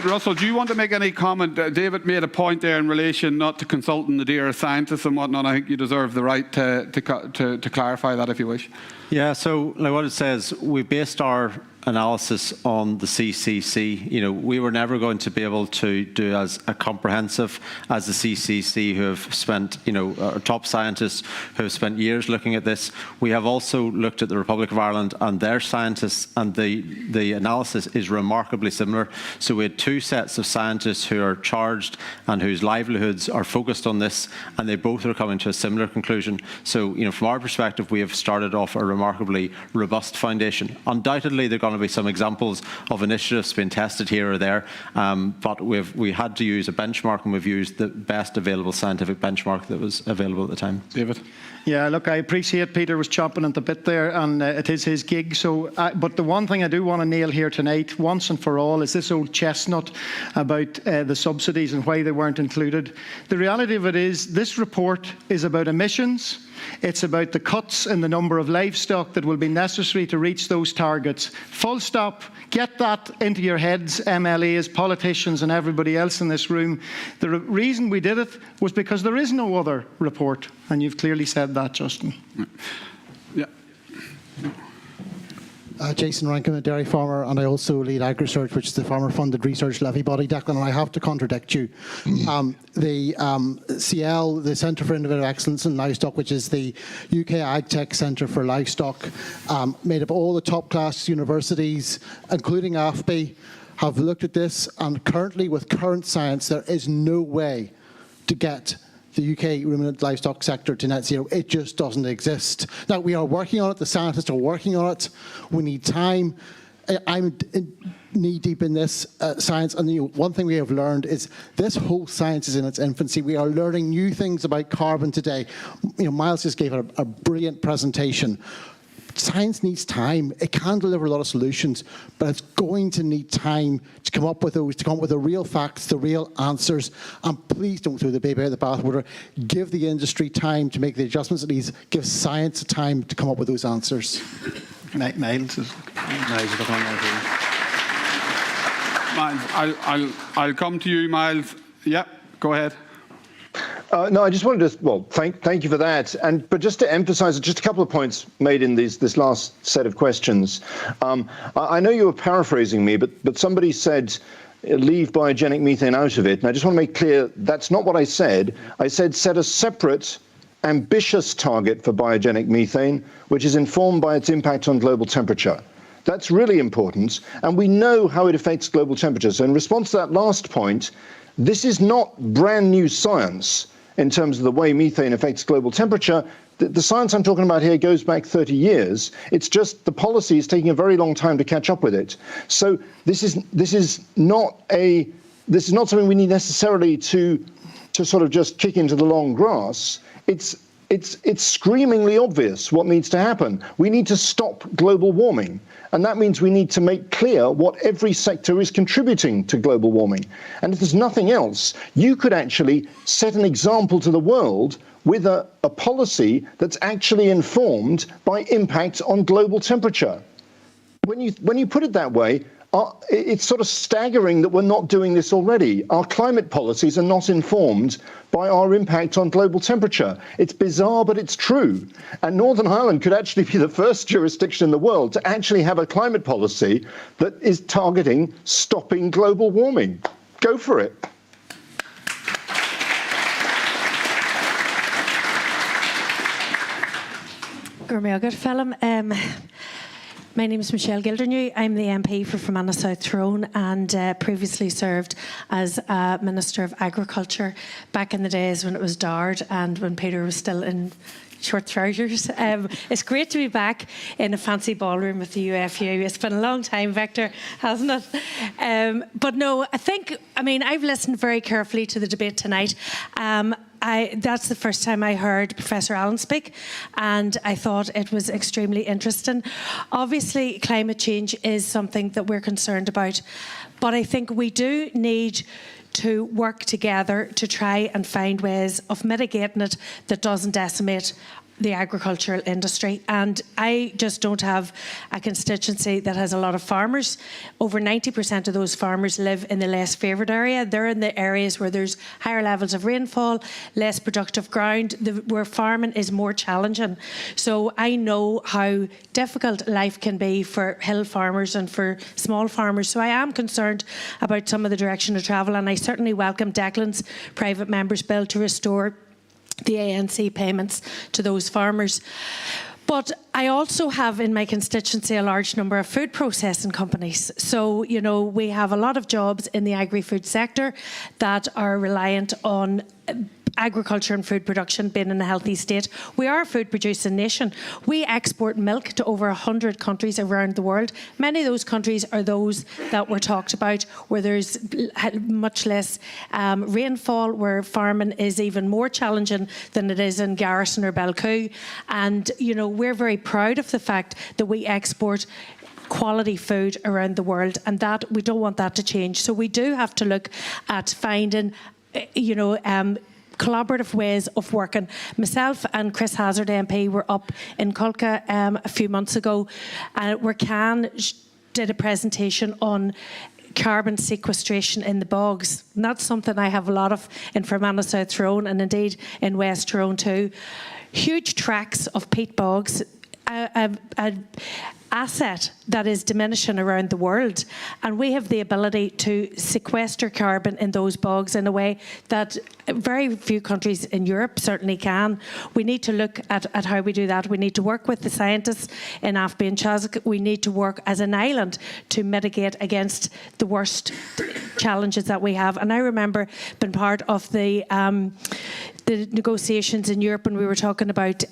Russell, do you want to make any comment? David made a point there in relation not to consulting the dear scientists and whatnot. I think you deserve the right to clarify that if you wish. Yeah, so like what it says, we based our analysis on the CCC. You know, we were never going to be able to do as a comprehensive as the CCC, who have spent, you know, our top scientists who have spent years looking at this. We have also looked at the Republic of Ireland and their scientists, and the analysis is remarkably similar. So we had two sets of scientists who are charged and whose livelihoods are focused on this, and they both are coming to a similar conclusion. So, you know, from our perspective, we have started off a remarkably robust foundation. Undoubtedly, there are going to be some examples of initiatives being tested here or there, but we had to use a benchmark, and we've used the best available scientific benchmark that was available at the time. David? Yeah, look, I appreciate Peter was chopping at the bit there, and it is his gig. So, but the one thing I do want to nail here tonight, once and for all, is this old chestnut about the subsidies and why they weren't included. The reality of it is, this report is about emissions. It's about the cuts in the number of livestock that will be necessary to reach those targets. Full stop. Get that into your heads, MLAs, politicians and everybody else in this room. The reason we did it was because there is no other report, and you've clearly said that, Justin. Yeah. Jason Rankin, a dairy farmer, and I also lead AgResearch, which is the farmer-funded research levy body. Declan, and I have to contradict you. The CL, the Centre for Innovative Excellence in Livestock, which is the UK AgTech Centre for Livestock, made up all the top-class universities, including AFBI, have looked at this, and currently, with current science, there is no way to get the UK ruminant livestock sector to net zero. It just doesn't exist. Now, we are working on it. The scientists are working on it. We need time. I'm knee-deep in this science, and one thing we have learned is this whole science is in its infancy. We are learning new things about carbon today. You know, Miles just gave a brilliant presentation. Science needs time. It can deliver a lot of solutions, but it's going to need time to come up with those, to come up with the real facts, the real answers. And please don't throw the baby out of the bathwater. Give the industry time to make the adjustments it needs. Give science time to come up with those answers. Miles, I'll come to you, Miles. Yeah, go ahead. No, I just wanted to, well, thank you for that. But just to emphasize just a couple of points made in this last set of questions. I know you were paraphrasing me, but somebody said, leave biogenic methane out of it. And I just want to make clear, that's not what I said. I said, set a separate, ambitious target for biogenic methane, which is informed by its impact on global temperature. That's really important. And we know how it affects global temperature. So in response to that last point, this is not brand new science in terms of the way methane affects global temperature. The science I'm talking about here goes back 30 years. It's just the policy is taking a very long time to catch up with it. So this is not something we need necessarily to sort of just kick into the long grass. It's it's screamingly obvious what needs to happen. We need to stop global warming. And that means we need to make clear what every sector is contributing to global warming. And if there's nothing else, you could actually set an example to the world with a policy that's actually informed by impact on global temperature. When you put it that way, it's sort of staggering that we're not doing this already. Our climate policies are not informed by our impact on global temperature. It's bizarre, but it's true. And Northern Ireland could actually be the first jurisdiction in the world to actually have a climate policy that is targeting stopping global warming. Go for it. My name is Michelle Gildernew. I'm the MP for Fermanagh South Tyrone and previously served as Minister of Agriculture back in the days when it was Dard and when Peter was still in short trousers. It's great to be back in a fancy ballroom with the UFU. It's been a long time, Victor, hasn't it? But no, I've listened very carefully to the debate tonight. That's the first time I heard Professor Allen speak, and I thought it was extremely interesting. Obviously, climate change is something that we're concerned about, but I think we do need to work together to try and find ways of mitigating it that doesn't decimate the agricultural industry. And I just don't have a constituency that has a lot of farmers. Over 90% of those farmers live in the less favoured area. They're in the areas where there's higher levels of rainfall, less productive ground, where farming is more challenging. So I know how difficult life can be for hill farmers and for small farmers. So I am concerned about some of the direction of travel, and I certainly welcome Declan's private member's bill to restore the ANC payments to those farmers. But I also have in my constituency a large number of food processing companies. So, we have a lot of jobs in the agri-food sector that are reliant on agriculture and food production being in a healthy state. We are a food producing nation. We export milk to over 100 countries around the world. Many of those countries are those that were talked about where there's much less rainfall, where farming is even more challenging than it is in Garrison or Belcoo. And, we're very proud of the fact that we export quality food around the world, and that we don't want that to change. So we do have to look at finding, collaborative ways of working. Myself and Chris Hazard MP were up in Culca a few months ago, where Can did a presentation on carbon sequestration in the bogs. And that's something I have a lot of in Fermanagh South Tyrone and indeed in West Tyrone too. Huge tracts of peat bogs, an asset that is diminishing around the world, and we have the ability to sequester carbon in those bogs in a way that very few countries in Europe certainly can. We need to look at how we do that. We need to work with the scientists in AFBI and Chazak. We need to work as an island to mitigate against the worst challenges that we have. And I remember being part of the negotiations in Europe when we were talking about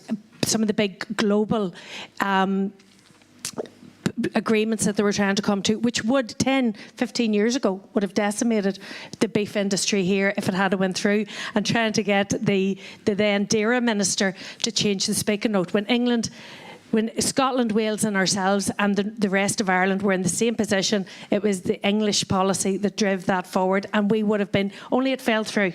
some of the big global agreements that they were trying to come to, which would 10, 15 years ago would have decimated the beef industry here if it had went through, and trying to get the then DAERA minister to change the speaking note. When Scotland, Wales and ourselves and the rest of Ireland were in the same position, it was the English policy that drove that forward, and we would have been, only it fell through.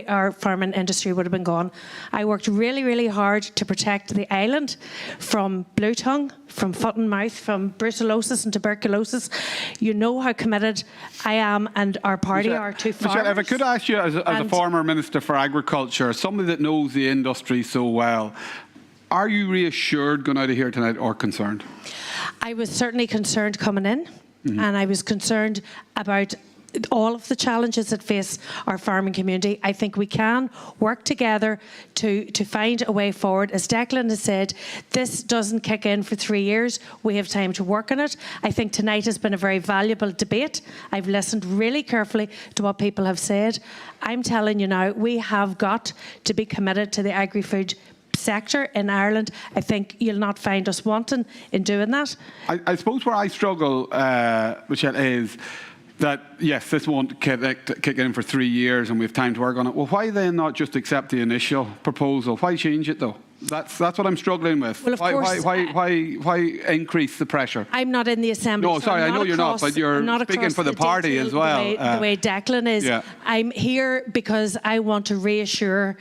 Our farming industry would have been gone. I worked really, really hard to protect the island from blue tongue, from foot and mouth, from brucellosis and tuberculosis. You know how committed I am and our party are to farmers. Michelle, if I could ask you, as a former Minister for Agriculture, somebody that knows the industry so well, are you reassured going out of here tonight or concerned? I was certainly concerned coming in, and I was concerned about all of the challenges that face our farming community. I think we can work together to find a way forward. As Declan has said, this doesn't kick in for 3 years. We have time to work on it. I think tonight has been a very valuable debate. I've listened really carefully to what people have said. I'm telling you now, we have got to be committed to the agri-food sector in Ireland. I think you'll not find us wanting in doing that. I suppose where I struggle, Michelle, is that, yes, this won't kick in for 3 years and we have time to work on it. Well, why then not just accept the initial proposal? Why change it, though? That's what I'm struggling with. Well, of course, why increase the pressure? I'm not in the Assembly. No, sorry, I know you're not, but you're speaking for the party as well. The way Declan is. Yeah. I'm here because I want to reassure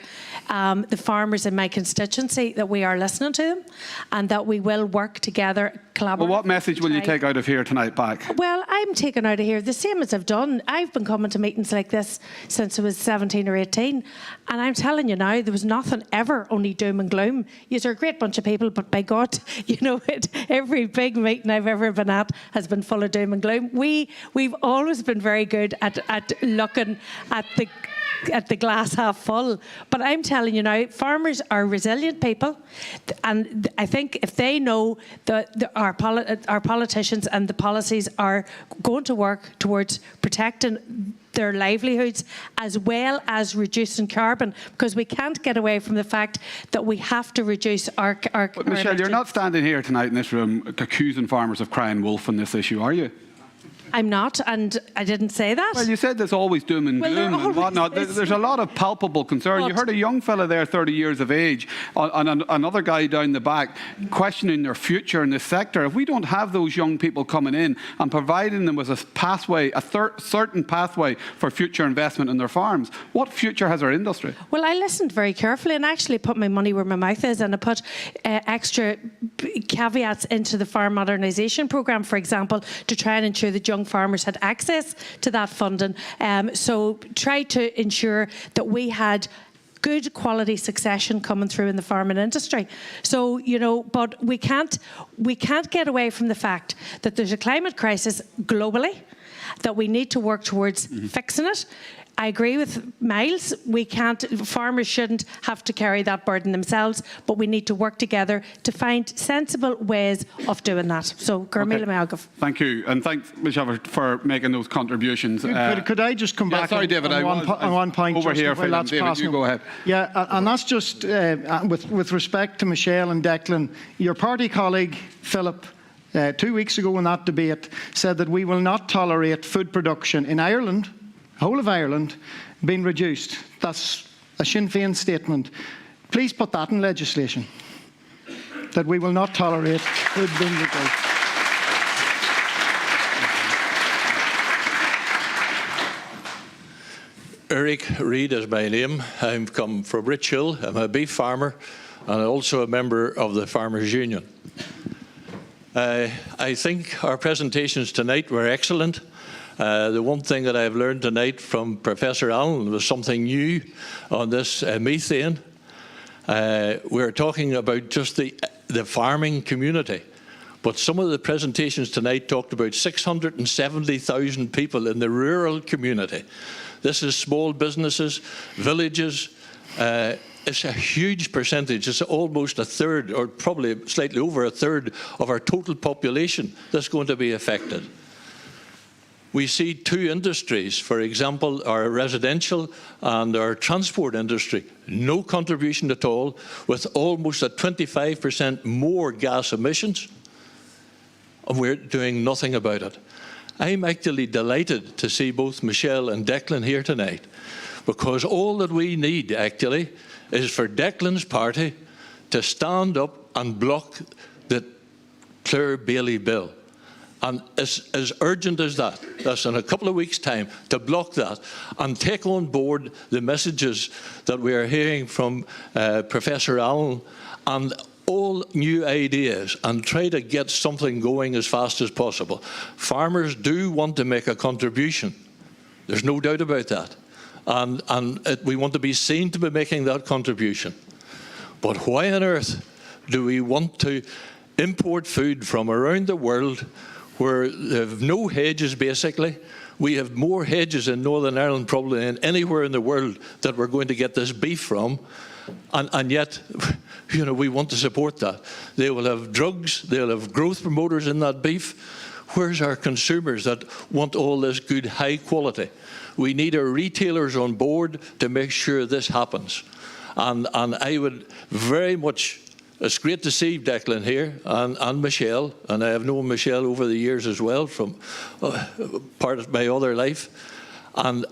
the farmers in my constituency that we are listening to them and that we will work together, collaborate. Well, what message will you take out of here tonight back? Well, I'm taking out of here the same as I've done. I've been coming to meetings like this since I was 17 or 18, and I'm telling you now, there was nothing ever only doom and gloom. You're a great bunch of people, but by God, you know, every big meeting I've ever been at has been full of doom and gloom. We've always been very good at looking at the glass half full. But I'm telling you now, farmers are resilient people, and I think if they know that our politicians and the policies are going to work towards protecting their livelihoods as well as reducing carbon, because we can't get away from the fact that we have to reduce our But Michelle, you're not standing here tonight in this room accusing farmers of crying wolf on this issue, are you? I'm not, and I didn't say that. Well, you said there's always doom and gloom and whatnot. There's a lot of palpable concern. You heard a young fella there, 30 years of age, and another guy down the back questioning their future in this sector. If we don't have those young people coming in and providing them with a pathway, certain pathway for future investment in their farms, what future has our industry? Well, I listened very carefully and actually put my money where my mouth is, and I put extra caveats into the farm modernisation programme, for example, to try and ensure that young farmers had access to that funding. So try to ensure that we had good quality succession coming through in the farming industry. So, you know, but we can't get away from the fact that there's a climate crisis globally, that we need to work towards fixing it. I agree with Miles. Farmers shouldn't have to carry that burden themselves, but we need to work together to find sensible ways of doing that. So, Gurmila Meagov. Thank you, and thanks, Michelle, for making those contributions. Could I just come back sorry, David, on one point? Over here, David, you go ahead. Yeah, and that's just with respect to Michelle and Declan. Your party colleague, Philip, 2 weeks ago in that debate, said that we will not tolerate food production in Ireland, whole of Ireland, being reduced. That's a Sinn Féin statement. Please put that in legislation, that we will not tolerate food being reduced. Eric Reid is my name. I'm come from Rich Hill. I'm a beef farmer and also a member of the Farmers Union. I think our presentations tonight were excellent. The one thing that I've learned tonight from Professor Allen was something new on this methane. We're talking about just the farming community, but some of the presentations tonight talked about 670,000 people in the rural community. This is small businesses, villages. It's a huge percentage. It's almost a third, or probably slightly over a third of our total population that's going to be affected. We see two industries, for example, our residential and our transport industry, no contribution at all, with almost a 25% more gas emissions, and we're doing nothing about it. I'm actually delighted to see both Michelle and Declan here tonight, because all that we need, actually, is for Declan's party to stand up and block the Clare-Bailey bill. And as urgent as that, that's in a couple of weeks' time, to block that and take on board the messages that we are hearing from Professor Allen and all new ideas, and try to get something going as fast as possible. Farmers do want to make a contribution. There's no doubt about that. And we want to be seen to be making that contribution. But why on earth do we want to import food from around the world where they have no hedges, basically? We have more hedges in Northern Ireland probably than anywhere in the world that we're going to get this beef from. And yet, you know, we want to support that. They will have drugs, they'll have growth promoters in that beef. Where's our consumers that want all this good, high quality? We need our retailers on board to make sure this happens. And I would very much It's great to see Declan here and Michelle, and I have known Michelle over the years as well from part of my other life. And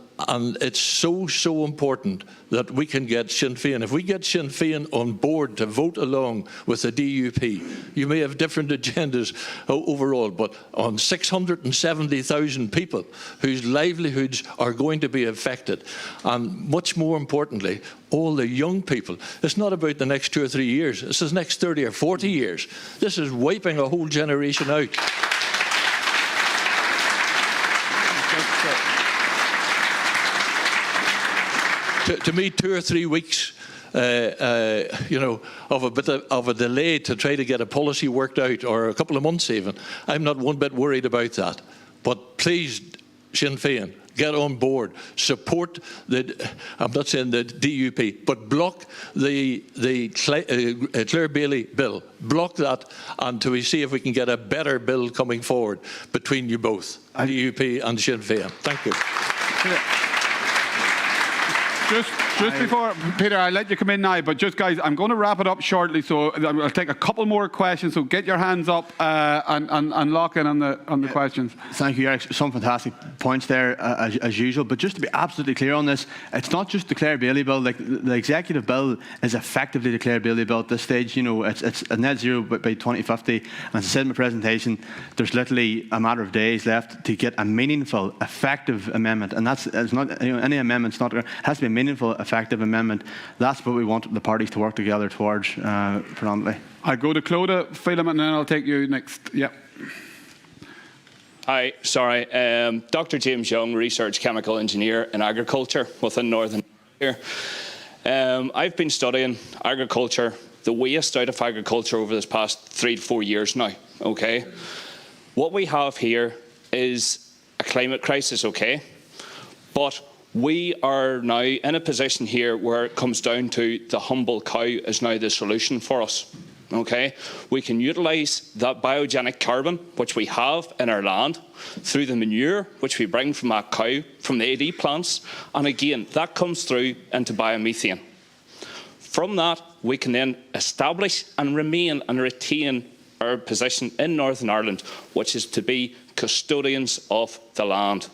it's so important that we can get Sinn Féin. If we get Sinn Féin on board to vote along with the DUP, you may have different agendas overall, but on 670,000 people whose livelihoods are going to be affected, and much more importantly, all the young people. It's not about the next 2 or 3 years. This is the next 30 or 40 years. This is wiping a whole generation out. To me, 2 or 3 weeks, you know, of a delay to try to get a policy worked out, or a couple of months even, I'm not one bit worried about that. But please, Sinn Féin, get on board, support the, I'm not saying the DUP, but block the Clare Bailey bill. Block that until we see if we can get a better bill coming forward between you both, DUP and Sinn Féin. Thank you. Just before, Peter, I'll let you come in now, but just, guys, I'm going to wrap it up shortly, so I'll take a couple more questions, so get your hands up and lock in on the questions. Thank you, Eric. Some fantastic points there, as usual, but just to be absolutely clear on this, it's not just the Clare Bailey bill. Like, the executive bill is effectively the Clare Bailey bill at this stage. You know, it's a net zero by 2050, and as I said in my presentation, there's literally a matter of days left to get a meaningful, effective amendment, and it's not, you know, any amendment's not, it has to be a meaningful, effective amendment. That's what we want the parties to work together towards, predominantly. I'll go to Clodagh, Phelim, and then I'll take you next. Yeah. Hi, sorry. Dr. James Young, Research Chemical Engineer in Agriculture within Northern here. I've been studying agriculture, the waste out of agriculture over this past 3 to 4 years now, okay? What we have here is a climate crisis, okay? But we are now in a position here where it comes down to the humble cow is now the solution for us. Okay, we can utilise that biogenic carbon which we have in our land through the manure which we bring from that cow from the AD plants, and again that comes through into biomethane. From that we can then establish and remain and retain our position in Northern Ireland, which is to be custodians of the land.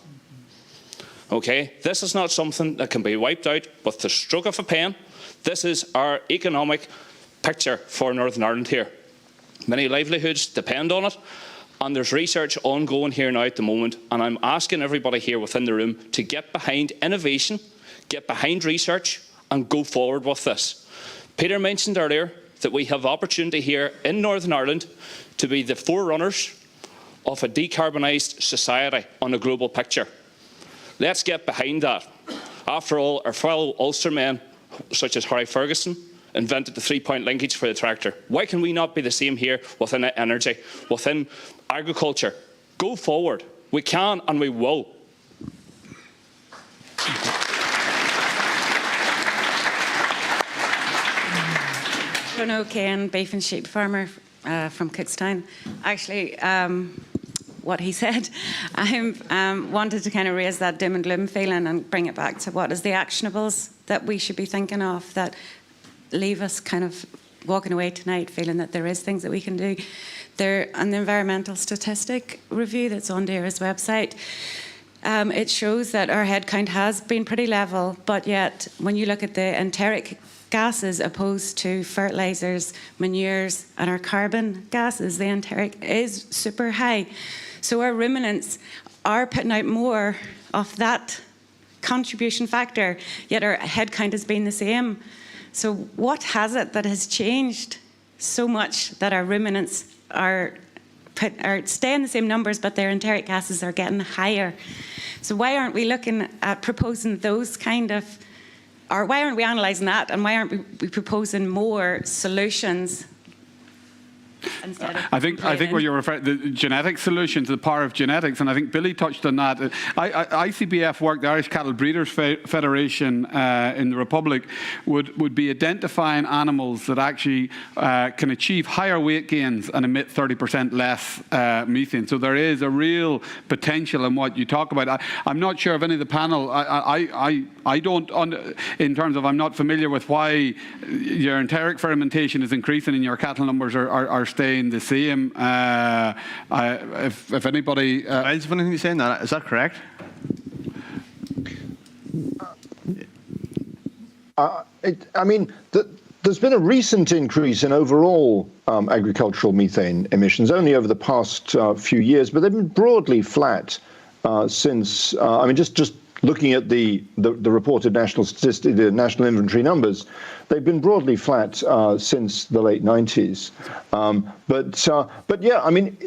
Okay, this is not something that can be wiped out with the stroke of a pen. This is our economic picture for Northern Ireland here. Many livelihoods depend on it, and there's research ongoing here now at the moment, and I'm asking everybody here within the room to get behind innovation, get behind research, and go forward with this. Peter mentioned earlier that we have opportunity here in Northern Ireland to be the forerunners of a decarbonised society on a global picture. Let's get behind that. After all, our fellow Ulstermen, such as Harry Ferguson, invented the 3-point linkage for the tractor. Why can we not be the same here within energy, within agriculture? Go forward. We can and we will. Bruno Kane, beef and sheep farmer from Cookstown. Actually, what he said, I wanted to kind of raise that doom and gloom feeling and bring it back to what is the actionables that we should be thinking of that leave us kind of walking away tonight feeling that there is things that we can do. There, on the environmental statistic review that's on DAERA's website, it shows that our headcount has been pretty level, but yet when you look at the enteric gases opposed to fertilisers, manures and our carbon gases, the enteric is super high. So our ruminants are putting out more of that contribution factor, yet our headcount has been the same. So what has it that has changed so much that our ruminants are staying the same numbers, but their enteric gases are getting higher? So why aren't we looking at proposing those kind of, or why aren't we analysing that, and why aren't we proposing more solutions? instead of I think what you're referring to, the genetic solutions, the power of genetics, and I think Billy touched on that. ICBF work, the Irish Cattle Breeders Federation in the Republic, would be identifying animals that actually can achieve higher weight gains and emit 30% less methane. So there is a real potential in what you talk about. I'm not sure if any of the panel, I don't, in terms of I'm not familiar with why your enteric fermentation is increasing and your cattle numbers are staying the same. If anybody... Miles, have anything to say on that? Is that correct? I mean, there's been a recent increase in overall agricultural methane emissions, only over the past few years, but they've been broadly flat since, I mean, just looking at the reported national statistic, the national inventory numbers, they've been broadly flat since the late 90s. But yeah, I mean,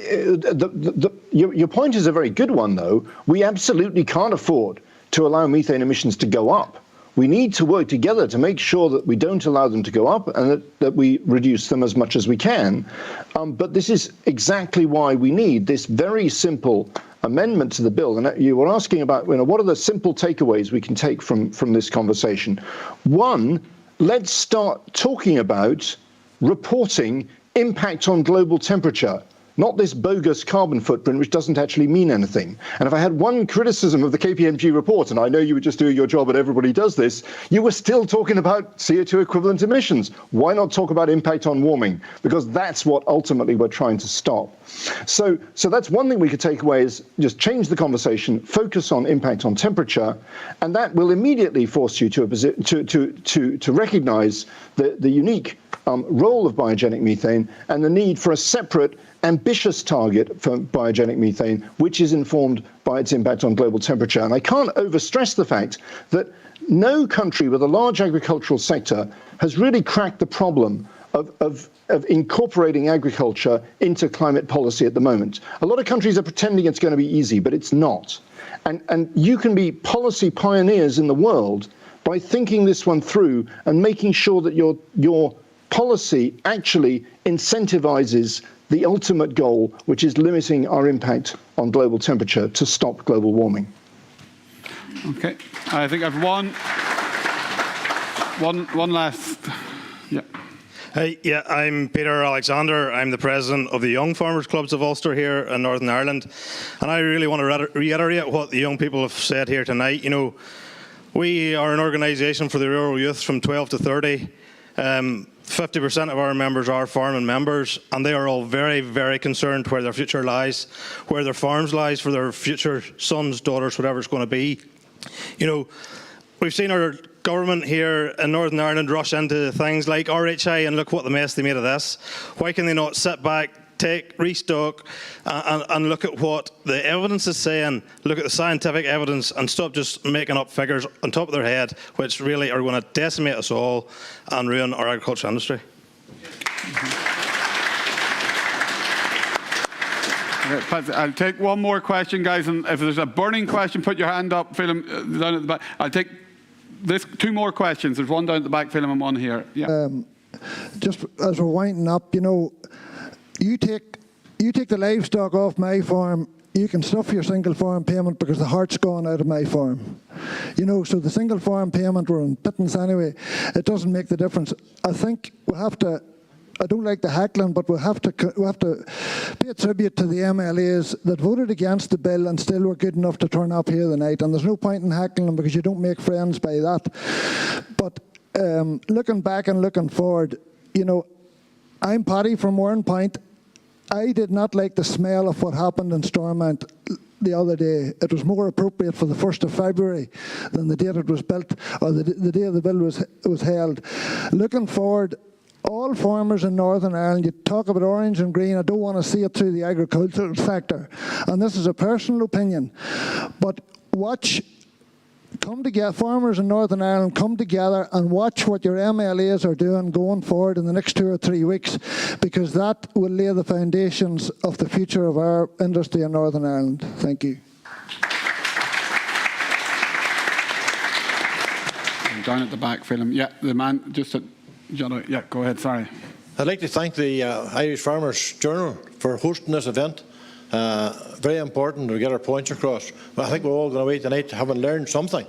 your point is a very good one, though. We absolutely can't afford to allow methane emissions to go up. We need to work together to make sure that we don't allow them to go up and that we reduce them as much as we can. But this is exactly why we need this very simple amendment to the bill. And you were asking about, what are the simple takeaways we can take from this conversation? One, let's start talking about reporting impact on global temperature, not this bogus carbon footprint, which doesn't actually mean anything. And if I had one criticism of the KPMG report, and I know you were just doing your job and everybody does this, you were still talking about CO2 equivalent emissions. Why not talk about impact on warming? Because that's what ultimately we're trying to stop. So that's one thing we could take away, is just change the conversation, focus on impact on temperature, and that will immediately force you to recognize the unique role of biogenic methane and the need for a separate ambitious target for biogenic methane, which is informed by its impact on global temperature. And I can't overstress the fact that no country with a large agricultural sector has really cracked the problem of incorporating agriculture into climate policy at the moment. A lot of countries are pretending it's going to be easy, but it's not. And you can be policy pioneers in the world by thinking this one through and making sure that your policy actually incentivizes the ultimate goal, which is limiting our impact on global temperature to stop global warming. Okay, I think I've one last. Yeah. Hey, yeah, I'm Peter Alexander. I'm the president of the Young Farmers Clubs of Ulster here in Northern Ireland, and I really want to reiterate what the young people have said here tonight. We are an organisation for the rural youth from 12 to 30. 50% of our members are farming members, and they are all very, very concerned where their future lies, where their farms lies for their future sons, daughters, whatever it's going to be. We've seen our government here in Northern Ireland rush into things like RHI, and look what the mess they made of this. Why can they not sit back, restock, and look at what the evidence is saying, look at the scientific evidence, and stop just making up figures on top of their head, which really are going to decimate us all and ruin our agricultural industry. Okay, I'll take one more question, guys, and if there's a burning question, put your hand up, Phelim, down at the back. I'll take two more questions. There's one down at the back, Phelim, and one here. Yeah. Just as we're winding up, you take the livestock off my farm, you can stuff your single farm payment because the heart's gone out of my farm. So the single farm payment, we're in pittance anyway, it doesn't make the difference. I think we have to, I don't like the heckling, but we have to pay a tribute to the MLAs that voted against the bill and still were good enough to turn up here tonight. And there's no point in heckling them because you don't make friends by that. But looking back and looking forward, I'm Paddy from Warrenpoint. I did not like the smell of what happened in Stormont the other day. It was more appropriate for the 1st of February than the date it was built, or the day the bill was held. Looking forward, all farmers in Northern Ireland, you talk about orange and green, I don't want to see it through the agricultural sector. And this is a personal opinion. But come together, farmers in Northern Ireland, come together and watch what your MLAs are doing going forward in the next 2 or 3 weeks, because that will lay the foundations of the future of our industry in Northern Ireland. Thank you. Down at the back, Phelim. Yeah, the man just at, yeah, go ahead, sorry. I'd like to thank the Irish Farmers Journal for hosting this event. Very important to get our points across. But I think we're all going away tonight having learned something.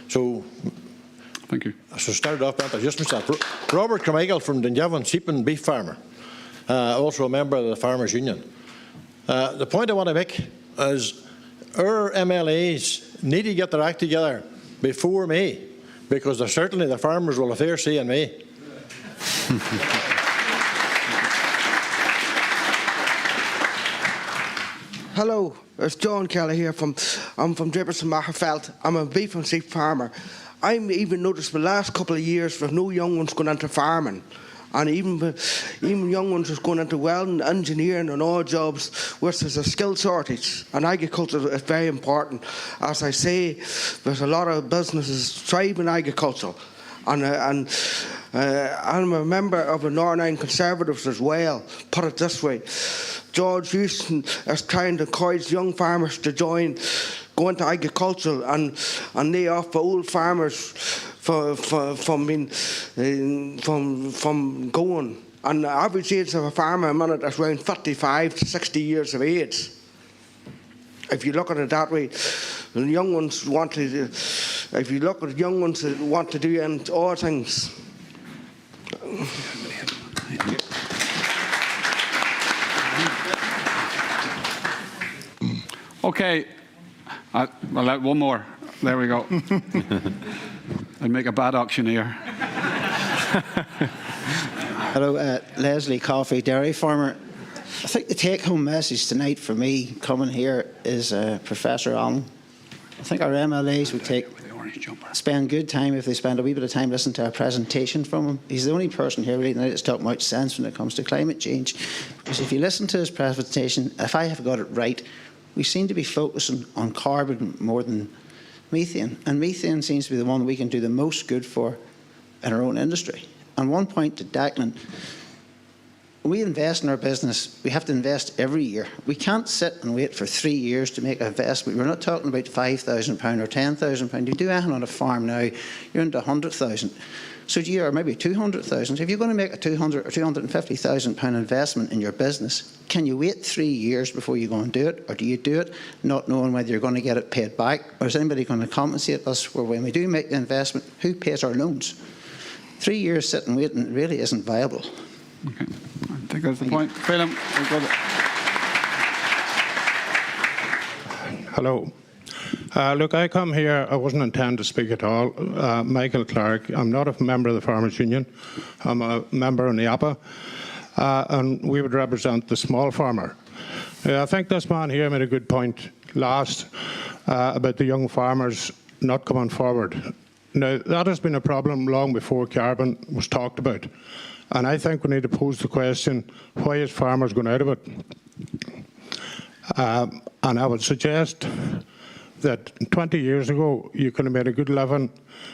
So, thank you. So started off by just myself. Robert Carmichael from Dunjavon, sheep and beef farmer, also a member of the Farmers Union. The point I want to make is our MLAs need to get their act together before May, because certainly the farmers will have their say in May. Hello, it's John Kelly here I'm from Dribberson Magherfeld. I'm a beef and sheep farmer. I've even noticed the last couple of years there's no young ones going into farming. And even young ones is going into welding, engineering and all jobs where there's a skill shortage. And agriculture is very important. As I say, there's a lot of businesses thrive in agriculture. And I'm a member of the Northern Ireland Conservatives as well, put it this way. George Houston is trying to encourage young farmers to go into agriculture and lay off the old farmers from going. And the average age of a farmer a minute is around 55 to 60 years of age. If you look at it that way, the young ones want to. If you look at young ones that want to do all things. Okay, I'll let one more. There we go. I'd make a bad auctioneer. Hello, Leslie Coffey, dairy farmer. I think the take-home message tonight for me coming here is Professor Allen. I think our MLAs would spend good time if they spend a wee bit of time listening to a presentation from him. He's the only person here really tonight that's talking about sense when it comes to climate change. Because if you listen to his presentation, if I have got it right, we seem to be focusing on carbon more than methane. And methane seems to be the one we can do the most good for in our own industry. And one point to Declan, when we invest in our business, we have to invest every year. We can't sit and wait for 3 years to make an investment. We're not talking about £5,000 or £10,000. You do anything on a farm now, you're into 100,000. So you are maybe 200,000. If you're going to make a 200 or 250,000 pound investment in your business, can you wait 3 years before you go and do it, or do you do it not knowing whether you're going to get it paid back, or is anybody going to compensate us for when we do make the investment? Who pays our loans? 3 years sitting waiting really isn't viable. Okay, I think that's the point. Phelim, Hello. Look, I come here, I wasn't intending to speak at all. Michael Clark, I'm not a member of the Farmers Union. I'm a member of NIAPA, and we would represent the small farmer. I think this man here made a good point last about the young farmers not coming forward. Now, that has been a problem long before carbon was talked about. And I think we need to pose the question, why is farmers going out of it? And I would suggest that 20 years ago, you could have made a good living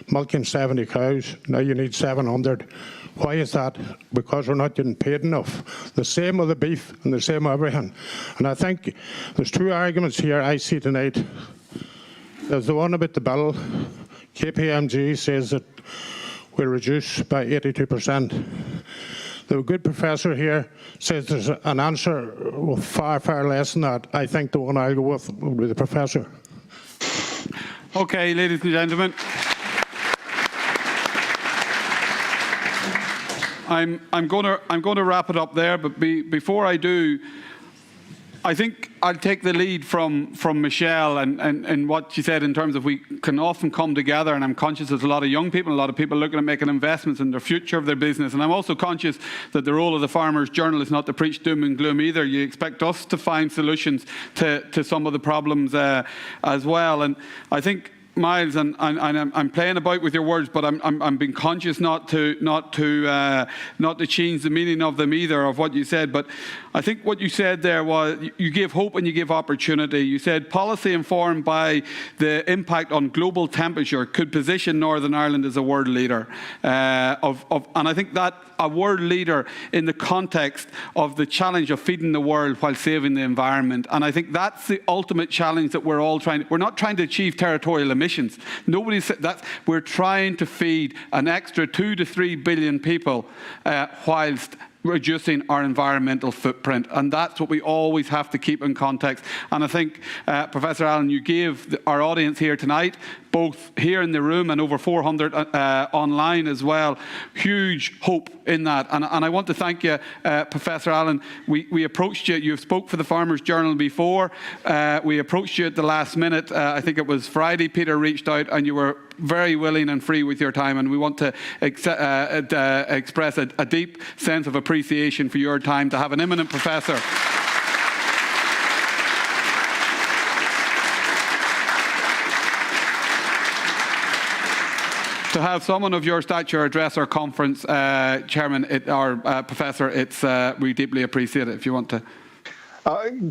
milking 70 cows. Now you need 700. Why is that? Because we're not getting paid enough. The same with the beef and the same with everything. And I think there's two arguments here I see tonight. There's the one about the bill. KPMG says that we'll reduce by 82%. The good professor here says there's an answer with far, far less than that. I think the one I'll go with will be the professor. Okay, ladies and gentlemen. I'm going to wrap it up there, but before I do, I think I'll take the lead from Michelle and what she said in terms of we can often come together, and I'm conscious there's a lot of young people, a lot of people looking at making investments in the future of their business, and I'm also conscious that the role of the Farmers Journal is not to preach doom and gloom either. You expect us to find solutions to some of the problems as well, and I think Miles, and I'm playing about with your words, but I'm being conscious not to change the meaning of them either, of what you said. But I think what you said there was you give hope and you give opportunity. You said policy informed by the impact on global temperature could position Northern Ireland as a world leader and I think that a world leader in the context of the challenge of feeding the world while saving the environment. And I think that's the ultimate challenge that we're all we're not trying to achieve territorial emissions. Nobody said that. We're trying to feed an extra 2 to 3 billion people whilst reducing our environmental footprint. And that's what we always have to keep in context. And I think, Professor Allen, you gave our audience here tonight, both here in the room and over 400 online as well, huge hope in that. And I want to thank you, Professor Allen. We approached you. You spoke for the Farmers Journal before. We approached you at the last minute. I think it was Friday. Peter reached out and you were very willing and free with your time, and we want to express a deep sense of appreciation for your time to have an eminent professor to have someone of your stature address our conference, Chairman, Professor. We deeply appreciate it. If you want to.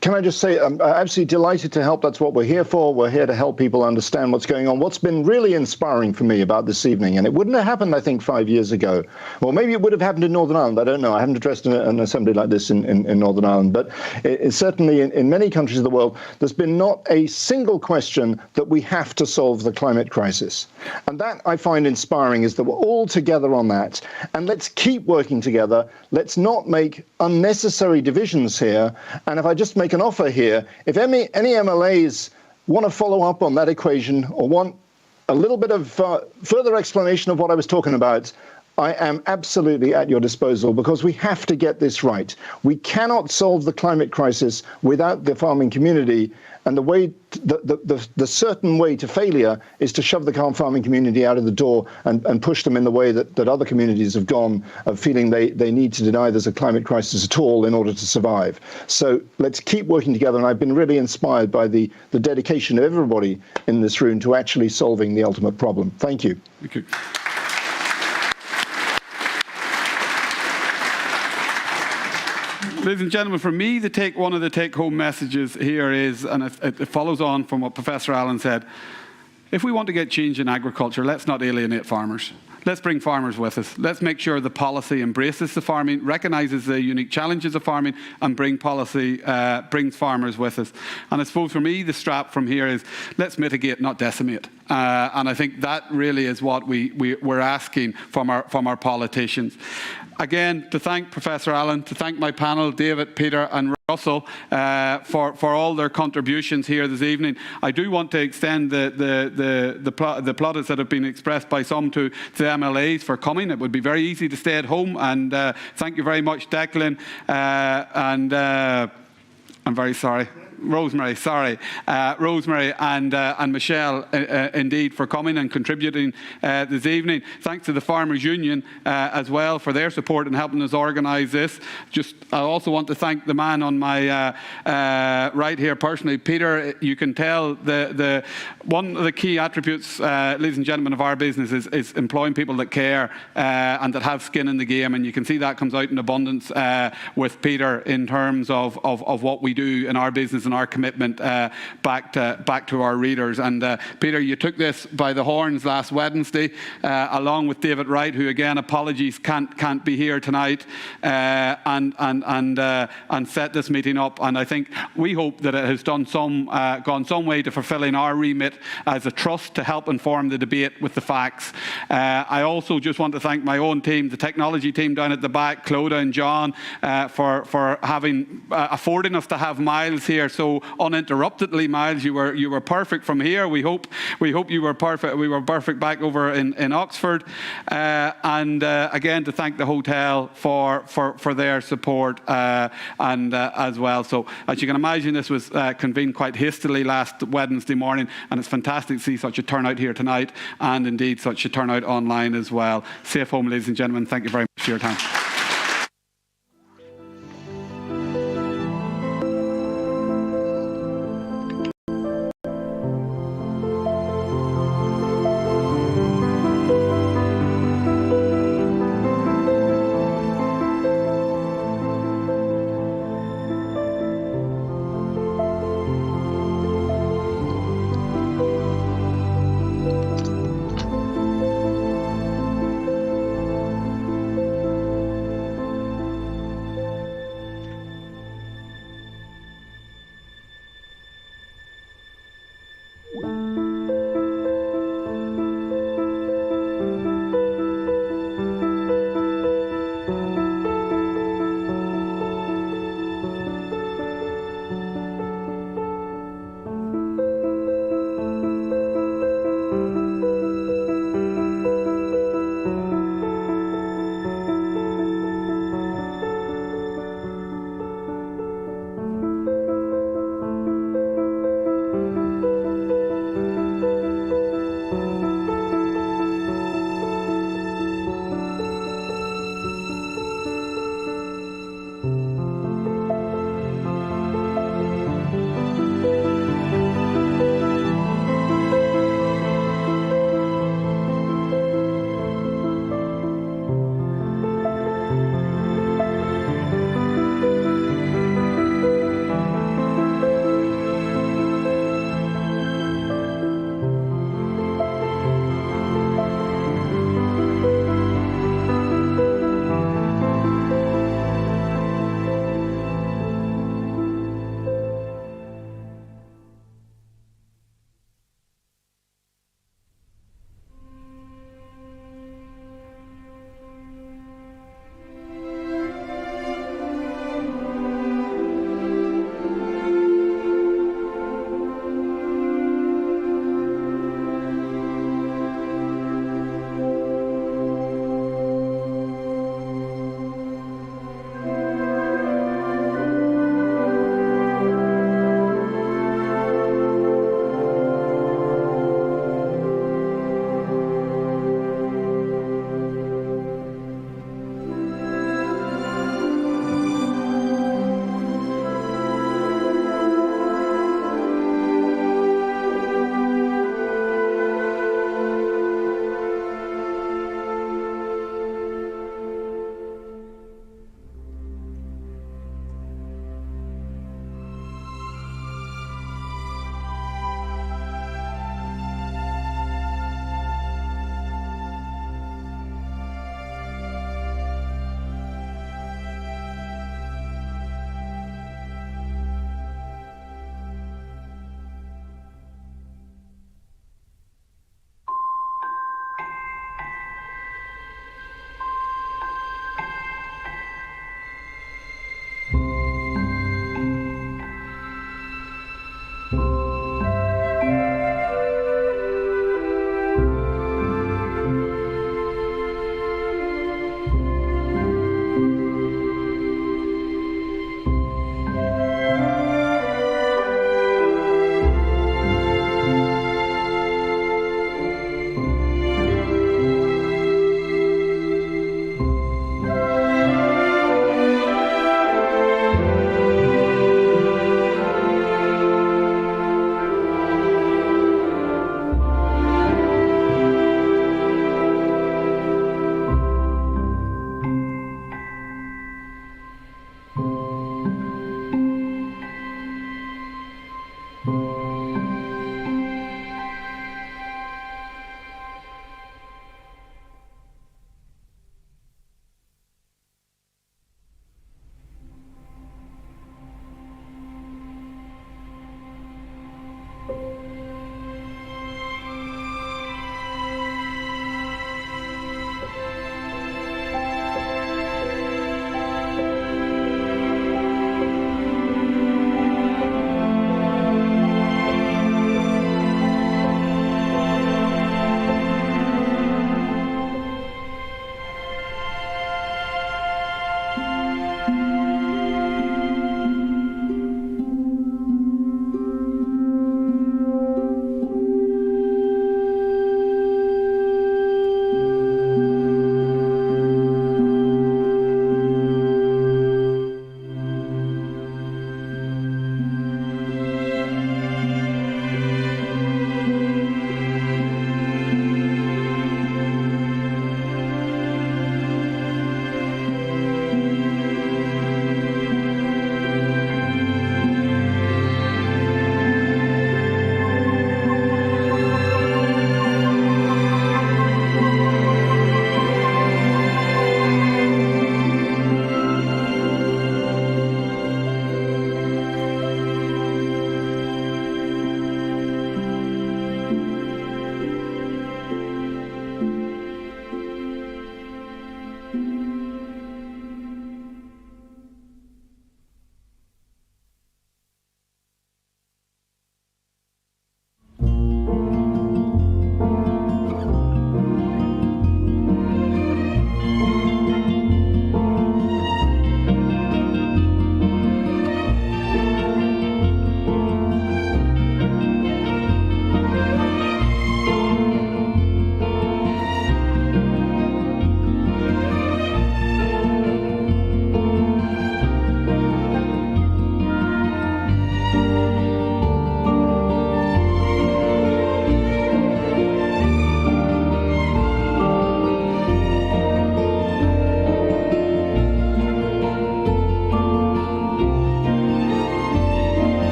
Can I just say, I'm absolutely delighted to help. That's what we're here for. We're here to help people understand what's going on. What's been really inspiring for me about this evening, and it wouldn't have happened, I think, 5 years ago. Well, maybe it would have happened in Northern Ireland. I don't know. I haven't addressed an assembly like this in Northern Ireland. But it's certainly in many countries of the world, there's been not a single question that we have to solve the climate crisis. And that I find inspiring, is that we're all together on that. And let's keep working together. Let's not make unnecessary divisions here. And if I just make an offer here, if any MLAs want to follow up on that equation or want a little bit of further explanation of what I was talking about, I am absolutely at your disposal, because we have to get this right. We cannot solve the climate crisis without the farming community, and the certain way to failure is to shove the farming community out of the door and push them in the way that other communities have gone, of feeling they need to deny there's a climate crisis at all in order to survive. So let's keep working together, and I've been really inspired by the dedication of everybody in this room to actually solving the ultimate problem. Thank you. Thank you. Ladies and gentlemen, for me, one of the take-home messages here is, and it follows on from what Professor Allen said, if we want to get change in agriculture, let's not alienate farmers. Let's bring farmers with us. Let's make sure the policy embraces the farming, recognises the unique challenges of farming, and brings farmers with us. And I suppose for me, the strap from here is, let's mitigate, not decimate. And I think that really is what we're asking from our politicians. Again, to thank Professor Allen, to thank my panel, David, Peter and Russell, for all their contributions here this evening. I do want to extend the plaudits that have been expressed by some to the MLAs for coming. It would be very easy to stay at home, and thank you very much, Declan, and I'm very sorry. Rosemary, sorry. Rosemary and Michelle, indeed, for coming and contributing this evening. Thanks to the Farmers Union as well for their support in helping us organise this. I also want to thank the man on my right here personally, Peter. You can tell one of the key attributes, ladies and gentlemen, of our business is employing people that care and that have skin in the game, and you can see that comes out in abundance with Peter in terms of what we do in our business and our commitment back to our readers. And Peter, you took this by the horns last Wednesday, along with David Wright, who again, apologies, can't be here tonight, and set this meeting up. And I think we hope that it has gone some way to fulfilling our remit as a trust to help inform the debate with the facts. I also just want to thank my own team, the technology team down at the back, Clodagh and John, for affording us to have Miles here so uninterruptedly. Miles, you were perfect from here. We hope you were perfect. We were perfect back over in Oxford, and again to thank the hotel for their support and as well. So as you can imagine, this was convened quite hastily last Wednesday morning, and it's fantastic to see such a turnout here tonight, and indeed such a turnout online as well. Safe home, ladies and gentlemen. Thank you very much for your time.